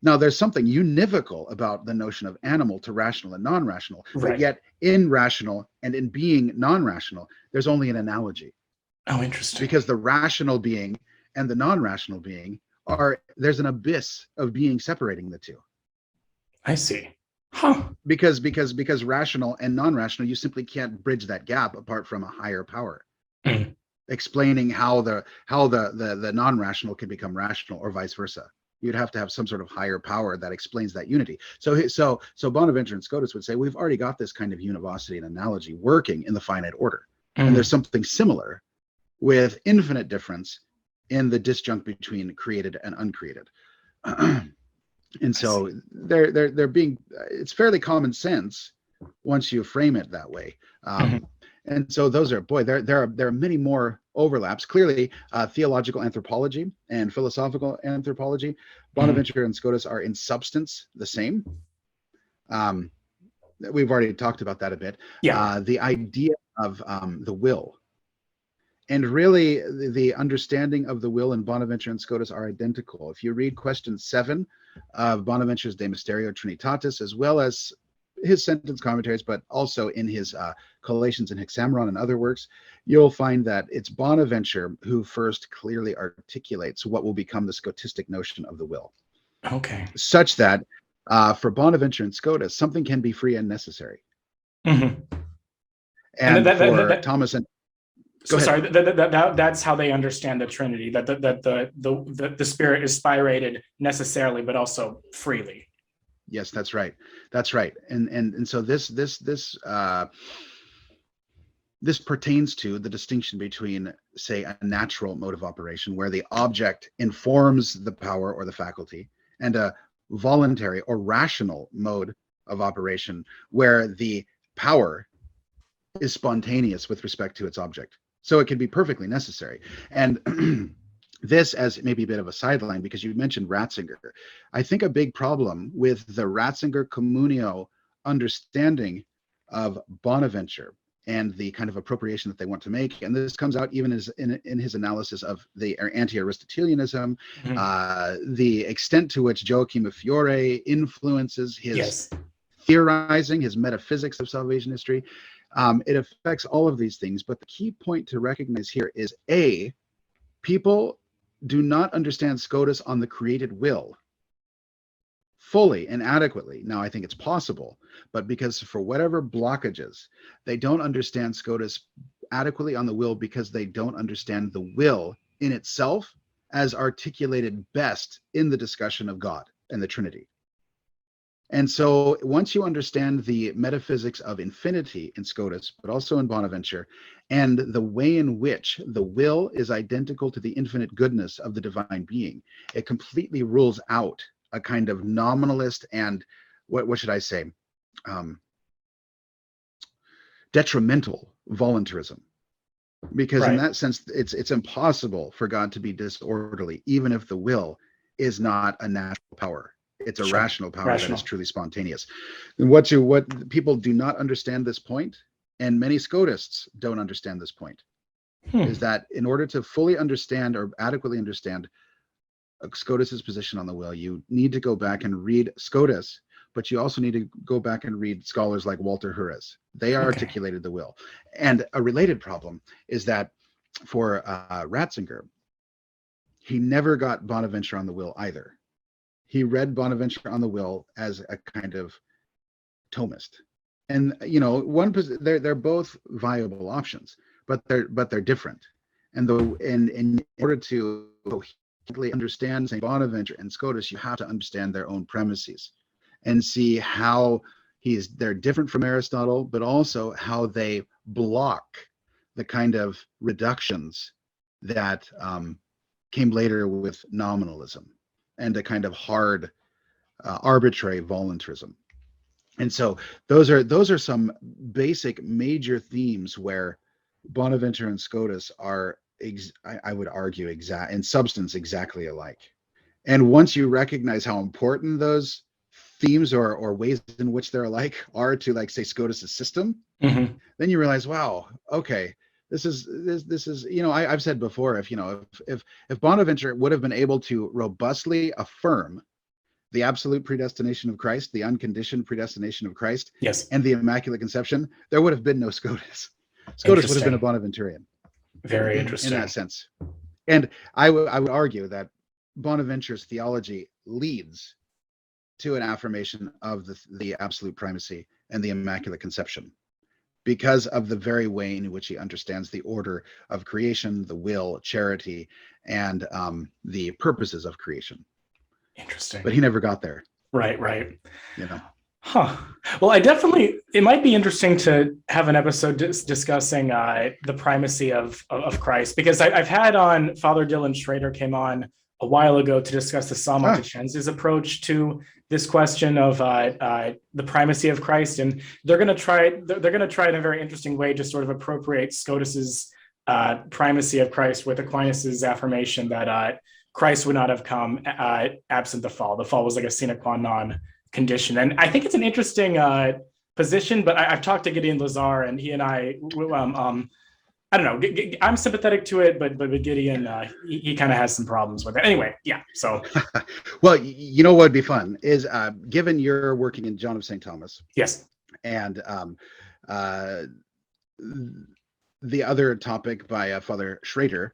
Now, there's something univocal about the notion of animal to rational and non-rational, but yet in rational and in being non-rational, there's only an analogy. Oh, interesting. Because the rational being and the non-rational being there's an abyss of being separating the two. I see. Huh. Because rational and non-rational, you simply can't bridge that gap apart from a higher power. Explaining how the non-rational can become rational, or vice versa. You'd have to have some sort of higher power that explains that unity. So Bonaventure and Scotus would say, we've already got this kind of univocity and analogy working in the finite order. And there's something similar with infinite difference in the disjunct between created and uncreated. And so they're being, it's fairly common sense once you frame it that way. And so those are, there are many more overlaps. Clearly, theological anthropology and philosophical anthropology, Bonaventure and Scotus are in substance the same. We've already talked about that a bit. The idea of the will, and really the understanding of the will in Bonaventure and Scotus are identical. If you read question 7 of Bonaventure's De Mysterio Trinitatis, as well as his sentence commentaries, but also in his Collations and Hexameron and other works, you'll find that it's Bonaventure who first clearly articulates what will become the Scotistic notion of the will. Okay. Such that for Bonaventure and Scotus, something can be free and necessary. And for Thomas and that's how they understand the Trinity, that the Spirit is spirated necessarily, but also freely. Yes, that's right. That's right. And so this pertains to the distinction between, say, a natural mode of operation where the object informs the power or the faculty, and a voluntary or rational mode of operation where the power is spontaneous with respect to its object. So it can be perfectly necessary. And this as maybe a bit of a sideline, because you mentioned Ratzinger. I think a big problem with the Ratzinger communio understanding of Bonaventure and the kind of appropriation that they want to make, and this comes out even as in his analysis of the anti-Aristotelianism, the extent to which Joachim of Fiore influences his theorizing, his metaphysics of salvation history. It affects all of these things, but the key point to recognize here is people do not understand Scotus on the created will fully and adequately. Now, I think it's possible, but because for whatever blockages, they don't understand Scotus adequately on the will, because they don't understand the will in itself as articulated best in the discussion of God and the Trinity. And so once you understand the metaphysics of infinity in Scotus, but also in Bonaventure, and the way in which the will is identical to the infinite goodness of the divine being, it completely rules out a kind of nominalist and what should I say, detrimental voluntarism. Because in that sense, it's impossible for God to be disorderly, even if the will is not a natural power. It's a rational power that is truly spontaneous. And what people do not understand this point, and many Scotists don't understand this point, is that in order to fully understand or adequately understand Scotus's position on the will, you need to go back and read Scotus, but you also need to go back and read scholars like Walter Hurres. They articulated the will. And a related problem is that for Ratzinger, he never got Bonaventure on the will either. He read Bonaventure on the will as a kind of Thomist. And they're both viable options, but they're different. And in order to coherently understand St. Bonaventure and Scotus, you have to understand their own premises and see how they're different from Aristotle, but also how they block the kind of reductions that came later with nominalism and a kind of hard, arbitrary voluntarism. And so those are some basic major themes where Bonaventure and Scotus are, I would argue, in substance exactly alike. And once you recognize how important those themes or ways in which they're alike are to, like, say, Scotus's system, Mm-hmm. then you realize, wow, okay, this is I've said before, if Bonaventure would have been able to robustly affirm the absolute predestination of Christ, the unconditioned predestination of Christ, Yes. and the Immaculate Conception, there would have been no Scotus. Scotus would have been a Bonaventurean. Very interesting. In that sense. And I would argue that Bonaventure's theology leads to an affirmation of the absolute primacy and the Immaculate Conception, because of the very way in which he understands the order of creation, the will, charity, and the purposes of creation. Interesting. But he never got there. Right. Huh. Well, it might be interesting to have an episode discussing the primacy of Christ, because I've had on Father Dylan Schrader came on a while ago to discuss the Salmonticense's approach to this question of the primacy of Christ, and they're going to try in a very interesting way to sort of appropriate Scotus's primacy of Christ with Aquinas's affirmation that Christ would not have come absent the fall. The fall was like a sine qua non condition. And I think it's an interesting position, but I've talked to Gideon Lazar, and he and I don't know, I'm sympathetic to it, but Gideon, he kind of has some problems with it. Anyway, yeah, so. Well, what would be fun is, given you're working in John of St. Thomas. Yes. And the other topic by Father Schrader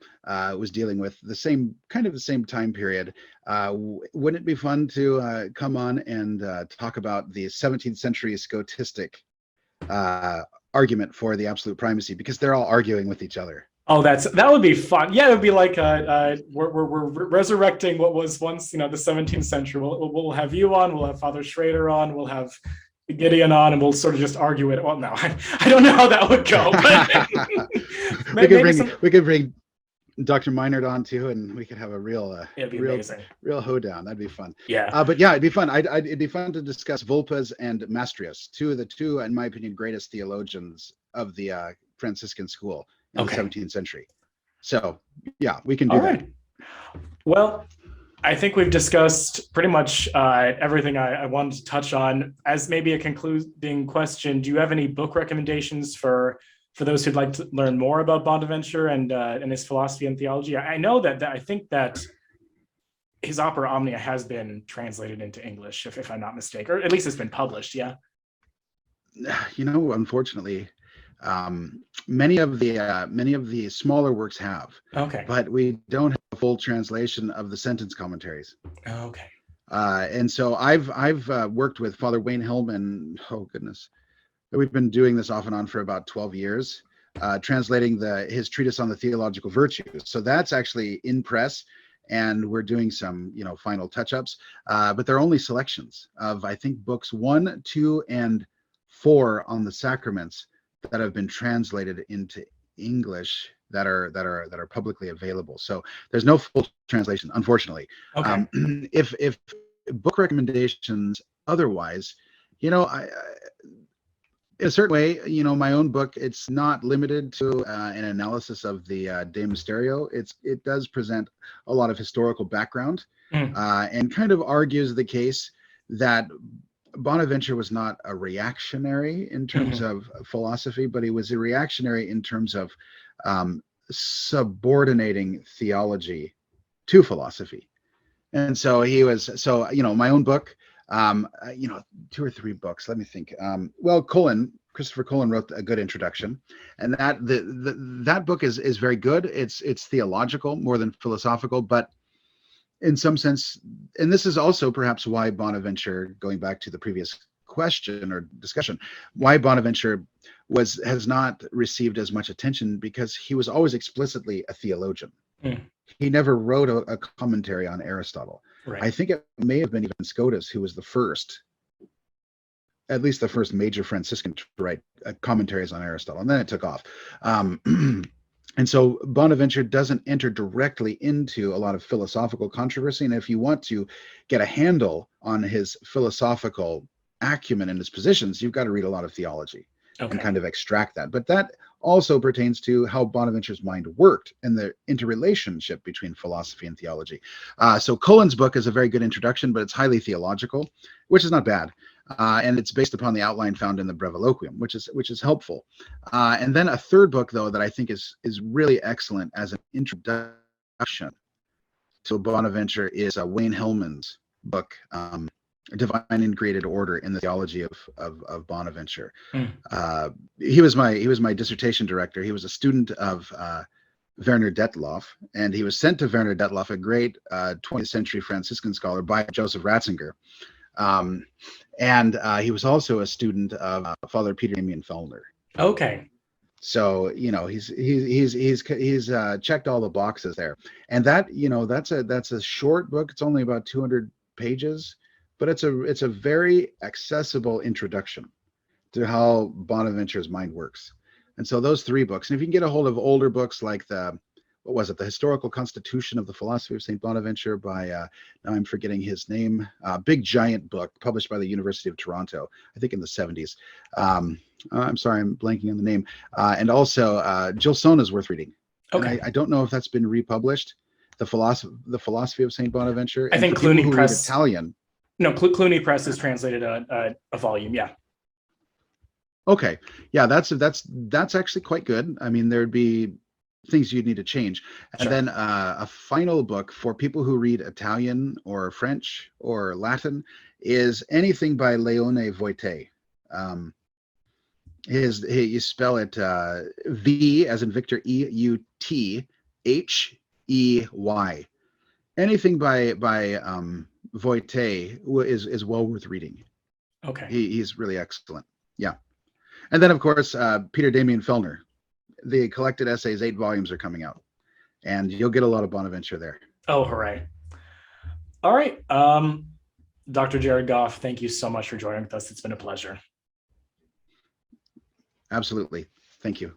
was dealing with the same time period. Wouldn't it be fun to come on and talk about the 17th century Scotistic argument for the absolute primacy, because they're all arguing with each other? Oh, that would be fun. Yeah, it would be like we're resurrecting what was once, the 17th century. We'll have you on, we'll have Father Schrader on, we'll have Gideon on, and we'll sort of just argue it. Well, no, I don't know how that would go. But we could bring Dr. Meinert on too, and we could have a real hoedown. That'd be fun. Yeah. But yeah, it'd be fun. It'd be fun to discuss Vulpes and Mastrius, two, in my opinion, greatest theologians of the Franciscan school in the 17th century. So yeah, we can do that. Right. Well, I think we've discussed pretty much everything I wanted to touch on. As maybe a concluding question, do you have any book recommendations for those who'd like to learn more about Bonaventure and his philosophy and theology? I know that I think that his opera Omnia has been translated into English, if I'm not mistaken, or at least it's been published. Yeah. Unfortunately, many of the smaller works have. Okay. But we don't have a full translation of the sentence commentaries. Okay. And so I've worked with Father Wayne Hillman. Oh goodness, we've been doing this off and on for about 12 years, translating his treatise on the theological virtues. So that's actually in press, and we're doing some final touch-ups. But they're only selections of, I think, books 1, 2, and 4 on the sacraments that have been translated into English that are publicly available. So there's no full translation, unfortunately. Okay. If book recommendations otherwise, I in a certain way, my own book, it's not limited to an analysis of the De Mysterio. It does present a lot of historical background and kind of argues the case that Bonaventure was not a reactionary in terms of philosophy, but he was a reactionary in terms of subordinating theology to philosophy. And so my own book, 2 or 3 books, let me think. Christopher Cullen wrote a good introduction, and that book is very good. It's theological more than philosophical, but in some sense, and this is also perhaps why Bonaventure, going back to the previous question or discussion why Bonaventure has not received as much attention, because he was always explicitly a theologian. He never wrote a commentary on Aristotle. Right. I think it may have been even Scotus who was the first, at least the first major Franciscan to write commentaries on Aristotle, and then it took off. And so Bonaventure doesn't enter directly into a lot of philosophical controversy. And if you want to get a handle on his philosophical acumen and his positions, you've got to read a lot of theology and kind of extract that. But that also pertains to how Bonaventure's mind worked and the interrelationship between philosophy and theology. So Cullen's book is a very good introduction, but it's highly theological, which is not bad. And it's based upon the outline found in the Breviloquium, which is helpful. And then a third book, though, that I think is really excellent as an introduction to Bonaventure is Wayne Hellman's book, Divine and Created Order in the Theology of Bonaventure. He was my dissertation director. He was a student of Werner Detloff, and he was sent to Werner Detloff, a great 20th century Franciscan scholar, by Joseph Ratzinger. And he was also a student of Father Peter Damian Fellner. Okay. So he's checked all the boxes there, and that's a short book. It's only about 200 pages, but it's a very accessible introduction to how Bonaventure's mind works. And so those three books, and if you can get a hold of older books like the Historical Constitution of the Philosophy of St. Bonaventure by, now I'm forgetting his name, big giant book published by the University of Toronto, I think in the 70s. I'm sorry, I'm blanking on the name. And also Jill Sona's worth reading. Okay. And I don't know if that's been republished, the philosophy of St. Bonaventure. I think Clooney Press. Italian. No, Clooney Press has translated a volume. Yeah. Okay. Yeah, that's actually quite good. I mean, there'd be things you'd need to change. And then a final book for people who read Italian or French or Latin is anything by Leone Voité. You spell it V as in Victor, Euthey. Anything by Voité is well worth reading. Okay. He's really excellent. Yeah. And then of course Peter Damian Fellner. The collected essays, 8 volumes are coming out, and you'll get a lot of Bonaventure there. Oh, hooray. All right. Dr. Jared Goff, thank you so much for joining with us. It's been a pleasure. Absolutely. Thank you.